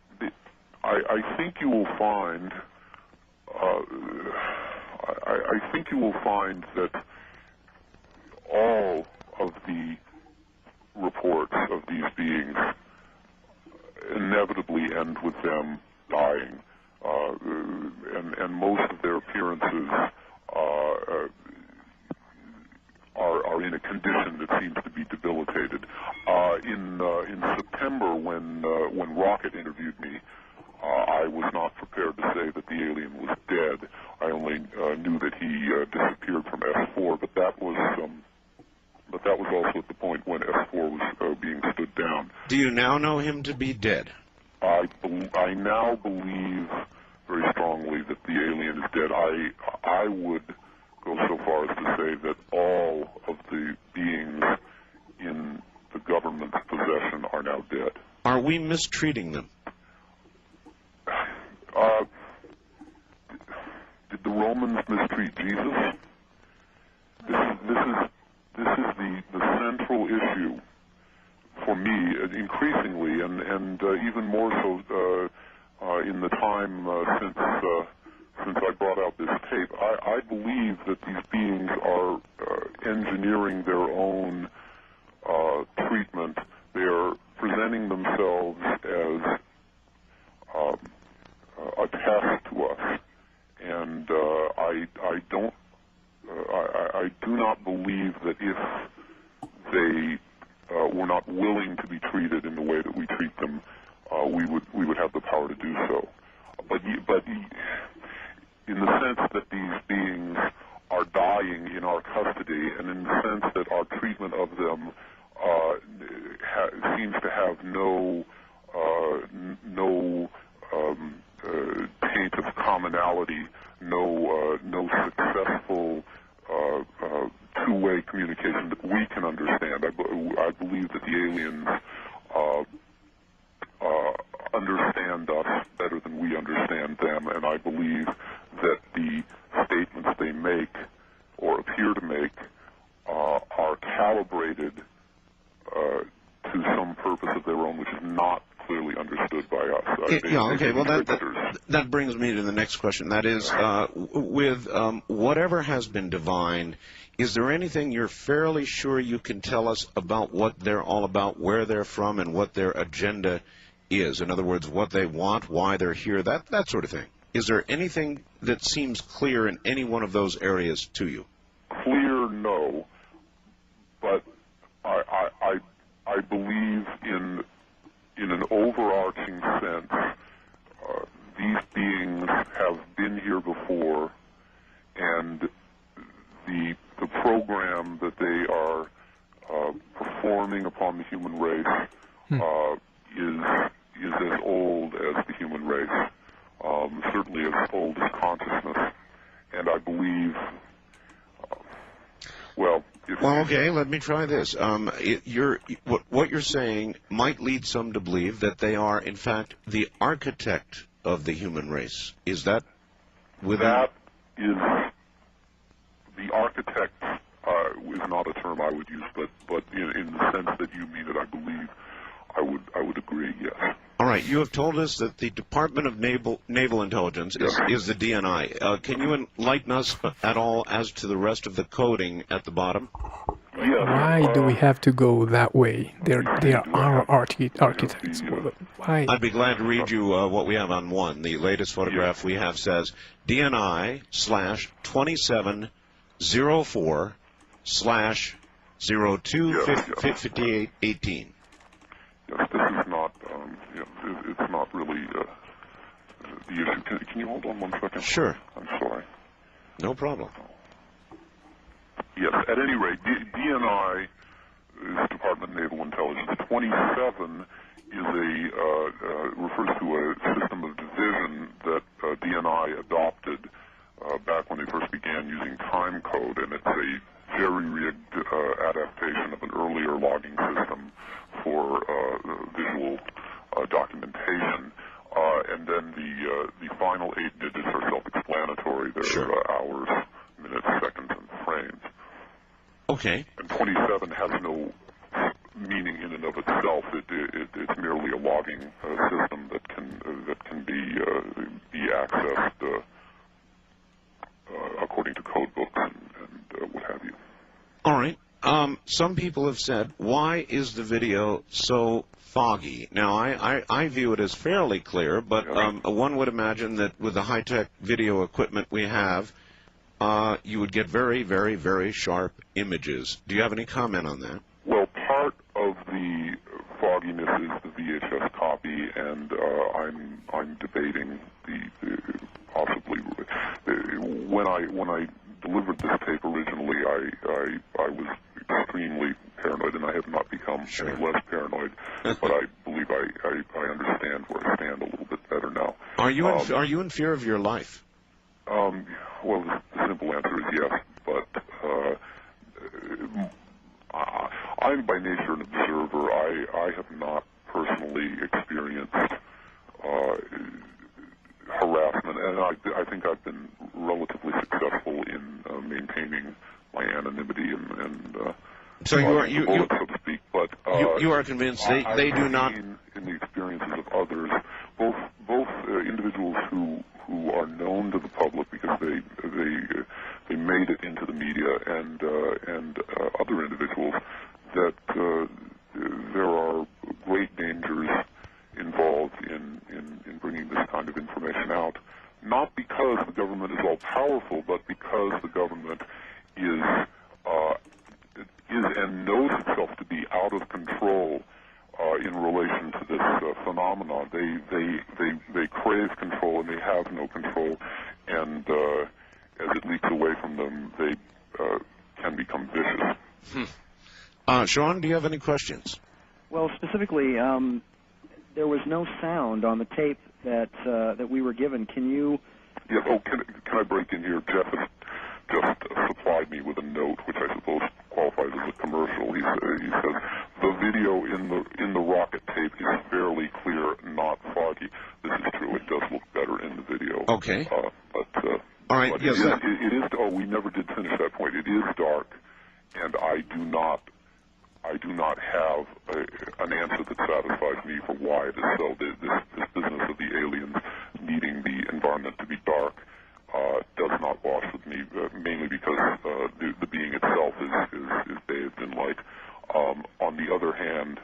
I think you will find. I think you will find that all of the reports of these beings inevitably end with them dying, and most of their appearances are in a condition that seems to be debilitated. In September, when Rocket interviewed me, I was not prepared to say that the alien was dead. I only knew that he disappeared from S4, but that was also at the point when S4 was being stood down. Do you now know him to be dead? I now believe very strongly that the alien is dead. I would go so far as to say that all of the beings in the government's possession are now dead. Are we mistreating them? Did the Romans mistreat Jesus? This is the central issue for me, increasingly, and even more so in the time since I brought out this tape. I believe that these beings are engineering their own treatment. They are presenting themselves as a test to us, and I do not believe that if they were not willing to be treated in the way that we treat them, we would have the power to do so. But in the sense that these beings are dying in our custody, and in the sense that our treatment of them seems to have no taint of commonality, no successful two-way communication that we can understand. I believe that the aliens understand us better than we understand them, and I believe that the statements they make or appear to make are calibrated to some purpose of their own, which is not clearly understood by us. Okay, well, that brings me to the next question. That is, with whatever has been divined, is there anything you're fairly sure you can tell us about what they're all about, where they're from, and what their agenda is? In other words, what they want, why they're here, that sort of thing. Is there anything that seems clear in any one of those areas to you? Clear, no. But I believe in an overarching sense, these beings have been here before, and the program that they are performing upon the human race is as old as the human race, certainly as old as consciousness, and I believe, okay, let me try this. What you're saying might lead some to believe that they are, in fact, the architect of the human race. Is that within? That is, the architect is not a term I would use, but in the sense that you mean it, I believe I would agree, yes. All right, you have told us that the Department of Naval Intelligence is the DNI. Can you enlighten us at all as to the rest of the coding at the bottom? Why do we have to go that way? They are our architects. Why? I'd be glad to read you what we have on one. The latest photograph we have says DNI/2704/025818. Yes, this is not, it's not really the issue. Can you hold on 1 second? Sure. I'm sorry. No problem. Yes, at any rate, DNI is Department of Naval Intelligence. 27 is refers to a system of division that DNI adopted back when they first began using time code, and it's a jerry-rigged adaptation of an earlier logging system for visual documentation. And then the final 8 digits are self-explanatory. They're hours, minutes, seconds, and frames. Okay. And 27 has no meaning in and of itself. It's merely a logging system that can be accessed according to code books and what have you. All right. Some people have said, why is the video so foggy? Now, I view it as fairly clear, but one would imagine that with the high-tech video equipment we have, you would get very, very, very sharp images. Do you have any comment on that? Well, part of the fogginess is the VHS copy, and I'm debating the possibly when I delivered this tape originally, I was extremely paranoid, and I have not become any less paranoid. But I believe I understand where I stand a little bit better now. Are you in fear of your life? Well, the simple answer is yes, but I'm by nature an observer. I have not personally experienced harassment, and I think I've been relatively successful in maintaining my anonymity and so you so to speak. But you are convinced they do not. In the experiences of others, both individuals who are known to the public because they made it into the media, and other individuals, that there are great dangers involved in bringing this kind of information out, not because the government is all powerful, but because the government is and knows itself to be out of control in relation to this phenomenon. They crave control, and they have no control, and as it leaks away from them, they can become vicious. Sean, do you have any questions? Well, specifically, there was no sound on the tape that we were given. Can you? Yes. Oh, can I break in here? Jeff has just supplied me with a note, which I suppose qualifies as a commercial. He says the video in the rocket tape is fairly clear, not foggy. This is true. It does look better in the video. Okay. All right. But yes. It is. Oh, we never did finish that point. It is dark, and I do not have an answer that satisfies me for why it is so. This business of the aliens needing the environment to be dark does not wash with me, mainly because the being itself is bathed in light. On the other hand,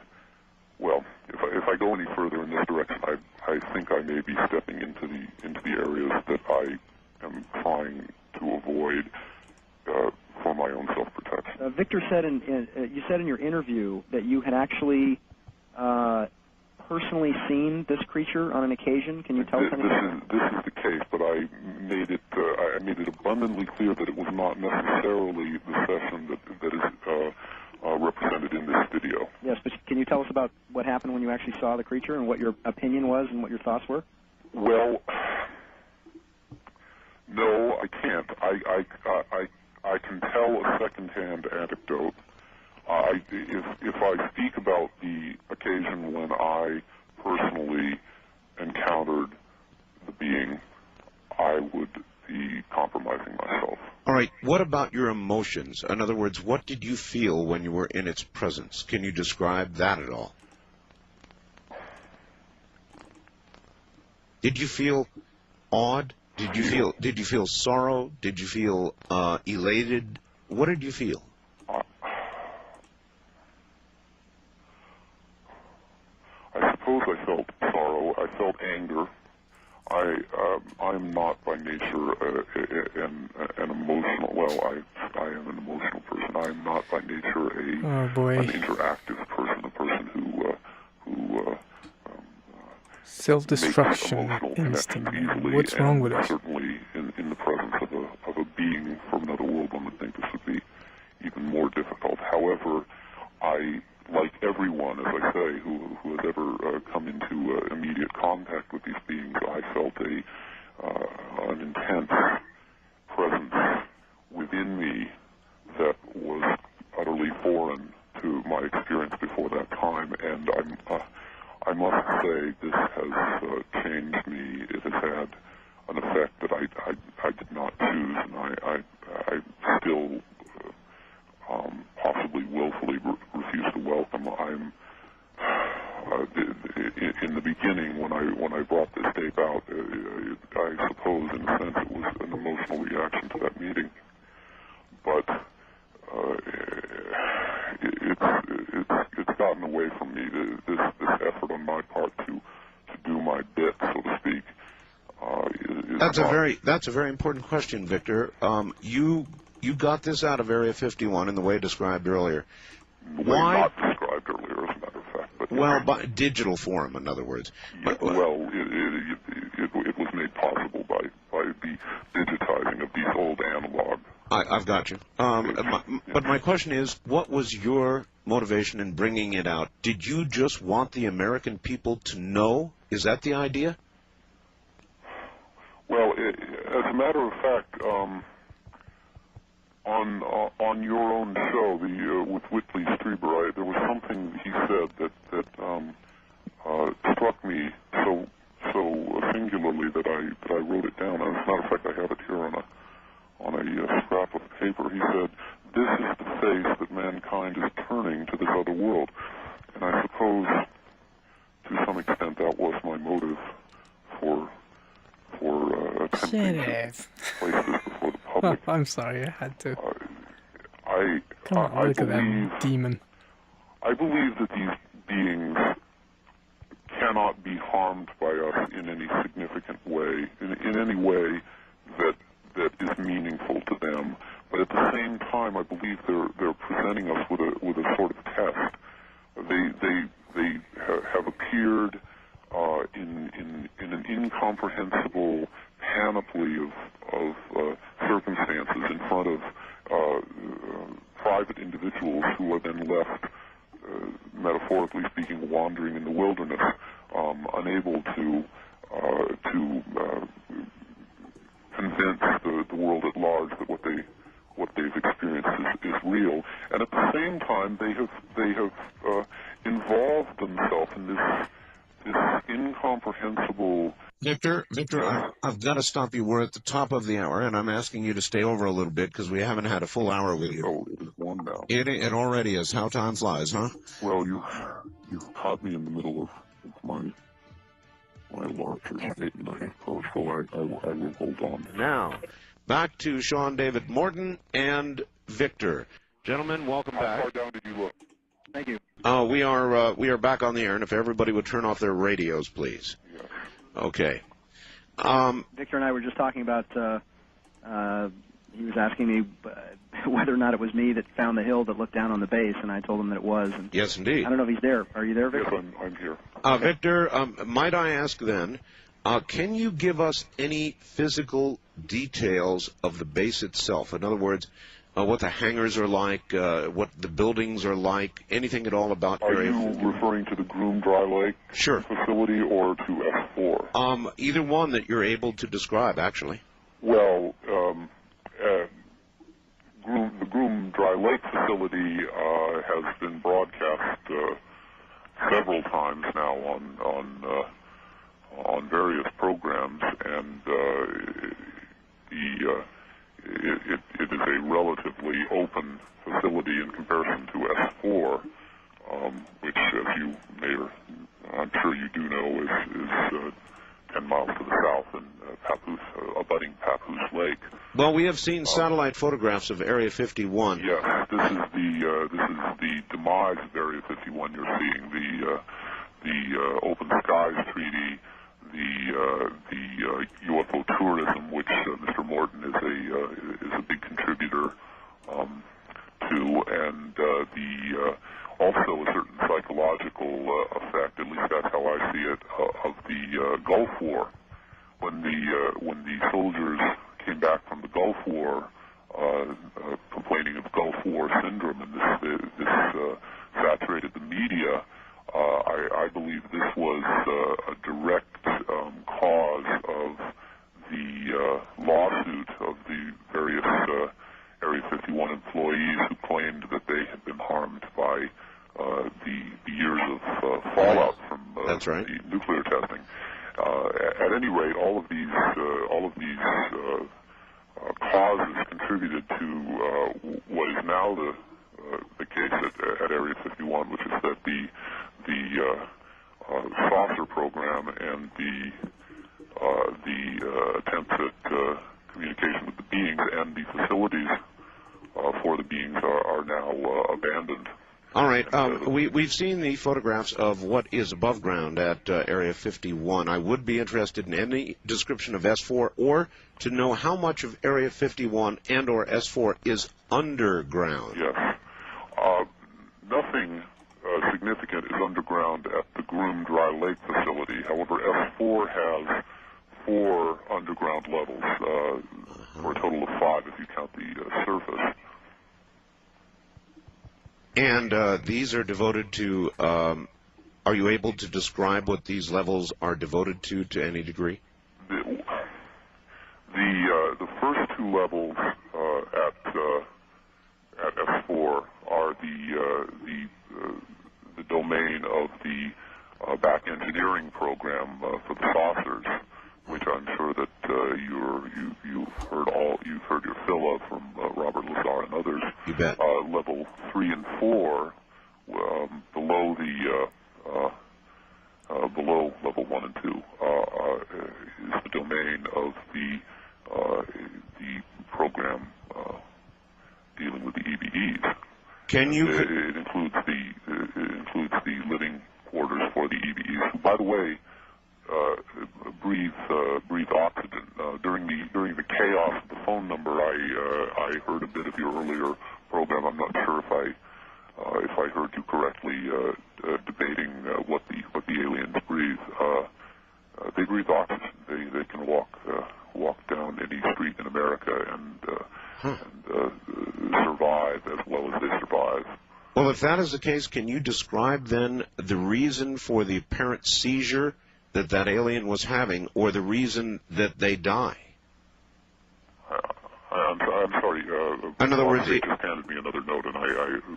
well, if I go any further in this direction, I think I may be stepping into the areas that I am trying to avoid for my own self-protection. Victor said you said in your interview that you had actually personally seen this creature on an occasion. Can you tell us anything? This is the case, but I made it abundantly clear that it was not necessarily the session that is represented in this video. Yes, but can you tell us about what happened when you actually saw the creature and what your opinion was and what your thoughts were? Well, no, I can't. I can tell a second-hand anecdote. If I speak about the occasion when I personally encountered the being, I would be compromising myself. All right. What about your emotions? In other words, what did you feel when you were in its presence? Can you describe that at all? Did you feel awed? Did you feel sorrow? Did you feel elated? What did you feel? I suppose I felt sorrow. I felt anger. I'm not by nature an emotional. Well, I am an emotional person. I am not by nature an interactive person. A person who self-destruction instinct. What's wrong with us? Certainly, in the presence of a being from another world, one would think this would be even more difficult. However, I, like everyone, as I say, who has ever come into immediate contact with these beings, I felt an intense presence within me that was utterly foreign to my experience before that time, and I must say this has changed me. It has had an effect that I did not choose, and I still possibly willfully refuse to welcome. I'm in the beginning when I brought this tape out, I suppose in a sense it was an emotional reaction to that meeting, but it's gotten away from me. This effort on my part to do my bit, so to speak. That's a very important question, Victor. You got this out of Area 51 in the way described earlier. Why? Not described earlier, as a matter of fact. But well, by digital form, in other words. Yeah, well, it was made possible by the digitizing of these old analog. I've got you. But my question is, what was your motivation in bringing it out? Did you just want the American people to know? Is that the idea? Well, as a matter of fact, on your own show, with Whitley Strieber, there was something he said that struck me so singularly that I wrote it down. As a matter of fact, I have it here on a scrap of paper. He said, "This is the face that mankind is turning to this other world," and I suppose to some extent that was my motive for attempting to place this before the public. I'm sorry, I had to. I look at believe, that demon. I believe that these beings cannot be harmed by us in any significant way, in any way that is meaningful to them. But at the same time, I believe they're presenting us with a sort of test. They have appeared in an incomprehensible panoply of circumstances in front of private individuals who are then left, metaphorically speaking, wandering in the wilderness, unable to convince the world at large that what they've experienced is real. And at the same time, they have involved themselves in this incomprehensible. Victor, I've got to stop you. We're at the top of the hour, and I'm asking you to stay over a little bit because we haven't had a full hour with you. Oh, it is one now. It already is. How time flies, huh? Well, you caught me in the middle of my larger statement, I suppose, so I will hold on. Now, back to Sean David Morton and Victor. Gentlemen, welcome back. How far down did you look? Thank you. We are back on the air, and if everybody would turn off their radios, please. Yes. Okay. Victor and I were just talking about, he was asking me whether or not it was me that found the hill that looked down on the base, and I told him that it was. And yes, indeed. I don't know if he's there. Are you there, Victor? Yes, I'm here. Okay. Victor, might I ask then, can you give us any physical details of the base itself? In other words, what the hangars are like, what the buildings are like, anything at all about Area 51? Are you referring to the Groom Dry Lake facility or to S4? Either one that you're able to describe, actually. Well, the Groom Dry Lake facility has been broadcast several times now on various programs, and it is a relatively open facility in comparison to S4, which, as you may, or I'm sure you do know, is 10 miles to the south in abutting Papoose Lake. Well, we have seen satellite photographs of Area 51. Yes, this is the demise of Area 51. You're seeing the Open Skies Treaty, the UFO tourism, which Mr. Morton is a big contributor to, and also a certain psychological effect, at least that's how I see it, of the Gulf War. When the soldiers came back from the Gulf War, complaining of Gulf War syndrome, and this saturated the media, I believe this was a direct cause of the lawsuit of the various Area 51 employees who claimed that they had been harmed by the years of fallout from the nuclear testing. At any rate, all of these causes contributed to what is now the case at at Area 51, which is that the saucer program and the attempts at communication with the beings and the facilities for the beings are now abandoned. All right. We've seen the photographs of what is above ground at Area 51. I would be interested in any description of S4 or to know how much of Area 51 and or S4 is underground. Yes. Nothing significant is underground at the Groom Dry Lake facility. However, S4 has 4 underground levels, for a total of 5 if you count the surface. And these are devoted to, are you able to describe what these levels are devoted to any degree? The first 2 levels at S4 are the domain of the back engineering program for the saucers, which I'm sure that you've heard your fill of from Robert Lazar and others. You bet. Level 3 and 4, below level 1 and 2, is the domain of the program dealing with the EBEs. Can you? It includes the living quarters for the EBEs, who, by the way, breathe oxygen. During the chaos of the phone number, I heard a bit of your earlier program. I'm not sure if I heard you correctly debating what the aliens breathe. They breathe oxygen. They can walk down any street in America and survive as well as they survive. Well, if that is the case, can you describe then the reason for the apparent seizure that alien was having, or the reason that they die? I'm sorry. In other words, they just handed me another note, and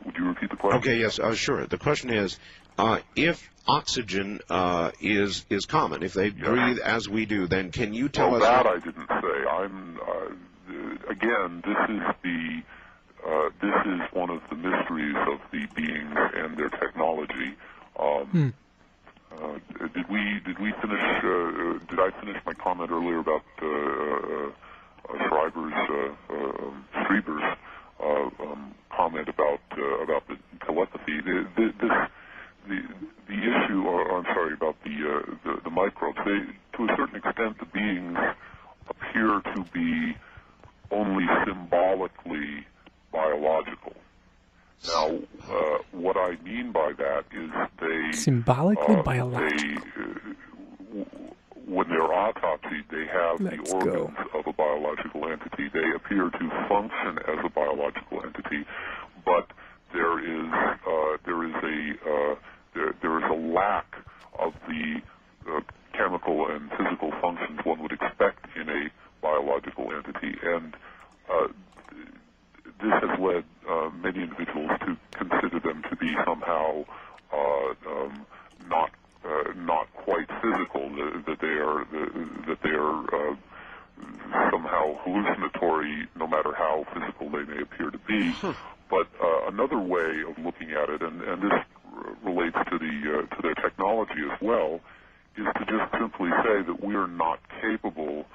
would you repeat the question? Okay, yes, sure. The question is, if oxygen is common, if they breathe as we do, then can you tell us? That I didn't say. Again, this is one of the mysteries of the beings and their technology. Did we finish? Did I finish my comment earlier about Strieber's comment about the telepathy? The issue, or I'm sorry, about the microbes. To a certain extent, the beings appear to be only symbolically biological. Now, what I mean by that is they... Symbolically biological. When they're autopsied, they have the organs of a biological entity. They appear to function as a biological entity, but there is a lack of the chemical and physical functions one would expect in a biological entity, and this has led many individuals to consider them to be somehow not quite physical, that they are somehow hallucinatory, no matter how physical they may appear to be. But another way of looking at it, and this relates to their technology as well, is to just simply say that we are not capable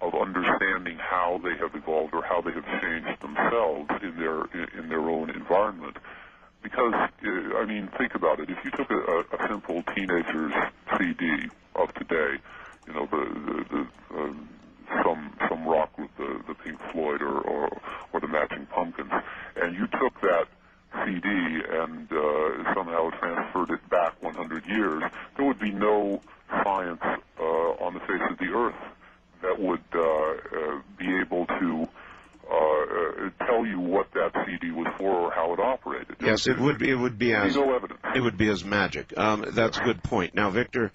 of understanding how they have evolved or how they have changed themselves in their own environment. Because, I mean, think about it. If you took a simple teenager's CD of today, you know, some rock with the Pink Floyd or the Matching Pumpkins, and you took that CD and somehow transferred it back 100 years, there would be no science on the face of the earth that would be able to tell you what that CD was for or how it operated. Yes, it would be as no evidence. It would be as magic. That's a good point. Now, Victor,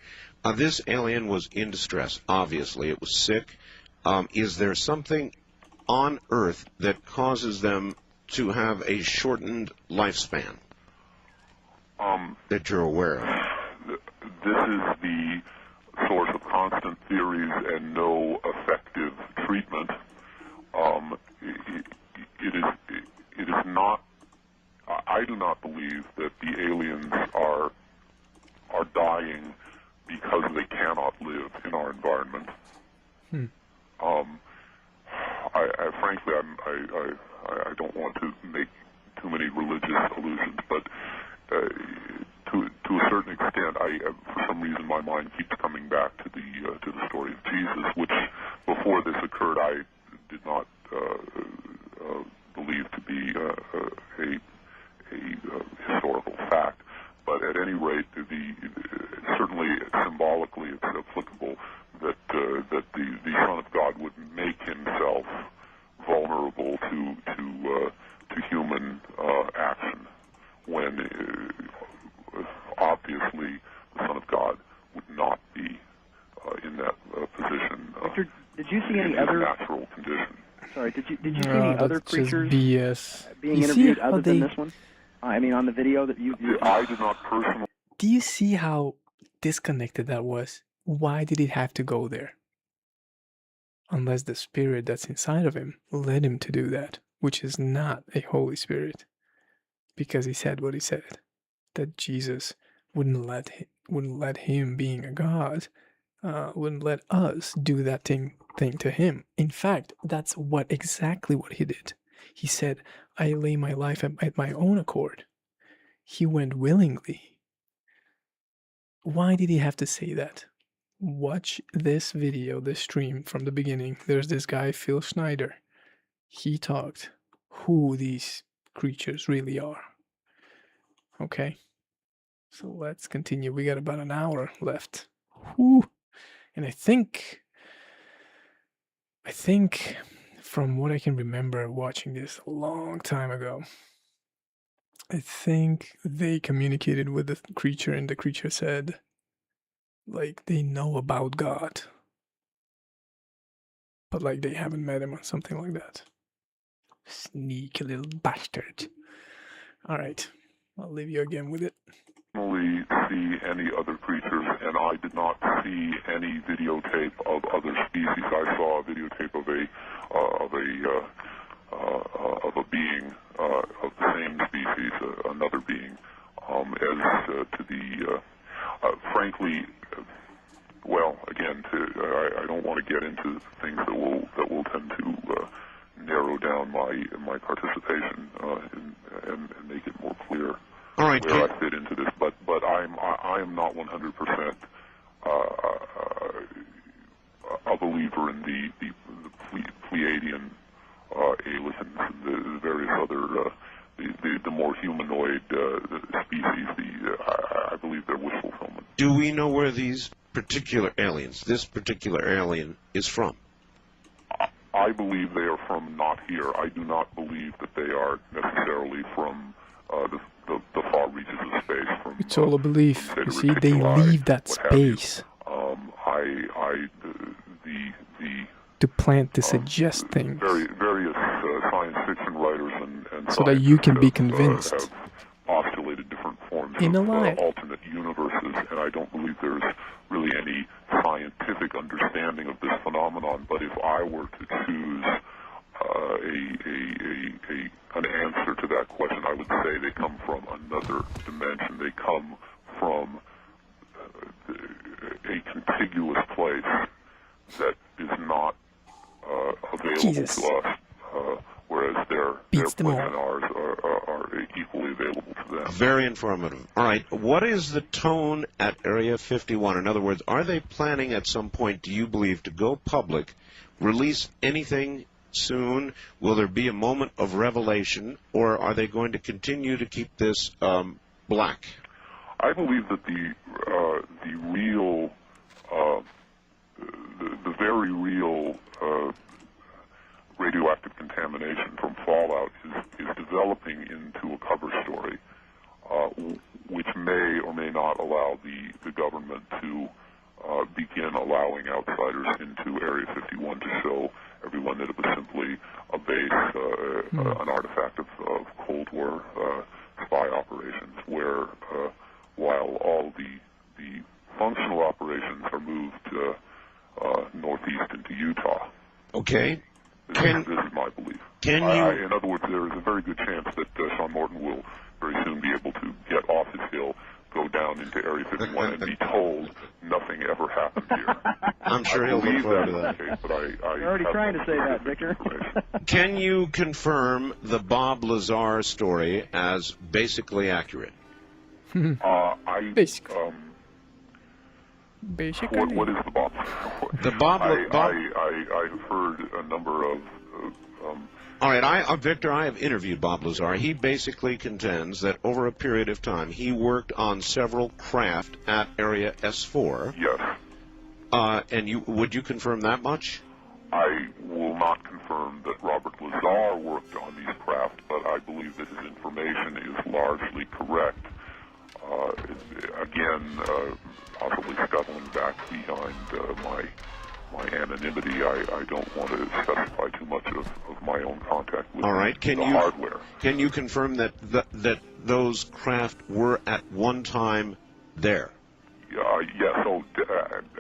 this alien was in distress. Obviously, it was sick. Is there something on Earth that causes them to have a shortened lifespan that you're aware of? This is the source of constant theories and no effective treatment. It is not. I do not believe that the aliens are dying because they cannot live in our environment. Frankly, I don't want to make too many religious allusions, but to a certain extent, for some reason, my mind keeps coming back to the story of Jesus, which before this occurred, I did not believe to be a historical fact. But at any rate, certainly symbolically, it's applicable that the Son of God would make himself vulnerable to human action when obviously the Son of God would not be in that position. Victor, did you see any in other natural condition? Sorry, did you see any other creatures being You see interviewed how other than they- this one? I mean, on the video that you I did not personally. Do you see how disconnected that was? Why did he have to go there? Unless the spirit that's inside of him led him to do that, which is not a Holy Spirit. Because he said what he said, that Jesus wouldn't let him being a God, wouldn't let us do that thing to him. In fact, that's exactly what he did. He said, I lay my life at my own accord. He went willingly. Why did he have to say that? Watch this video, this stream from the beginning. There's this guy, Phil Schneider. He talked who these creatures really are. Okay, so let's continue. We got about an hour left. Whew. And I think from what I can remember watching this a long time ago, I think they communicated with the creature and the creature said, like, they know about God, but like they haven't met him or something like that. Sneaky little bastard. All right, I'll leave you again with it. See any other creatures, and I did not see any videotape of other species. I saw a videotape of a being of the same species, another being. Frankly, well, again, I don't want to get into things that will tend to narrow down my participation and make it more clear. All right, where I fit into this, but I am not 100% a believer in the Pleiadian aliens and the various other the more humanoid species. I believe they're wish fulfillment. Do we know where these particular aliens, this particular alien, is from? I believe they are from not here. I do not believe that they are necessarily from the far reaches of space. It's all a belief. You see, they leave that space to plant the suggest things. Various science fiction writers and so that you can be convinced. Have postulated different forms in of a alternate universes, and I don't believe there's really any scientific understanding of this phenomenon. But if I were to choose an answer to that question, I would say they come from another dimension. They come from a contiguous place that is not available to us, whereas their place and ours are equally available to them. Very informative. All right, what is the tone at Area 51? In other words, are they planning at some point, do you believe, to go public, release anything soon? Will there be a moment of revelation, or are they going to continue to keep this black? I believe that the real, the very real radioactive contamination from fallout is developing into a cover story, which may or may not allow the government to begin allowing outsiders into Area 51 to show everyone that it was simply a base, an artifact of Cold War spy operations, where while all the functional operations are moved northeast into Utah. Okay. This is my belief. Can you? In other words, there is a very good chance that Sean Morton will very soon be able to get off his hill, go down into Area 51, and be told nothing ever happened here. I'm sure he'll look forward to that. Case, but You're already trying to say that, Victor. Can you confirm the Bob Lazar story as basically accurate? Basically. What is the Bob? The Bob. I have heard a number of. All right, Victor, I have interviewed Bob Lazar. He basically contends that over a period of time, he worked on several craft at Area S4. Yes. And would you confirm that much? I will not confirm that Robert Lazar worked on these craft, but I believe that his information is largely correct. Again, possibly scuttling back behind my anonymity, I don't want to specify too much of my own contact with the hardware. Can you confirm that those craft were at one time there? Yes,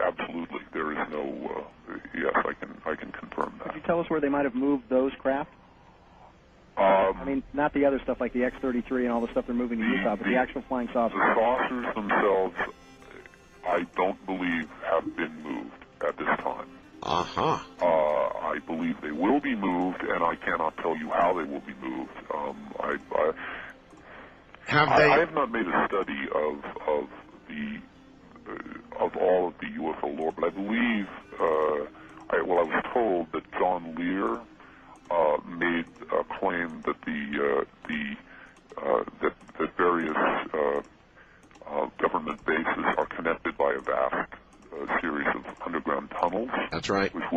absolutely. There is no. Yes, I can confirm that. Could you tell us where they might have moved those craft? I mean, not the other stuff like the X-33 and all the stuff they're moving to Utah, but the actual flying saucers. The saucers themselves, I don't believe have been moved at this time. I believe they will be moved, and I cannot tell you how they will be moved. I have not made a study of all of the UFO lore, but I believe, I was told that John Lear made a claim that that various government bases are connected by a vast series of underground tunnels. That's right. Which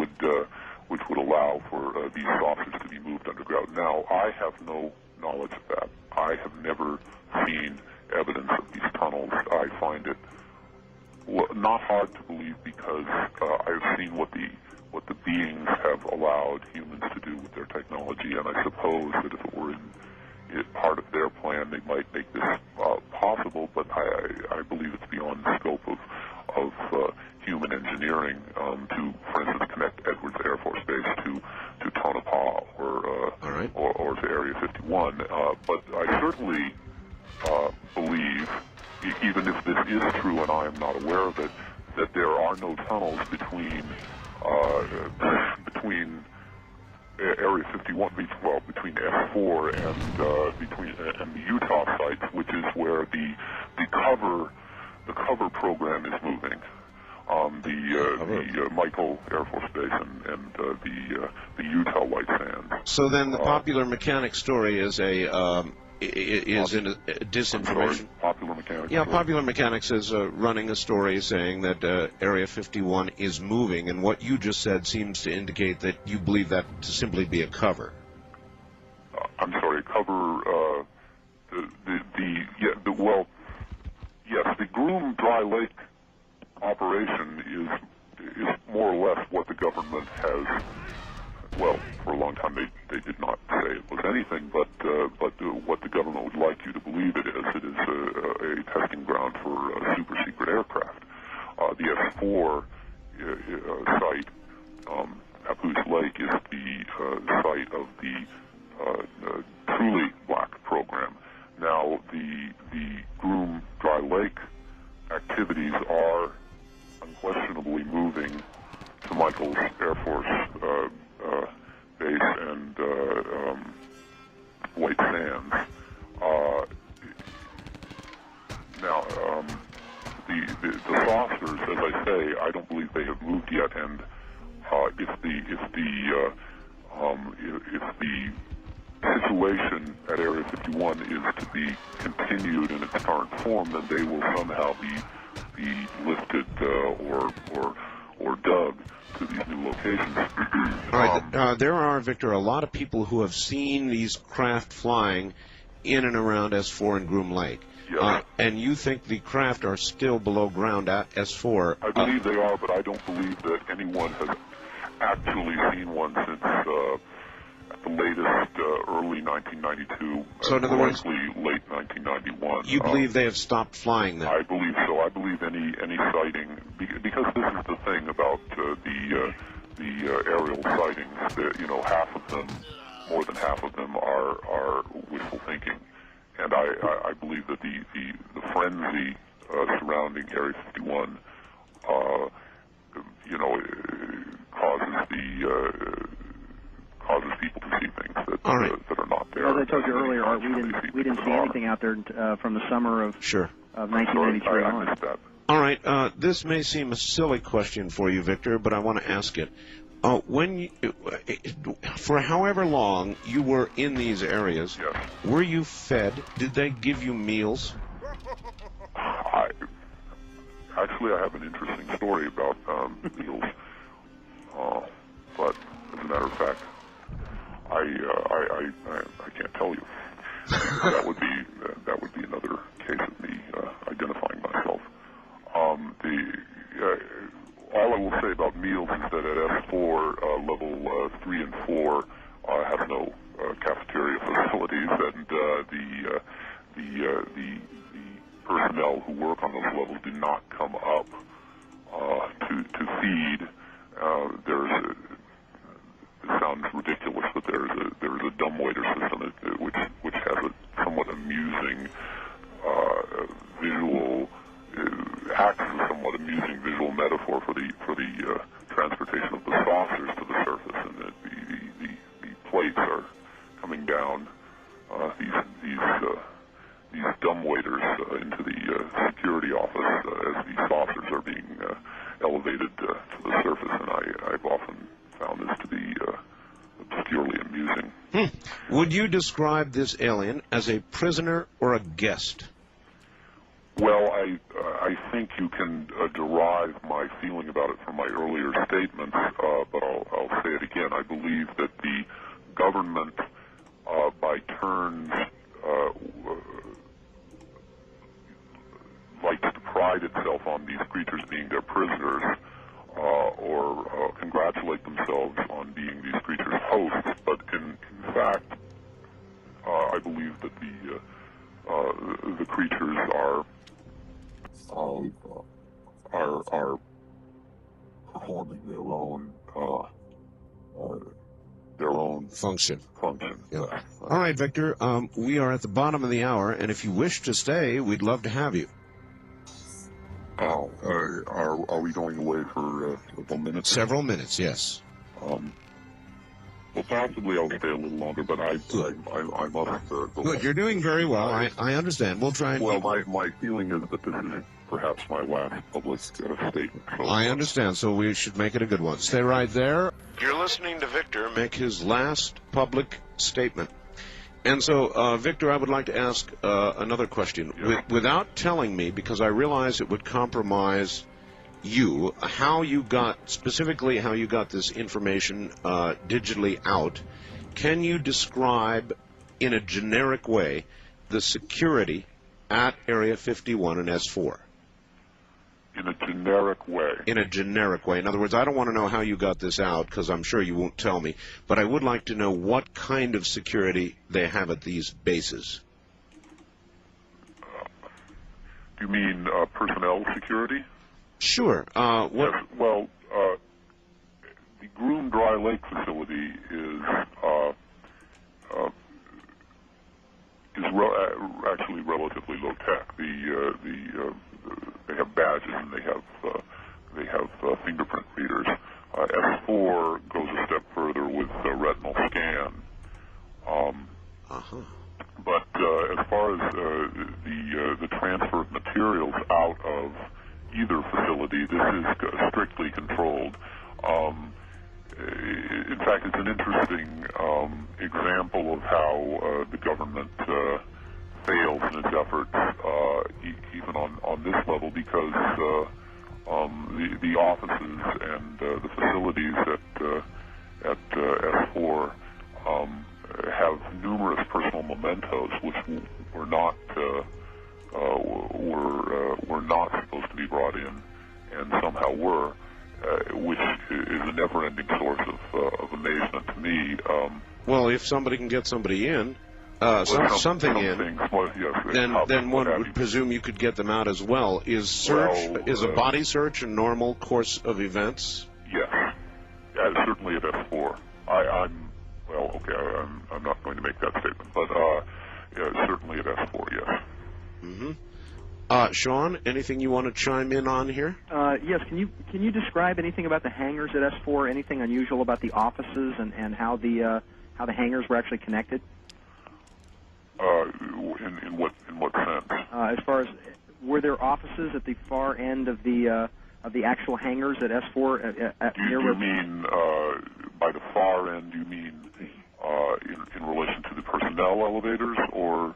would allow for these saucers to be moved underground. Now, I have no knowledge of that. I have never seen evidence of these tunnels. I find it not hard to believe because I've seen what the beings have allowed humans to do with their technology, and I suppose that if it were part of their plan, they might make this possible, but I believe it's beyond the scope of human engineering to, for instance, connect Edwards Air Force Base to Tonopah or to Area 51. But I certainly believe, even if this is true and I am not aware of it, that there are no tunnels between Area 51, between S4 and the Utah sites, which is where the cover program is moving. The Michael Air Force Base and the Utah White Sands. So then, the Popular Mechanics story is in disinformation. Popular Mechanics. Yeah, Popular Mechanics is running a story saying that Area 51 is moving, and what you just said seems to indicate that you believe that to simply be a cover. I'm sorry, cover. Yes, the Groom Dry Lake operation is more or less what the government has. Well, for a long time they did not say it was anything, but what the government would like you to believe it is. It is a testing ground for super secret aircraft. The S4 site, Papoose Lake, is the site of the truly black program. Now, the Groom Dry Lake activities are unquestionably moving to Michael's Air Force Base and White Sands. Now, the saucers, as I say, I don't believe they have moved yet. And if the situation at Area 51 is to be continued in its current form, then they will somehow be lifted or dug to these new locations. All right, there are, Victor, a lot of people who have seen these craft flying in and around S4 and Groom Lake. Yes. And you think the craft are still below ground at S4? I believe they are, but I don't believe that anyone has actually seen one since at the latest early 1992, so in other words, late 1991. You believe they have stopped flying then? I believe so. I believe any sighting, because this is the thing about the aerial sightings, that, half of them, more than half of them, are wishful thinking. and I believe that the frenzy surrounding Area 51, causes people to see things that that are not there. As I told you earlier, Art, we didn't see anything out there from the summer of 1993 I on. missed that. All right, this may seem a silly question for you, Victor, but I want to ask it. For however long you were in these areas, were you fed? Did they give you meals? Actually, I have an interesting story about meals, but as a matter of fact, I can't tell you. That would be another case of me identifying myself. All I will say about meals is that at S4 level 3 and 4 have no cafeteria facilities, and the personnel who work on those levels do not come up to feed. It sounds ridiculous, but there's a dumbwaiter system which has a somewhat amusing visual. Acts as a somewhat amusing visual metaphor for the transportation of the saucers to the surface, and that the plates are coming down these dumbwaiters into the security office as these saucers are being elevated to the surface, and I've often found this to be obscurely amusing. Would you describe this alien as a prisoner or a guest? Well, I think you can derive my feeling about it from my earlier statements, but I'll say it again. I believe that the government, by turns, likes to pride itself on these creatures being their prisoners, or congratulate themselves on being these creatures' hosts. But in fact, I believe that the creatures are performing their own function. Yeah. All right, Victor, we are at the bottom of the hour, and if you wish to stay, we'd love to have you. Are we going away for several minutes? Several minutes, yes. Well, possibly I'll stay a little longer, but I must go. Good, you're doing very well. I understand. We'll try and... Well, my feeling is that this is perhaps my last public statement. So I understand, so we should make it a good one. Stay right there. You're listening to Victor make his last public statement. And so, Victor, I would like to ask another question. Yeah. Without telling me, because I realize it would compromise you, specifically how you got this information digitally out, can you describe in a generic way the security at Area 51 and S4? In a generic way? In a generic way. In other words, I don't want to know how you got this out, because I'm sure you won't tell me, but I would like to know what kind of security they have at these bases. Do you mean personnel security? Sure. Yes, well, the Groom Dry Lake facility is actually relatively low tech. They have badges and they have fingerprint readers. S4 goes a step further with retinal scan. But as far as the transfer of materials out of either facility, this is strictly controlled. In fact, it's an interesting example of how the government fails in its efforts, even on this level, because the offices and the facilities at S4 have numerous personal mementos, which were not supposed to be brought in, and somehow were, which is a never-ending source of amazement to me. Well, if somebody can get somebody in, something in, then one would presume you could get them out as well. Is a body search a normal course of events? Yes, certainly at S4. I'm not going to make that statement, but certainly at S4, yes. Mm-hmm. Sean, anything you want to chime in on here? Yes. Can you describe anything about the hangars at S4? Anything unusual about the offices and how the hangars were actually connected? In what sense? As far as, were there offices at the far end of the actual hangars at S4? Do you mean by the far end? Do you mean in relation to the personnel elevators, or?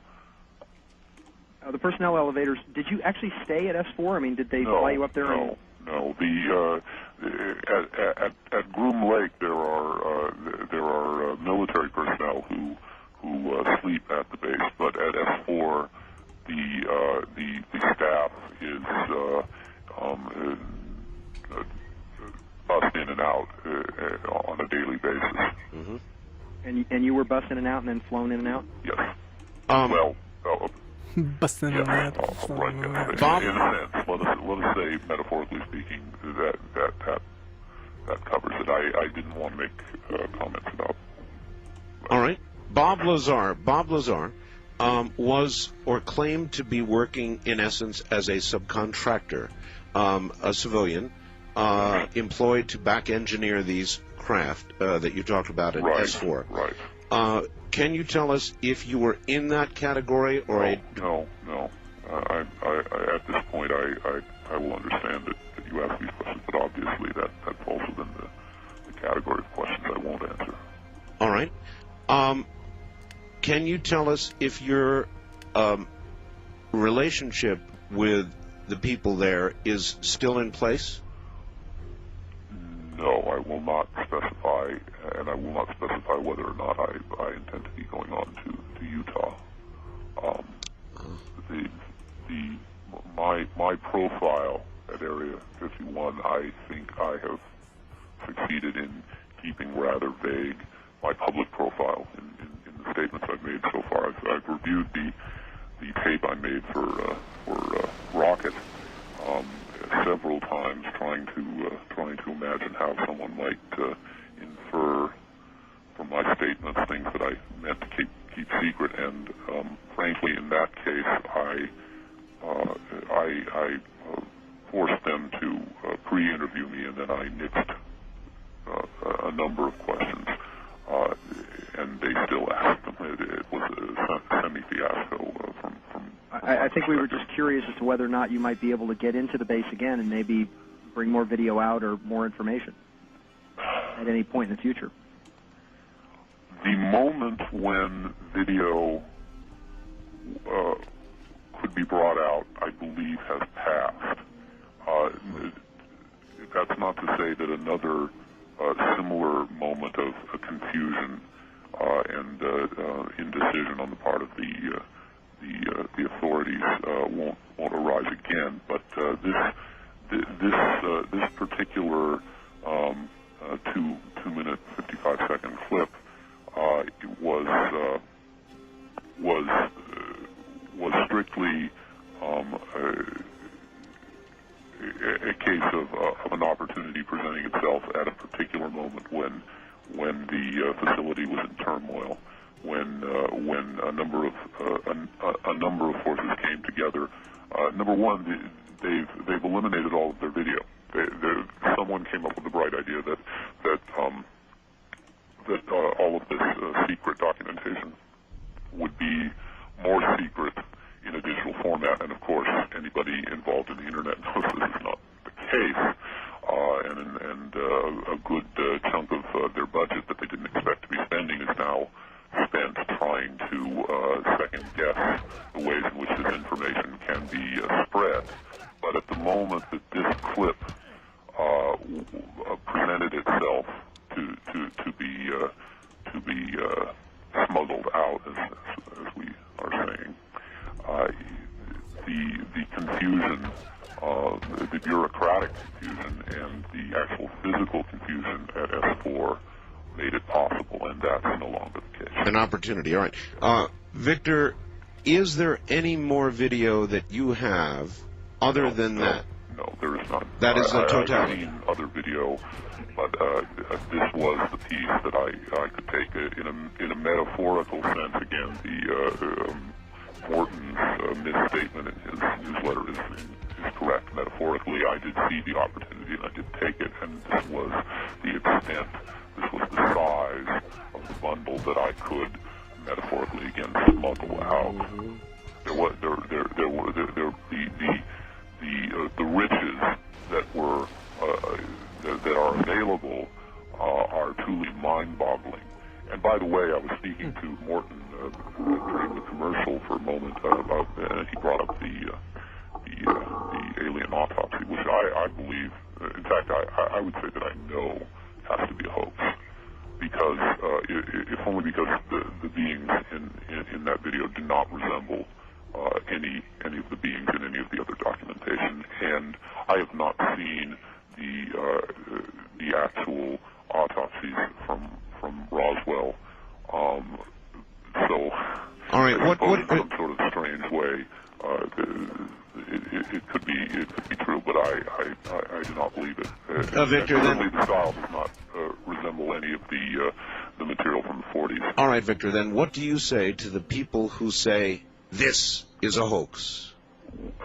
The personnel elevators. Did you actually stay at S4? I mean, did they fly you up there? No. At Groom Lake there are military personnel who sleep at the base, but at S4 the staff is bussed in and out on a daily basis. Mm-hmm. And you were bussed in and out and then flown in and out? Yes. Busting in right. In a sense, let us say, metaphorically speaking, that covers it. I didn't want to make comments about. All right. Bob Lazar was or claimed to be working in essence as a subcontractor, a civilian employed to back engineer these craft that you talked about in S4. Right. Can you tell us if you were in that category or No. I at this point, I will understand that you ask these questions, but obviously that falls within the category of questions I won't answer. All right. Can you tell us if your relationship with the people there is still in place? No, I will not specify, and I will not specify whether or not I intend to be going on to Utah. My profile at Area 51, I think I have succeeded in keeping rather vague my public profile in the statements I've made so far. I've reviewed the tape I made for Rocket several times, trying to imagine how someone might infer from my statements things that I meant to keep secret. And frankly, in that case, I forced them to pre-interview me, and then I nixed a number of questions, and they still asked them. It was a semi-fiasco from I think we were just curious as to whether or not you might be able to get into the base again and maybe bring more video out or more information at any point in the future. The moment when video could be brought out, I believe, has passed. That's not to say that another similar moment of confusion and indecision on the part of the authorities won't arise again. But this particular 2-minute 55-second clip was strictly a case of an opportunity presenting itself at a particular moment when the facility was in turmoil, when a number of forces came together. Number one, they've eliminated all of their video. Someone came up with the bright idea that all of this secret documentation would be more secret in a digital format, and of course anybody involved in the internet knows this is not the case, and a good chunk of their budget that they didn't expect to be spending is now spent trying to second guess the ways in which this information can be spread. But at the moment that this clip presented itself to be smuggled out, as we are saying, the confusion, the bureaucratic confusion, and the actual physical confusion at S4 made it possible, and that's no longer the case. An opportunity. All right. Victor, is there any more video that you have other than that? No, there is not. That is the totality. I've seen other video, But this was the piece that I could take in a metaphorical sense. Again, the Morton's misstatement in his newsletter is correct. Metaphorically, I did see the opportunity and I did take it, and this was the extent, this was the size of the bundle that I could metaphorically again smuggle out. There was the riches that were that are available are truly mind-boggling. And by the way, I was speaking to Morton during the commercial for a moment about, and he brought up the alien autopsy, which I believe, in fact, I would say that I know has to be a hoax, because if only because the beings in that video do not resemble any of the beings in any of the other documentation, and I have not seen the actual autopsies from Roswell. So, all right, what in some sort of strange way, it could be true, but I do not believe it. Victor, certainly the style does not resemble any of the material from the 40s. All right, Victor. Then what do you say to the people who say this is a hoax?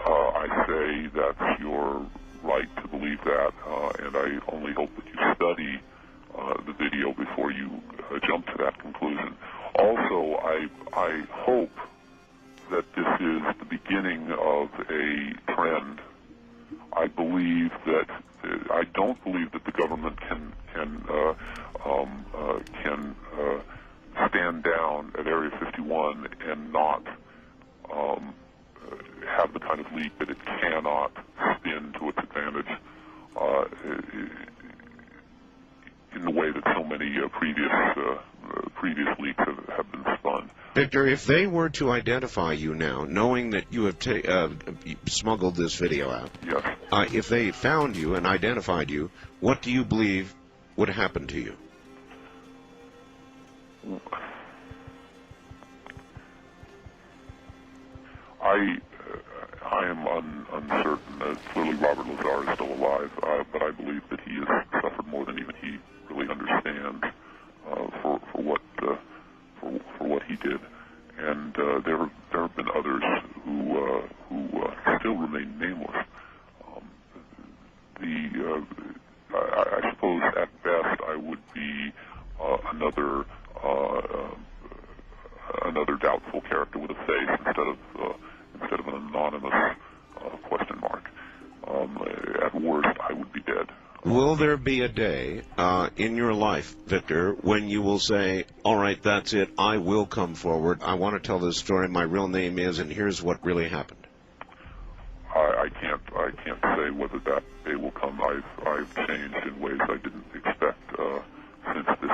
I say that you're right to believe that, and I only hope that you study the video before you jump to that conclusion. Also, I hope that this is the beginning of a trend. I don't believe that the government can stand down at Area 51 and not have the kind of leak that it cannot spin to its advantage in the way that so many previous leaks have been spun. Victor, if they were to identify you now, knowing that you have smuggled this video out, yes. If they found you and identified you, what do you believe would happen to you? I am uncertain. Clearly, Robert Lazar is still alive, but I believe that he has suffered more than even he really understands for what he did. And there have been others who still remain nameless. I suppose at best I would be another doubtful character with a face instead of an anonymous question mark. At worst, I would be dead. Will there be a day in your life, Victor, when you will say, all right, that's it, I will come forward, I want to tell this story, my real name is, and here's what really happened? I can't say whether that day will come. I've changed in ways I didn't expect since this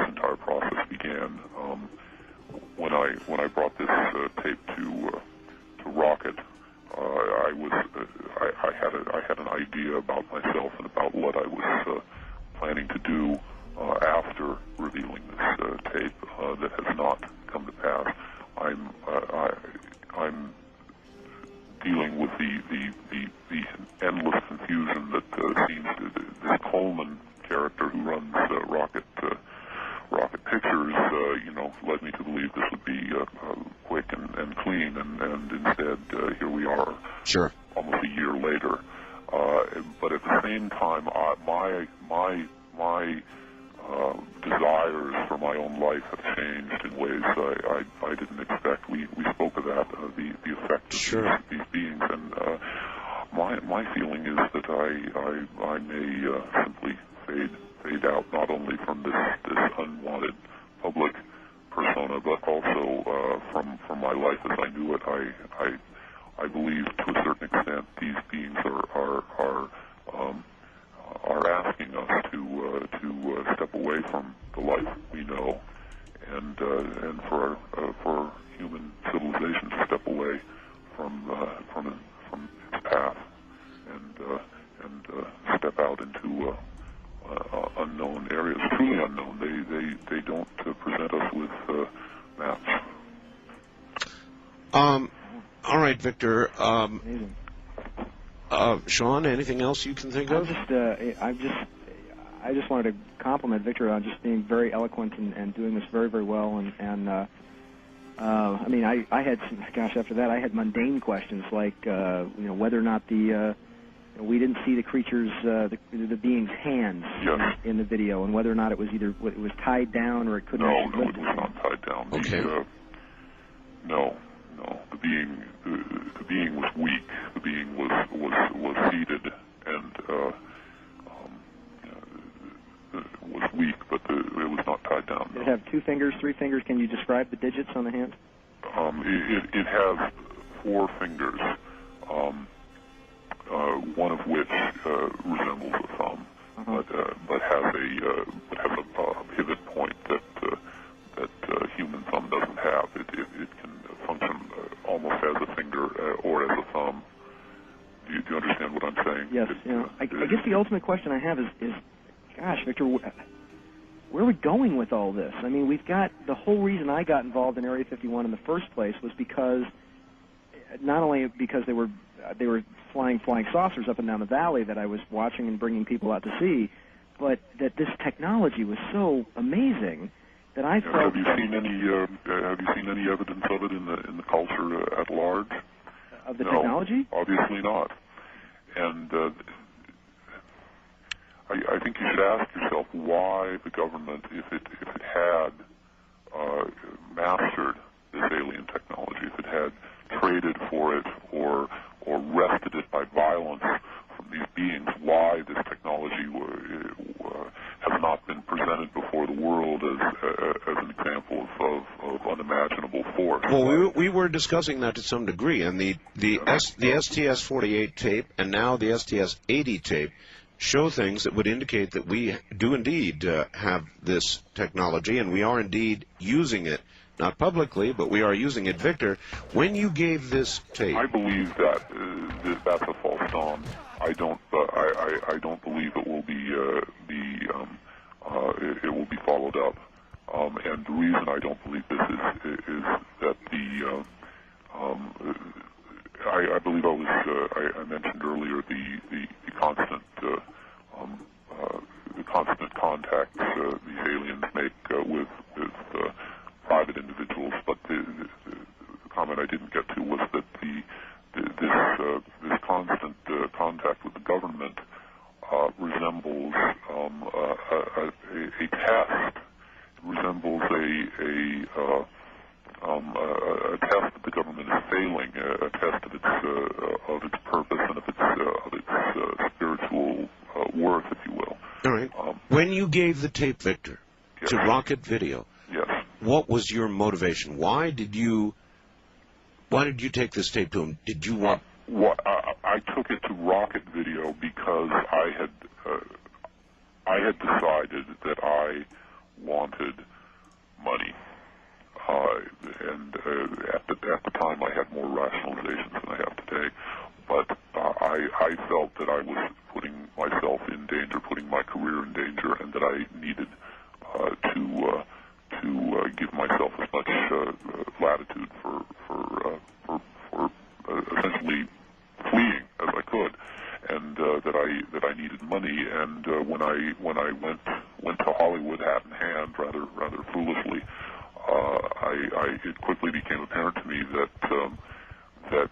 entire process began. When I brought this tape to Rocket, I had an idea about myself and about what I was planning to do after revealing this tape that has not come to pass. I'm dealing with the endless confusion that seems to this Coleman character who runs Rocket Pictures, led me to believe this would be quick and clean, and instead here we are, sure, almost a year later. But at the same time, my desires for my own life have changed in ways I didn't expect. We spoke of that, the effect of sure. these beings, and my feeling is that I may simply fade out, not only from this unwanted public persona, but also from my life as I knew it. I believe to a certain extent these beings are asking us to step away from the life we know, and for human civilization to step away from its path and step out into unknown areas, truly unknown. They don't present us with maps. All right, Victor. Sean, anything else you can think of? I just wanted to compliment Victor on just being very eloquent and doing this very, very well. I mean, I had some, gosh, after that I had mundane questions like, whether or not we didn't see the creature's, the being's hands in the video, and whether or not it was either it was tied down or it couldn't. No, it was not tied down. Okay. No. The being was weak. The being was seated and was weak, but it was not tied down. Did it have 2 fingers, 3 fingers? Can you describe the digits on the hand? It has 4 fingers, one of which resembles a thumb, but has a pivot point that human thumb doesn't have. It can function almost as a finger or as a thumb. Do you understand what I'm saying? Yes. I guess the ultimate question I have is, gosh, Victor, where are we going with all this? I mean, we've got the whole reason I got involved in Area 51 in the first place was because not only because they were flying saucers up and down the valley that I was watching and bringing people out to see, but that this technology was so amazing that I felt. Have you seen any evidence of it in the culture at large? Of the technology? Obviously not. And I think you should ask yourself why the government, if it had mastered this alien technology, if it had traded for it or wrested it by violence from these beings, why this technology has not been presented before the world as an example of unimaginable force. Well, we were discussing that to some degree, and the STS-48 tape and now the STS-80 tape show things that would indicate that we do indeed have this technology, and we are indeed using it. Not publicly, but we are using it. Victor, when you gave this tape, I believe that that's a false dawn. I don't believe it will be it will be followed up. And the reason I don't believe this is that I believe I mentioned earlier the constant contacts these aliens make with private individuals, but the comment I didn't get to was that this constant contact with the government resembles a test. It resembles a test that the government is failing, a test of its purpose and of its spiritual worth, if you will. All right. When you gave the tape, Victor, to Rocket Video, what was your motivation? Why did you take this tape to him? Did you want? I took it to Rocket Video because I had decided that I wanted money, and at the time I had more rationalizations than I have today. But I felt that I was putting myself in danger, putting my career in danger, and that I needed to give myself as much latitude for essentially fleeing as I could, and that I needed money. And when I went to Hollywood hat in hand, rather foolishly, it quickly became apparent to me that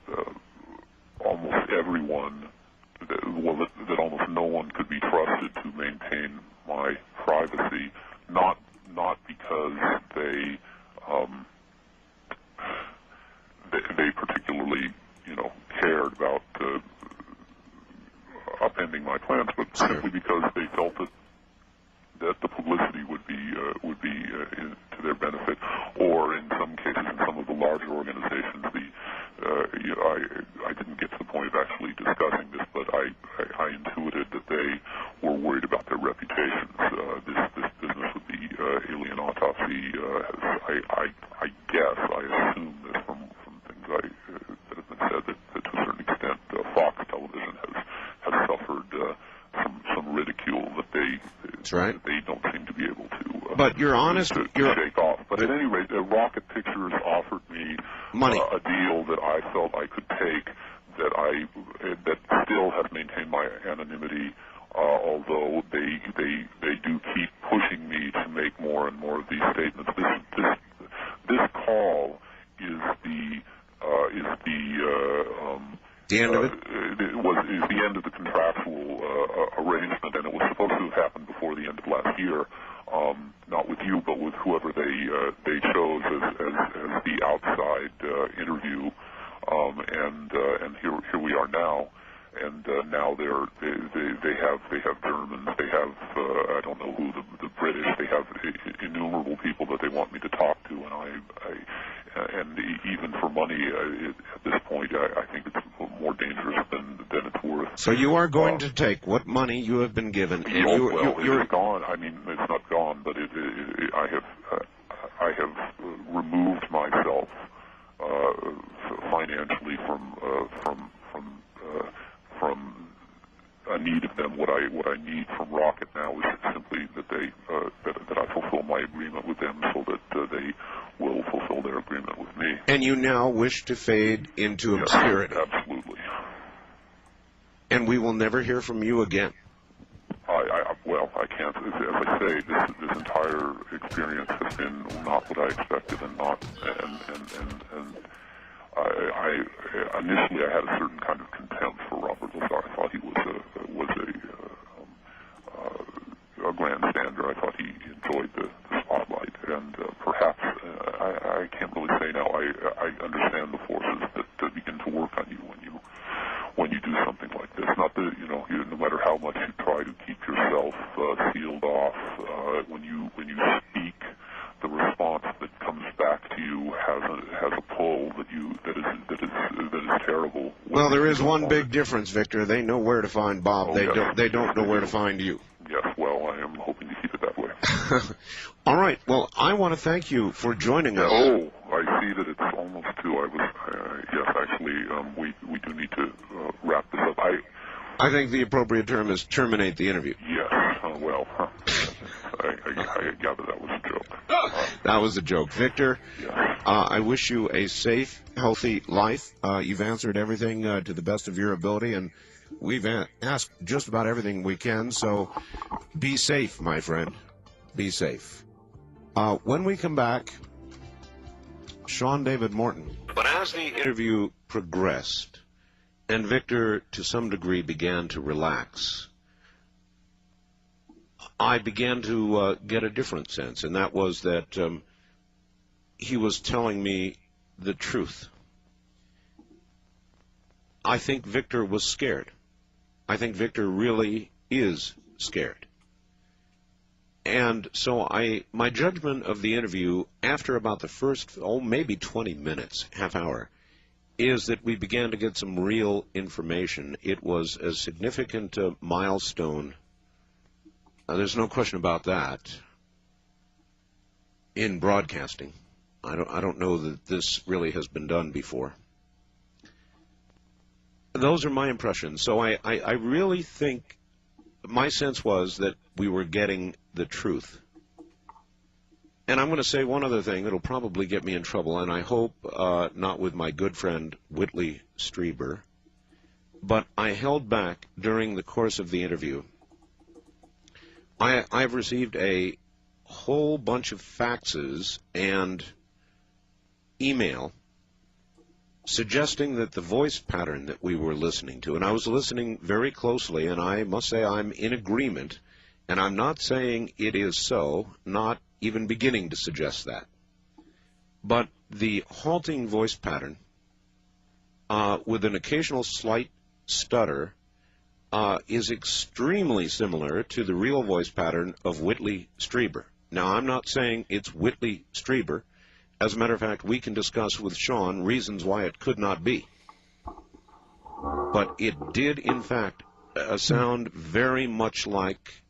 almost everyone, that almost no one could be trusted to maintain my privacy, not because they particularly, cared about upending my plans, but simply because they felt that the publicity would be to their benefit, or in some cases, in some of the larger organizations, I didn't get to the point of actually discussing this, but I intuited that they were worried about their reputations. This business with the alien autopsy, I guess, I assume this from things that have been said, that to a certain extent Fox Television has suffered some ridicule that they don't seem to be able to. But you're honest. To shake off. But at any rate, Rocket Pictures offered me money, a deal that I felt I could take, that still has maintained my anonymity although they do keep pushing me to make more and more of these statements. This call is the end of it? Is the end of the contractual arrangement, and it was supposed to have happened before the end of last year. Not with you, but with whoever they chose as the outside interview, and here we are now. And now they have Germans, they have I don't know who, the British, they have innumerable people that they want me to talk to, and even for money at this point I think it's more dangerous than it's worth. So you are going to take what money you have been given, and you're gone. I mean, it's not gone, but I have removed myself financially from a need of them. What I need from Rocket now is simply that that I fulfill my agreement with them, so that they will fulfill their agreement with me. And you now wish to fade into obscurity. Absolutely. And we will never hear from you again. I can't. As I say, this entire experience has been not what I expected, and initially I had a certain kind of contempt for Robert Lazar. I thought he was a grandstander. I thought he enjoyed the spotlight, and perhaps I can't really say now. I understand the forces that begin to work on you when you do something like this. Not that no matter how much you try to keep yourself sealed off, when you speak, the response that comes back to you has a pull that is terrible. Well, there is one big difference, Victor. They know where to find Bob. They don't know where to find you. Yes, well, I am hoping to keep it that way. All right. Well, I want to thank you for joining us. Oh, I see that it's almost 2. Yes, actually, we do need to wrap this up. I think the appropriate term is terminate the interview. Yes. Well, I gather that was a joke. That was a joke. Victor, I wish you a safe, healthy life. You've answered everything to the best of your ability, and we've asked just about everything we can, so be safe, my friend. Be safe. When we come back, Sean David Morton. But as the interview progressed, and Victor, to some degree, began to relax, I began to get a different sense, and that was that he was telling me the truth. I think Victor was scared. I think Victor really is scared. And so my judgment of the interview, after about the first, maybe 20 minutes, half hour, is that we began to get some real information. It was a significant milestone. There's no question about that in broadcasting. I don't know that this really has been done before. Those are my impressions. So I really think my sense was that we were getting the truth. And I'm going to say one other thing that'll probably get me in trouble, and I hope not with my good friend Whitley Strieber, but I held back during the course of the interview. I've received a whole bunch of faxes and email suggesting that the voice pattern that we were listening to, and I was listening very closely, and I must say I'm in agreement, and I'm not saying it is so, not even beginning to suggest that. But the halting voice pattern, with an occasional slight stutter, is extremely similar to the real voice pattern of Whitley Strieber. Now, I'm not saying it's Whitley Strieber. As a matter of fact, we can discuss with Sean reasons why it could not be. But it did, in fact, sound very much like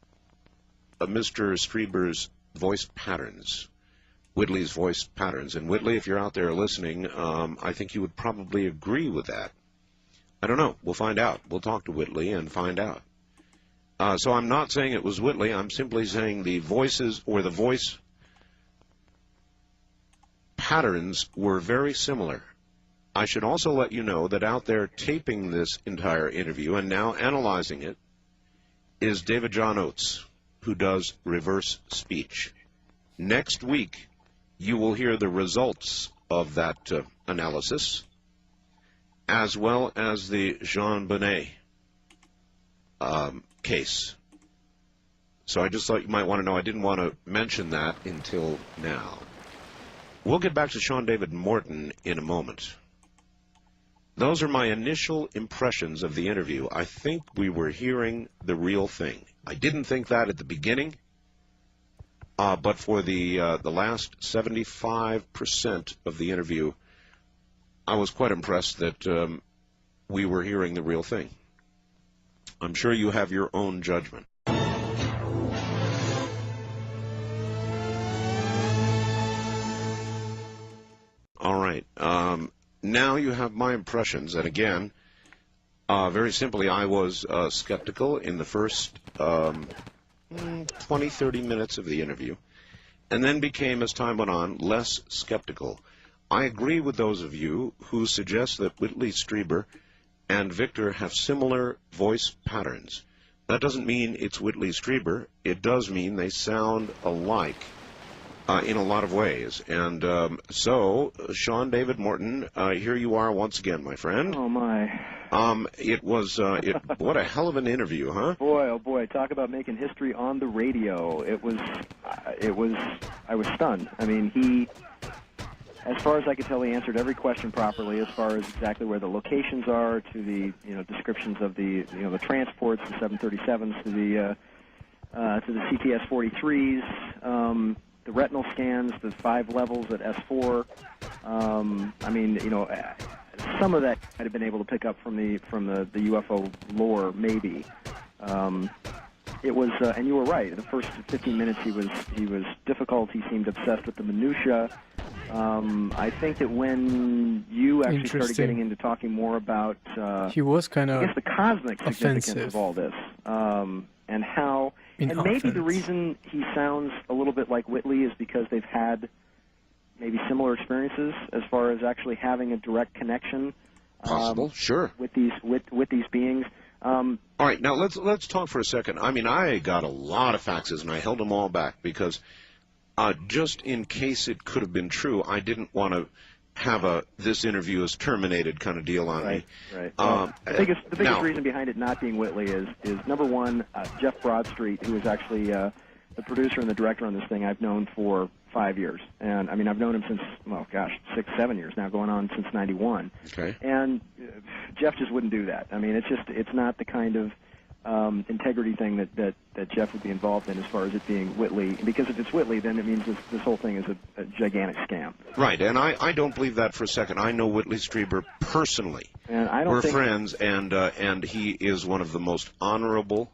Mr. Strieber's voice patterns, Whitley's voice patterns. And Whitley, if you're out there listening, I think you would probably agree with that. I don't know. We'll find out. We'll talk to Whitley and find out. So I'm not saying it was Whitley. I'm simply saying the voices or the voice patterns were very similar. I should also let you know that out there taping this entire interview and now analyzing it is David John Oates, who does reverse speech. Next week, you will hear the results of that analysis, as well as the Jean Bonnet case. So I just thought you might want to know. I didn't want to mention that until now. We'll get back to Sean David Morton in a moment. Those are my initial impressions of the interview. I think we were hearing the real thing. I didn't think that at the beginning, but for the last 75% of the interview, I was quite impressed that we were hearing the real thing. I'm sure you have your own judgment. All right. Now you have my impressions, and again, very simply, I was skeptical in the first 20, 30 minutes of the interview, and then became, as time went on, less skeptical. I agree with those of you who suggest that Whitley Strieber and Victor have similar voice patterns. That doesn't mean it's Whitley Strieber. It does mean they sound alike in a lot of ways. And so, Sean David Morton, here you are once again, my friend. Oh, my. It was, what a hell of an interview, huh? Boy, oh boy, talk about making history on the radio. I was stunned. I mean, he, as far as I could tell, he answered every question properly, as far as exactly where the locations are, to the, descriptions of the, the transports, the 737s, to the CTS-43s, the retinal scans, the 5 levels at S4. I mean, some of that might have been able to pick up from the UFO lore, maybe. It was, and you were right. The first 15 minutes, he was difficult. He seemed obsessed with the minutia. I think that when you actually started getting into talking more about, he was kind of, I guess, the cosmic significance of all this, and how. And maybe the reason he sounds a little bit like Whitley is because they've had maybe similar experiences as far as actually having a direct connection. Possible, sure. With these beings. All right, now let's talk for a second. I mean, I got a lot of faxes and I held them all back because just in case it could have been true, I didn't want to have this interview is terminated kind of deal on me. Right. The biggest reason behind it not being Whitley is number one, Jeff Broadstreet, who is actually the producer and the director on this thing, I've known for 5 years. And, I mean, I've known him since, 6, 7 years now, going on since 91. Okay. And Jeff just wouldn't do that. I mean, it's not the kind of integrity thing that Jeff would be involved in as far as it being Whitley. Because if it's Whitley, then it means this whole thing is a gigantic scam. Right, and I don't believe that for a second. I know Whitley Strieber personally. And I don't We're think friends, and he is one of the most honorable,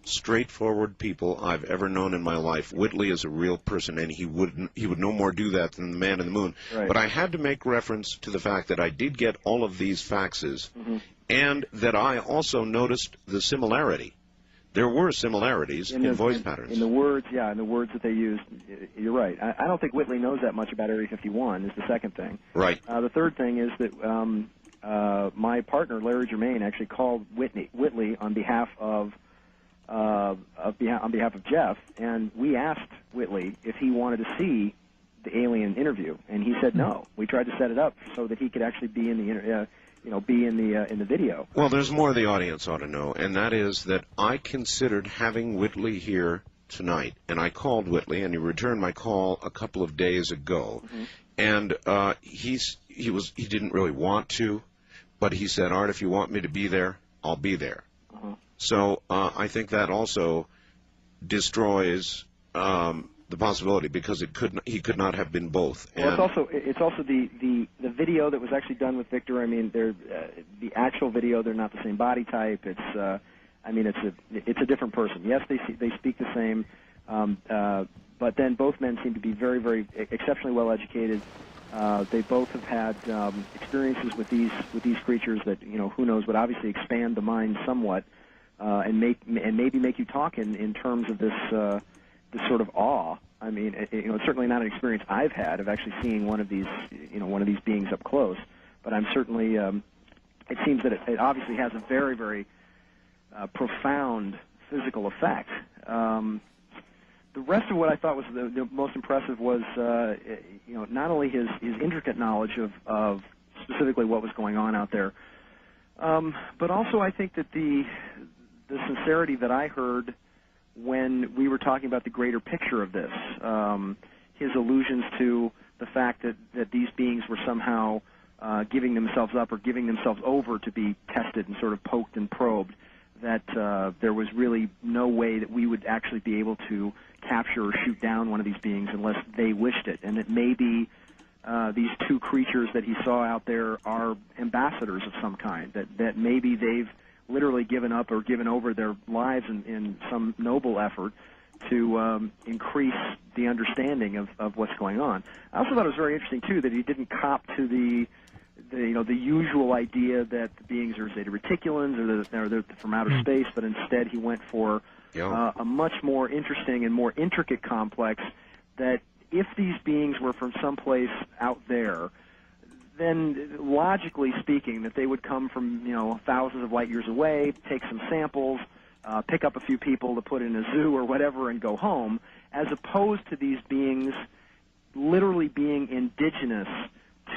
straightforward people I've ever known in my life. Whitley is a real person, and he would no more do that than the man in the moon. Right. But I had to make reference to the fact that I did get all of these faxes, and that I also noticed the similarity. There were similarities in voice patterns. In the words, in the words that they used, you're right. I don't think Whitley knows that much about Area 51 is the second thing. Right. The third thing is that my partner, Larry Germain, actually called Whitley on behalf of Jeff, and we asked Whitley if he wanted to see the alien interview, and he said no. We tried to set it up so that he could actually be in the in the video. Well, there's more the audience ought to know, and that is that I considered having Whitley here tonight, and I called Whitley, and he returned my call a couple of days ago, and he didn't really want to, but he said, Art, if you want me to be there, I'll be there. So I think that also destroys the possibility, because he could not have been both. Well, it's also the video that was actually done with Victor. I mean, the actual video, they're not the same body type. It's it's a different person. Yes, they speak the same, but then both men seem to be very, very exceptionally well educated. They both have had experiences with these creatures that who knows, but obviously expand the mind somewhat. And maybe make you talk in terms of this sort of awe. I mean, it's certainly not an experience I've had of actually seeing one of these beings up close. But I'm certainly. It seems that it obviously has a very, very profound physical effect. The rest of what I thought was the most impressive was, not only his intricate knowledge of specifically what was going on out there, but also I think that the sincerity that I heard when we were talking about the greater picture of this, his allusions to the fact that these beings were somehow giving themselves up or giving themselves over to be tested and sort of poked and probed, that there was really no way that we would actually be able to capture or shoot down one of these beings unless they wished it, and that maybe these two creatures that he saw out there are ambassadors of some kind, that maybe they've literally given up or given over their lives in some noble effort to increase the understanding of what's going on. I also thought it was very interesting, too, that he didn't cop to the usual idea that the beings are Zeta Reticulans or they're from outer space, but instead he went for a much more interesting and more intricate complex that if these beings were from someplace out there, then logically speaking that they would come from, thousands of light years away, take some samples, pick up a few people to put in a zoo or whatever and go home, as opposed to these beings literally being indigenous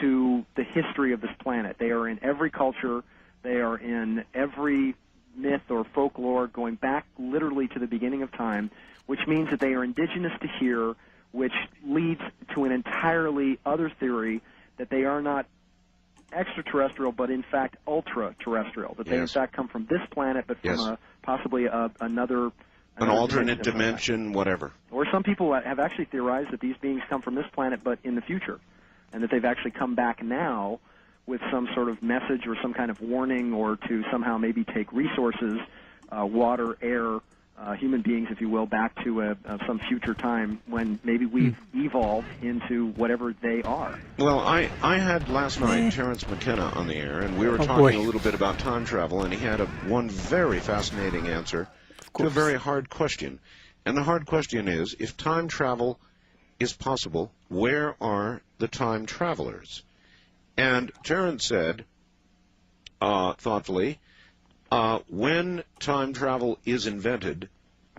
to the history of this planet. They are in every culture. They are in every myth or folklore going back literally to the beginning of time, which means that they are indigenous to here, which leads to an entirely other theory that they are not extraterrestrial, but in fact ultra-terrestrial, that they in fact come from this planet, but from possibly another alternate dimension, whatever. Or some people have actually theorized that these beings come from this planet, but in the future, and that they've actually come back now with some sort of message or some kind of warning, or to somehow maybe take resources, water, air, human beings, if you will, back to some future time when maybe we've evolved into whatever they are. Well, I had last night Terence McKenna on the air, and we were talking a little bit about time travel, and he had one very fascinating answer to a very hard question. And the hard question is, if time travel is possible, where are the time travelers? And Terence said, thoughtfully, when time travel is invented,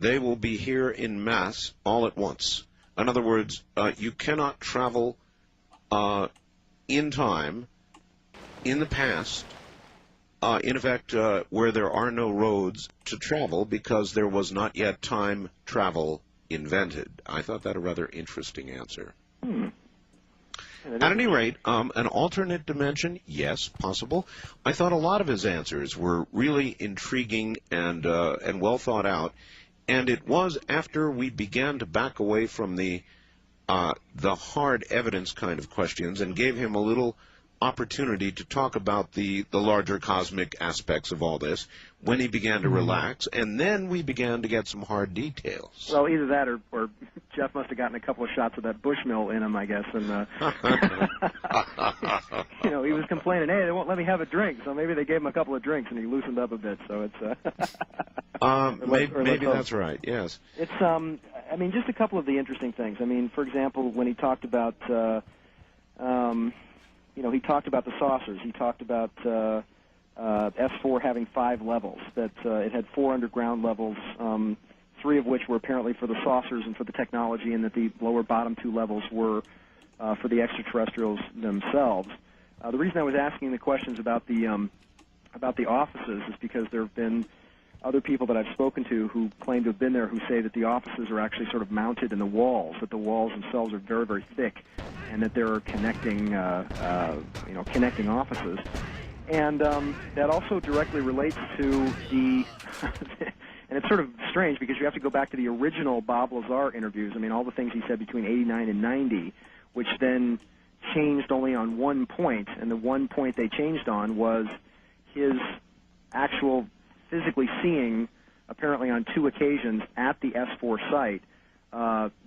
they will be here in mass all at once. In other words, you cannot travel in time, in the past, in effect, where there are no roads to travel because there was not yet time travel invented. I thought that a rather interesting answer. At any rate, an alternate dimension, yes, possible. I thought a lot of his answers were really intriguing and well thought out, and it was after we began to back away from the hard evidence kind of questions and gave him a little opportunity to talk about the larger cosmic aspects of all this when he began to relax, and then we began to get some hard details. Well, either that or Jeff must have gotten a couple of shots of that Bushmill in him, I guess, and he was complaining, hey, they won't let me have a drink, so maybe they gave him a couple of drinks and he loosened up a bit, so it's maybe that's right, yes. It's just a couple of the interesting things. I mean, for example, when he talked about he talked about the saucers. He talked about S4 having 5 levels, that it had 4 underground levels, 3 of which were apparently for the saucers and for the technology, and that the lower bottom 2 levels were for the extraterrestrials themselves. The reason I was asking the questions about the offices is because there have been other people that I've spoken to who claim to have been there who say that the offices are actually sort of mounted in the walls, that the walls themselves are very, very thick, and that there are connecting offices. And that also directly relates to the, and it's sort of strange because you have to go back to the original Bob Lazar interviews. I mean, all the things he said between 89 and 90, which then changed only on one point, and the one point they changed on was his actual physically seeing, apparently on 2 occasions at the S4 site,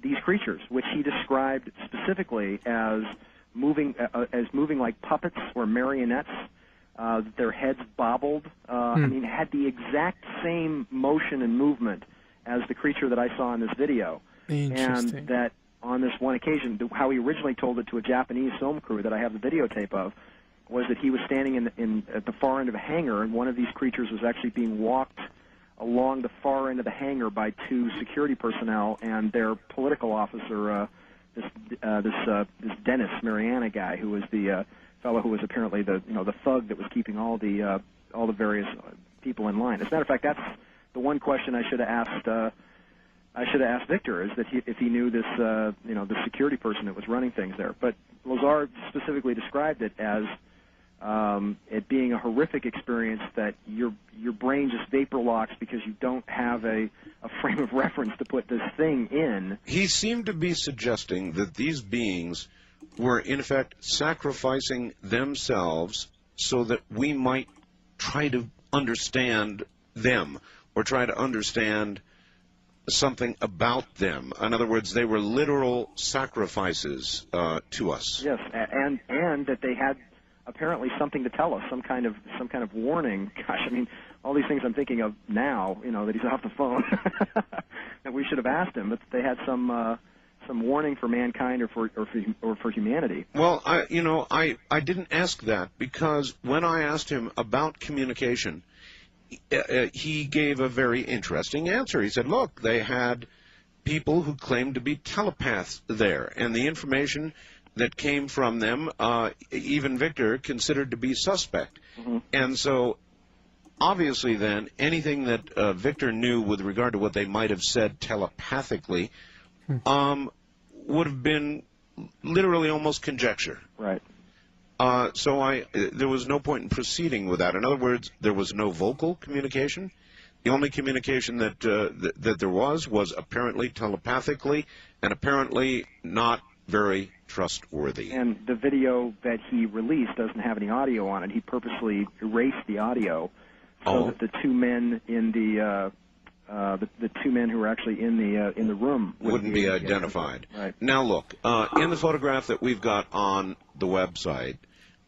these creatures, which he described specifically as moving like puppets or marionettes. Their heads bobbled. I mean, had the exact same motion and movement as the creature that I saw in this video. And that on this one occasion, how he originally told it to a Japanese film crew that I have the videotape of, was that he was standing at the far end of a hangar, and one of these creatures was actually being walked along the far end of the hangar by 2 security personnel and their political officer, this Dennis Mariana guy, who was the fellow who was apparently the thug that was keeping all the various people in line. As a matter of fact, that's the one question I should have asked. I should have asked Victor, is that if he knew this, the security person that was running things there. But Lazar specifically described it as it being a horrific experience, that your brain just vapor locks because you don't have a frame of reference to put this thing in. He seemed to be suggesting that these beings were, in effect, sacrificing themselves so that we might try to understand them or try to understand something about them. In other words, they were literal sacrifices to us. Yes, and that they had apparently something to tell us, some kind of warning. Gosh, I mean, all these things I'm thinking of now, that he's off the phone, that we should have asked him, but they had some warning for mankind or for humanity. Well, I didn't ask that, because when I asked him about communication, he gave a very interesting answer. He said, look, they had people who claimed to be telepaths there, and the information that came from them, even Victor considered to be suspect. Mm-hmm. And so, obviously then, anything that Victor knew with regard to what they might have said telepathically would have been literally almost conjecture. Right. So there was no point in proceeding with that. In other words, there was no vocal communication. The only communication that there was apparently telepathically, and apparently not very trustworthy. And the video that he released doesn't have any audio on it. He purposely erased the audio so that the 2 men in the 2 men who were actually in the room wouldn't be identified. Right. Now look, in the photograph that we've got on the website,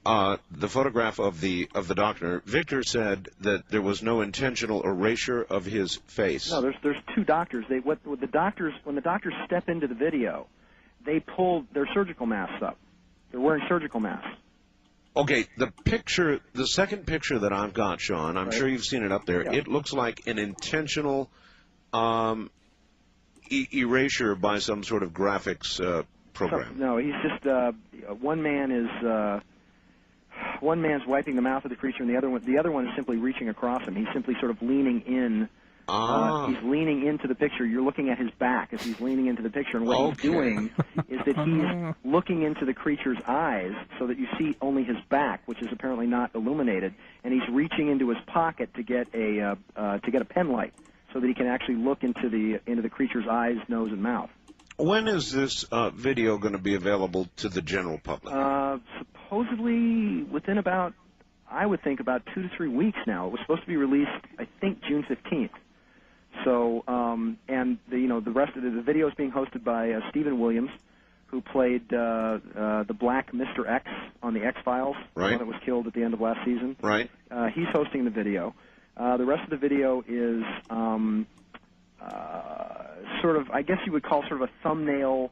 the photograph of the doctor, Victor said that there was no intentional erasure of his face. No, there's 2 doctors. When the doctors step into the video, they pull their surgical masks up. They're wearing surgical masks. Okay, the second picture that I've got, Sean, I'm sure you've seen it up there. Yeah. It looks like an intentional erasure by some sort of graphics program. No, he's just one man's wiping the mouth of the creature, and the other one is simply reaching across him. He's simply sort of leaning in. He's leaning into the picture. You're looking at his back as he's leaning into the picture, and what he's doing is that he's looking into the creature's eyes so that you see only his back, which is apparently not illuminated, and he's reaching into his pocket to get a pen light so that he can actually look into the creature's eyes, nose, and mouth. When is this video going to be available to the general public? Supposedly within about, I would think, about 2 to 3 weeks now. It was supposed to be released, I think, June 15th. So, and the rest of the video is being hosted by Stephen Williams, who played the Black Mr. X on the X-Files, the one that was killed at the end of last season. Right. He's hosting the video. The rest of the video is sort of, I guess you would call sort of a thumbnail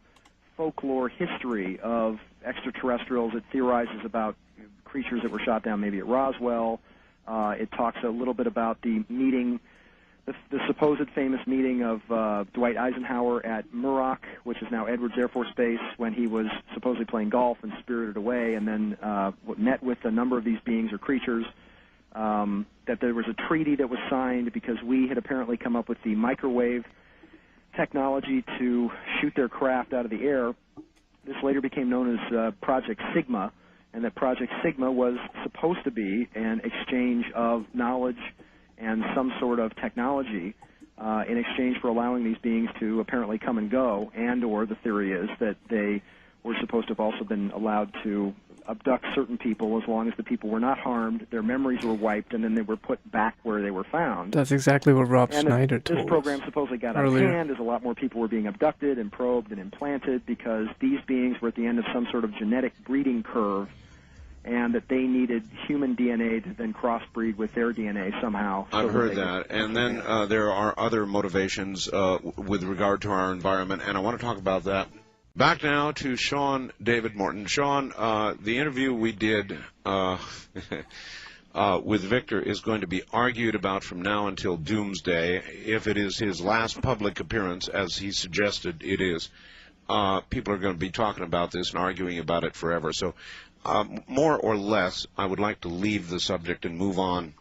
folklore history of extraterrestrials. It theorizes about creatures that were shot down maybe at Roswell. It talks a little bit about the meeting, the supposed famous meeting of Dwight Eisenhower at Muroc, which is now Edwards Air Force Base, when he was supposedly playing golf and spirited away, and then met with a number of these beings or creatures. That there was a treaty that was signed because we had apparently come up with the microwave technology to shoot their craft out of the air. This later became known as Project Sigma, and that Project Sigma was supposed to be an exchange of knowledge and some sort of technology in exchange for allowing these beings to apparently come and go, and or the theory is that they were supposed to have also been allowed to abduct certain people as long as the people were not harmed, their memories were wiped, and then they were put back where they were found. That's exactly what Rob Schneider told us. This program supposedly got out of hand as a lot more people were being abducted and probed and implanted because these beings were at the end of some sort of genetic breeding curve, and that they needed human DNA to then crossbreed with their DNA somehow. I've heard that. And then there are other motivations with regard to our environment, and I want to talk about that. Back now to Sean David Morton. Sean, the interview we did with Victor is going to be argued about from now until doomsday. If it is his last public appearance, as he suggested it is, people are going to be talking about this and arguing about it forever. So more or less, I would like to leave the subject and move on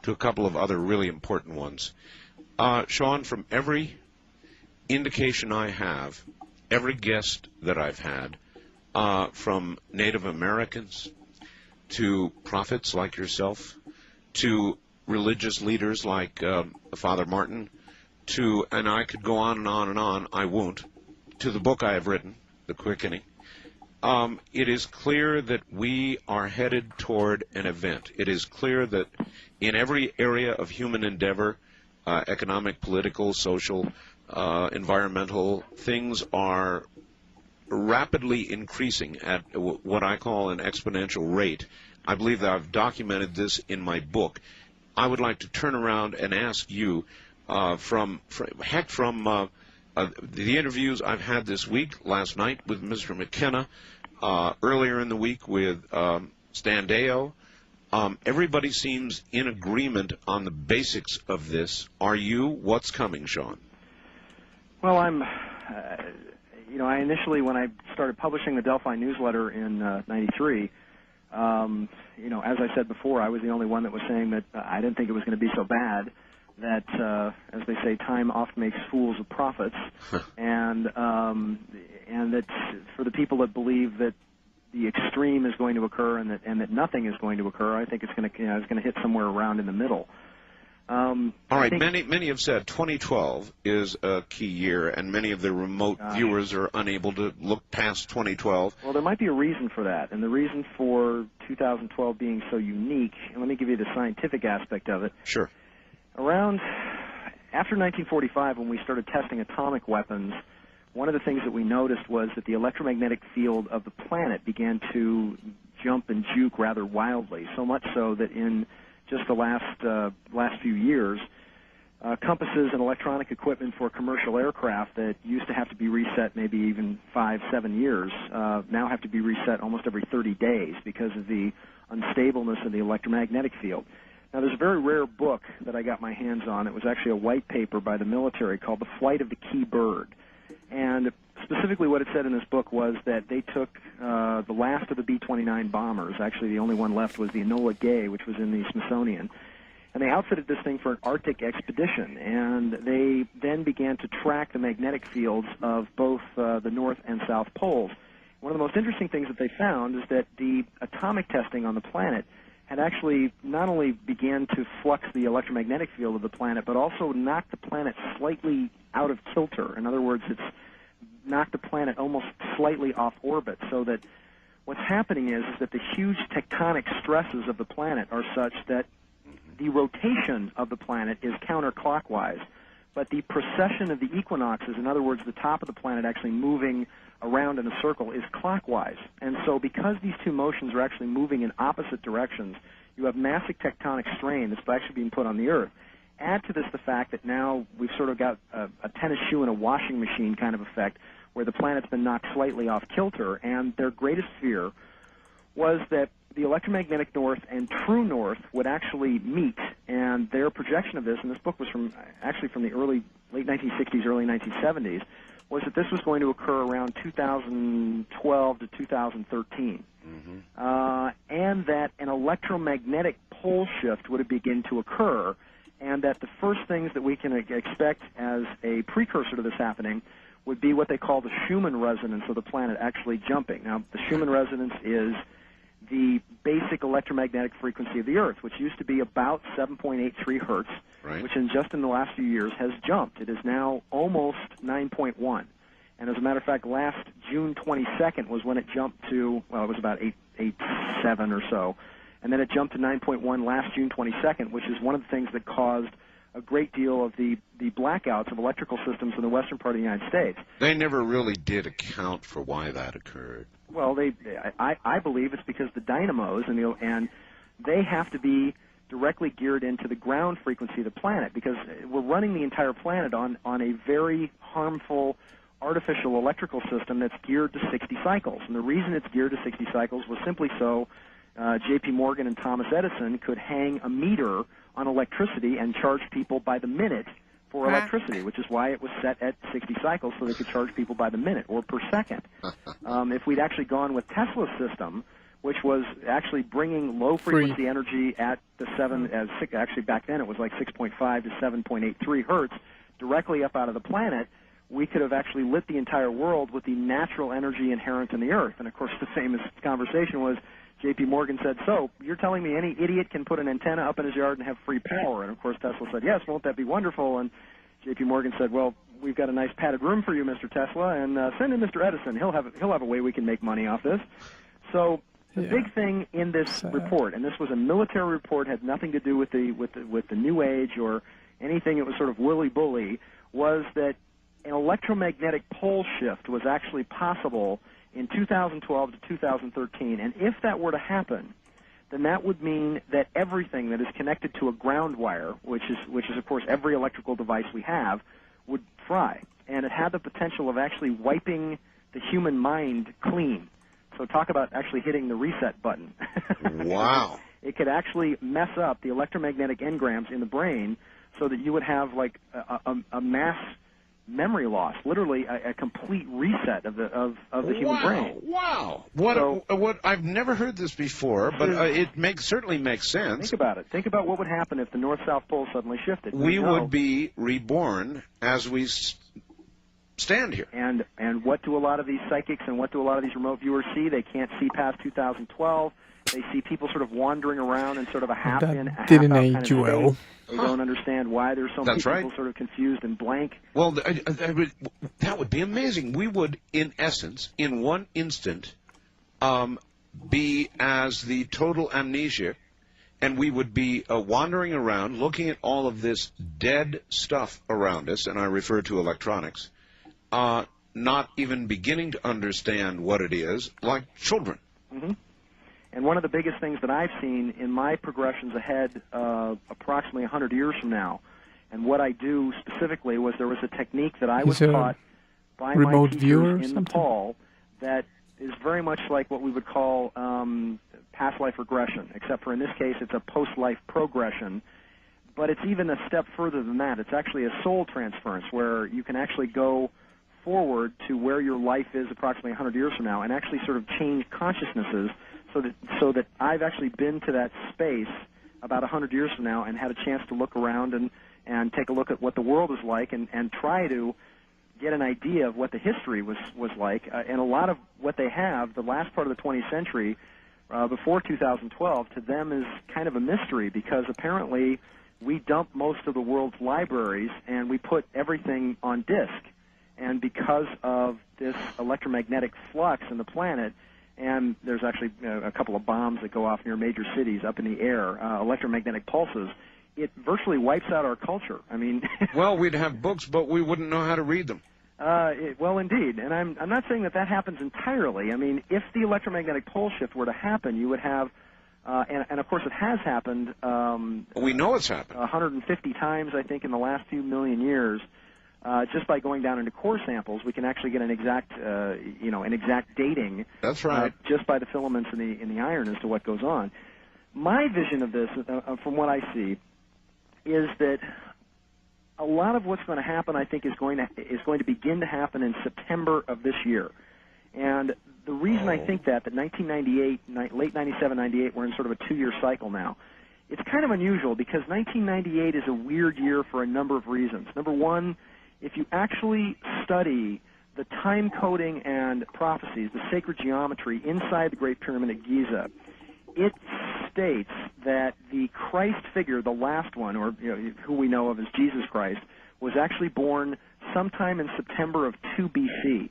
to a couple of other really important ones. Sean, from every indication I have, every guest that I've had, from Native Americans to prophets like yourself, to religious leaders like Father Martin, to, and I could go on and on and on, I won't, to the book I have written, The Quickening, it is clear that we are headed toward an event. It is clear that in every area of human endeavor, economic, political, social, environmental, things are rapidly increasing at what I call an exponential rate. I believe that I've documented this in my book. I would like to turn around and ask you, from the interviews I've had this week, last night with Mr. McKenna, earlier in the week with Stan Deyo, everybody seems in agreement on the basics of this. Are you? What's coming, Sean? Well, you know, I initially, when I started publishing the Delphi newsletter in '93, you know, as I said before, I was the only one that was saying that I didn't think it was going to be so bad, that, as they say, time oft makes fools of prophets, and that for the people that believe that the extreme is going to occur and that nothing is going to occur, I think it's going to, you know, it's going to hit somewhere around in the middle. All right, many have said 2012 is a key year, and many of the remote viewers are unable to look past 2012. Well, there might be a reason for that, and the reason for 2012 being so unique, and let me give you the scientific aspect of it. Sure. Around after 1945, when we started testing atomic weapons, one of the things that we noticed was that the electromagnetic field of the planet began to jump and juke rather wildly, so much so that in just the last few years, compasses and electronic equipment for commercial aircraft that used to have to be reset maybe even 5-7 years now have to be reset almost every 30 days because of the unstableness of the electromagnetic field. Now, there's a very rare book that I got my hands on. It was actually a white paper by the military called The Flight of the Key Bird. And specifically what it said in this book was that they took the last of the B-29 bombers. Actually, the only one left was the Enola Gay, which was in the Smithsonian. And they outfitted this thing for an Arctic expedition. And they then began to track the magnetic fields of both the North and South Poles. One of the most interesting things that they found is that the atomic testing on the planet had actually not only began to flux the electromagnetic field of the planet, but also knocked the planet slightly out of kilter. In other words, it's knocked the planet almost slightly off orbit, so that what's happening is that the huge tectonic stresses of the planet are such that the rotation of the planet is counterclockwise, but the precession of the equinoxes, in other words, the top of the planet actually moving around in a circle, is clockwise. And so because these two motions are actually moving in opposite directions, you have massive tectonic strain that's actually being put on the Earth. Add to this the fact that now we've sort of got a tennis shoe in a washing machine kind of effect, where the planet's been knocked slightly off kilter, and their greatest fear was that the electromagnetic north and true north would actually meet, and their projection of this, and this book was actually from the late 1960s, early 1970s, was that this was going to occur around 2012 to 2013, and that an electromagnetic pole shift would begin to occur, and that the first things that we can expect as a precursor to this happening would be what they call the Schumann resonance of the planet actually jumping. Now, the Schumann resonance is the basic electromagnetic frequency of the Earth, which used to be about 7.83 hertz, which just in the last few years has jumped. It is now almost 9.1. And as a matter of fact, last June 22nd was when it jumped to, well, it was about 8.7 or so. And then it jumped to 9.1 last June 22nd, which is one of the things that caused a great deal of the blackouts of electrical systems in the western part of the United States. They never really did account for why that occurred. Well, I believe it's because the dynamos and they have to be directly geared into the ground frequency of the planet, because we're running the entire planet on a very harmful artificial electrical system that's geared to 60 cycles. And the reason it's geared to 60 cycles was simply so J.P. Morgan and Thomas Edison could hang a meter on electricity and charge people by the minute for electricity, which is why it was set at 60 cycles so they could charge people by the minute or per second. If we'd actually gone with Tesla's system, which was actually bringing low-frequency energy at the actually back then it was like 6.5 to 7.83 hertz, directly up out of the planet, we could have actually lit the entire world with the natural energy inherent in the Earth. And, of course, the famous conversation was J.P. Morgan said, so you're telling me any idiot can put an antenna up in his yard and have free power? And, of course, Tesla said, yes, won't that be wonderful? And J.P. Morgan said, well, we've got a nice padded room for you, Mr. Tesla, and send in Mr. Edison. He'll have a way we can make money off this. So the big thing in this report, and this was a military report, had nothing to do with the New Age or anything. It was sort of willy-bully, was that an electromagnetic pole shift was actually possible in 2012 to 2013, and if that were to happen, then that would mean that everything that is connected to a ground wire, which is of course every electrical device we have, would fry, and it had the potential of actually wiping the human mind clean. So talk about actually hitting the reset button. Wow. It could actually mess up the electromagnetic engrams in the brain so that you would have like a mass memory loss, literally a complete reset of the human brain. Wow! What I've never heard this before, but it certainly makes sense. Think about it. Think about what would happen if the north-south pole suddenly shifted. We would be reborn as we stand here. And what do a lot of these psychics and what do a lot of these remote viewers see? They can't see past 2012. They see people sort of wandering around in sort of a half-in, half-out kind of state. They don't understand why there's so many people sort of confused and blank. Well, that would be amazing. We would, in essence, in one instant, be as the total amnesia, and we would be wandering around, looking at all of this dead stuff around us, and I refer to electronics, not even beginning to understand what it is, like children. Mm-hmm. And one of the biggest things that I've seen in my progressions ahead approximately 100 years from now, and what I do specifically was there was a technique that I was taught by my teachers in Nepal that is very much like what we would call past life regression, except for in this case it's a post-life progression. But it's even a step further than that. It's actually a soul transference where you can actually go forward to where your life is approximately 100 years from now and actually sort of change consciousnesses so that I've actually been to that space about 100 years from now and had a chance to look around and take a look at what the world is like and try to get an idea of what the history was like. And a lot of what they have, the last part of the 20th century, before 2012, to them is kind of a mystery because apparently we dump most of the world's libraries and we put everything on disk. And because of this electromagnetic flux in the planet, and there's actually a couple of bombs that go off near major cities up in the air, electromagnetic pulses, it virtually wipes out our culture. I mean... Well, we'd have books, but we wouldn't know how to read them. Well, indeed. And I'm not saying that happens entirely. I mean, if the electromagnetic pole shift were to happen, you would have... and of course, it has happened... we know it's happened. 150 times, I think, in the last few million years. Just by going down into core samples, we can actually get an exact, an exact dating. That's right. Just by the filaments in the iron as to what goes on. My vision of this, from what I see, is that a lot of what's going to happen, I think, is going to begin to happen in September of this year. And the reason I think that 1998, late 97, 98, we're in sort of a 2-year cycle now. It's kind of unusual because 1998 is a weird year for a number of reasons. Number one, if you actually study the time coding and prophecies, the sacred geometry inside the Great Pyramid at Giza, it states that the Christ figure, the last one, or who we know of as Jesus Christ, was actually born sometime in September of 2 BC.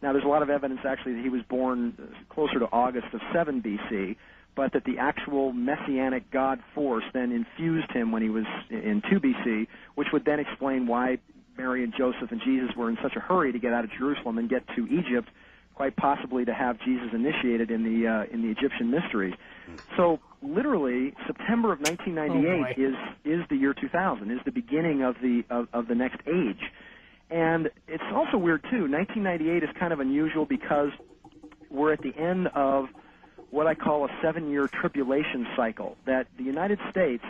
Now, there's a lot of evidence actually that he was born closer to August of 7 BC, but that the actual messianic God force then infused him when he was in 2 BC, which would then explain why Mary and Joseph and Jesus were in such a hurry to get out of Jerusalem and get to Egypt, quite possibly to have Jesus initiated in the Egyptian mysteries. So literally, September of 1998 is the year 2000, is the beginning of the next age. And it's also weird too. 1998 is kind of unusual because we're at the end of what I call a 7-year tribulation cycle, that the United States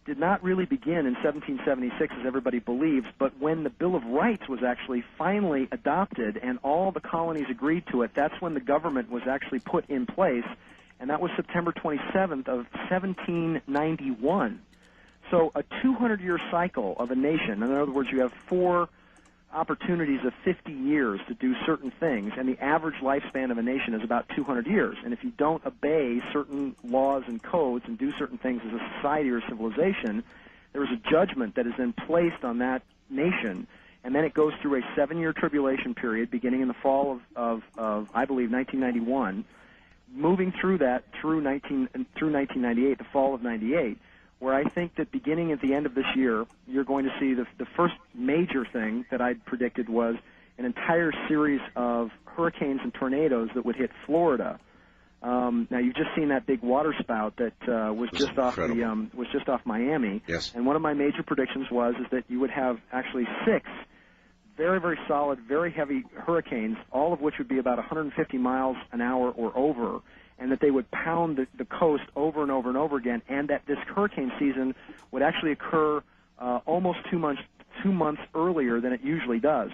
did not really begin in 1776, as everybody believes, but when the Bill of Rights was actually finally adopted and all the colonies agreed to it, that's when the government was actually put in place, and that was September 27th of 1791. So a 200-year cycle of a nation. In other words, you have 4 opportunities of 50 years to do certain things, and the average lifespan of a nation is about 200 years. And if you don't obey certain laws and codes and do certain things as a society or a civilization, there is a judgment that is then placed on that nation, and then it goes through a 7-year tribulation period beginning in the fall of I believe, 1991, moving through that through 1998, the fall of 98, where I think that beginning at the end of this year, you're going to see the first major thing that I predicted was an entire series of hurricanes and tornadoes that would hit Florida. Now you've just seen that big water spout that was just off Miami. Yes. And one of my major predictions is that you would have actually 6 very, very solid, very heavy hurricanes, all of which would be about 150 miles an hour or over, and that they would pound the coast over and over and over again, and that this hurricane season would actually occur almost 2 months earlier than it usually does.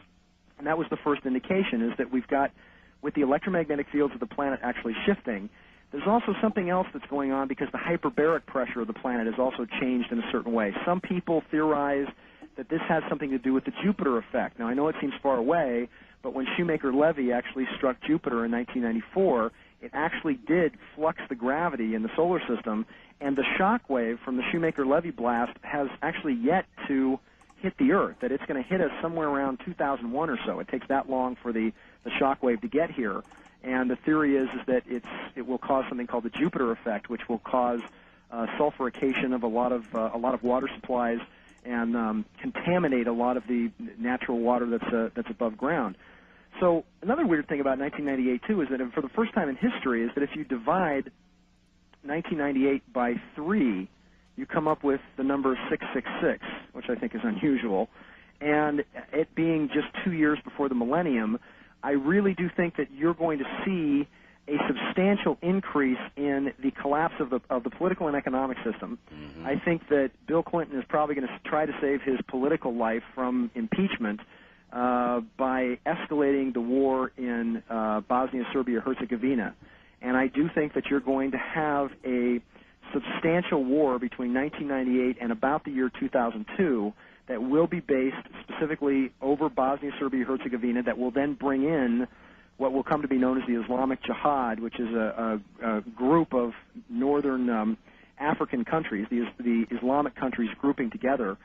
And that was the first indication, is that we've got, with the electromagnetic fields of the planet actually shifting, there's also something else that's going on because the hyperbaric pressure of the planet has also changed in a certain way. Some people theorize that this has something to do with the Jupiter effect. Now, I know it seems far away, but when Shoemaker-Levy actually struck Jupiter in 1994, it actually did flux the gravity in the solar system, and the shock wave from the Shoemaker-Levy blast has actually yet to hit the Earth, that it's going to hit us somewhere around 2001 or so. It takes that long for the shock wave to get here, and the theory is that it will cause something called the Jupiter effect, which will cause sulfurication of a lot of water supplies and contaminate a lot of the natural water that's above ground. So another weird thing about 1998, too, is that for the first time in history is that if you divide 1998 by 3, you come up with the number 666, which I think is unusual. And it being just 2 years before the millennium, I really do think that you're going to see a substantial increase in the collapse of the political and economic system. Mm-hmm. I think that Bill Clinton is probably going to try to save his political life from impeachment by escalating the war in Bosnia, Serbia, Herzegovina. And I do think that you're going to have a substantial war between 1998 and about the year 2002 that will be based specifically over Bosnia, Serbia, Herzegovina, that will then bring in what will come to be known as the Islamic Jihad, which is a group of northern African countries, the Islamic countries grouping together.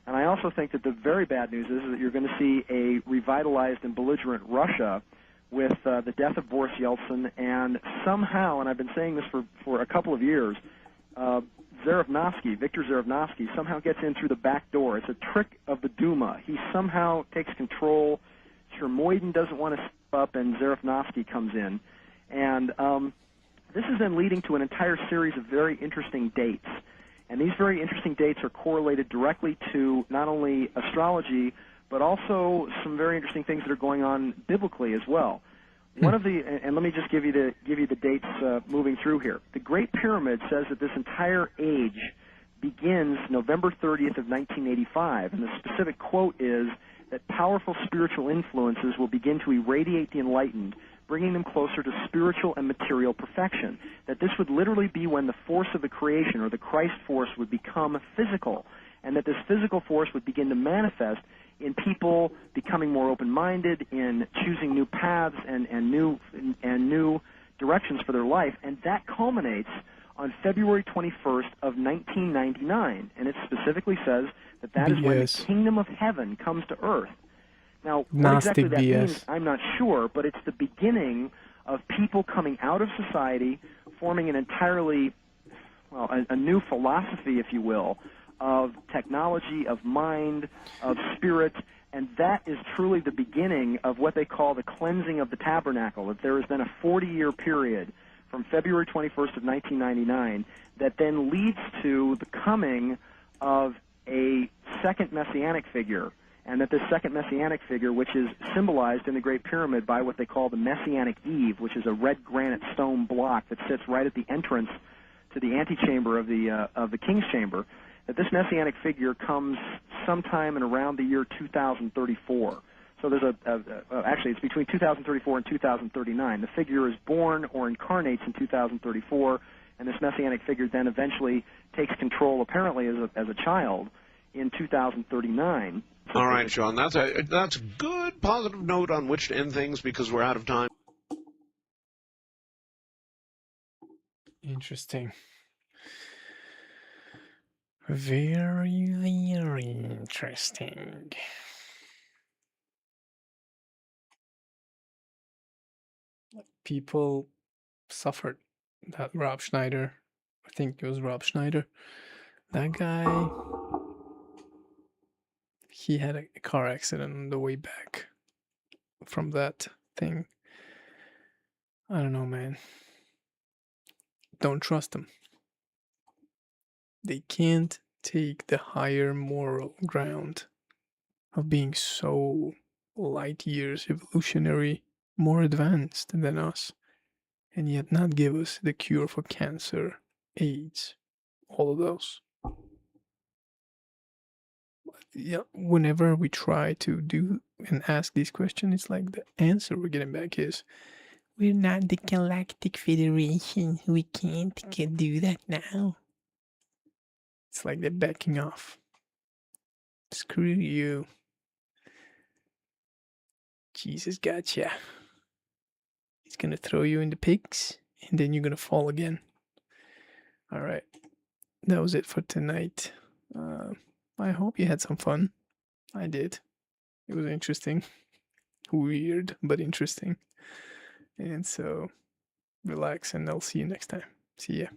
And I also think that the very bad news is that you're going to see a revitalized and belligerent Russia with the death of Boris Yeltsin, and somehow, and I've been saying this for a couple of years, Viktor Zhirinovsky somehow gets in through the back door. It's a trick of the Duma. He somehow takes control. Chermoyden doesn't want to step up, and Zhirinovsky comes in. And this is then leading to an entire series of very interesting dates. And these very interesting dates are correlated directly to not only astrology, but also some very interesting things that are going on biblically as well. One of the, and let me just give you the dates moving through here. The Great Pyramid says that this entire age begins November 30th of 1985, and the specific quote is that powerful spiritual influences will begin to irradiate the enlightened, bringing them closer to spiritual and material perfection. That this would literally be when the force of the creation, or the Christ force, would become physical, and that this physical force would begin to manifest in people becoming more open-minded, in choosing new paths and new directions for their life, and that culminates on February 21st of 1999, and it specifically says that is when the kingdom of heaven comes to earth. Now, what exactly that means, I'm not sure, but it's the beginning of people coming out of society, forming an entirely, a new philosophy, if you will, of technology, of mind, of spirit, and that is truly the beginning of what they call the cleansing of the tabernacle. That there has been a 40-year period from February 21st of 1999 that then leads to the coming of a second messianic figure, and that this second messianic figure, which is symbolized in the Great Pyramid by what they call the Messianic Eve, which is a red granite stone block that sits right at the entrance to the antechamber of the King's Chamber, that this messianic figure comes sometime in around the year 2034. So there's actually it's between 2034 and 2039. The figure is born or incarnates in 2034, and this messianic figure then eventually takes control, apparently as a child, in 2039. All right, Sean, that's a good positive note on which to end things because we're out of time. Interesting. Very, very interesting. People suffered. That Rob Schneider, I think it was Rob Schneider, that guy, he had a car accident on the way back from that thing. I don't know, man. Don't trust them. They can't take the higher moral ground of being so light years evolutionary, more advanced than us, and yet not give us the cure for cancer, AIDS, all of those. Yeah, whenever we try to do and ask these questions, it's like the answer we're getting back is, we're not the Galactic Federation. We can't do that now. It's like they're backing off. Screw you. Jesus gotcha. He's gonna throw you in the pigs, and then you're gonna fall again. Alright. That was it for tonight. I hope you had some fun. I did. It was interesting. Weird, but interesting. And so, relax, and I'll see you next time. See ya.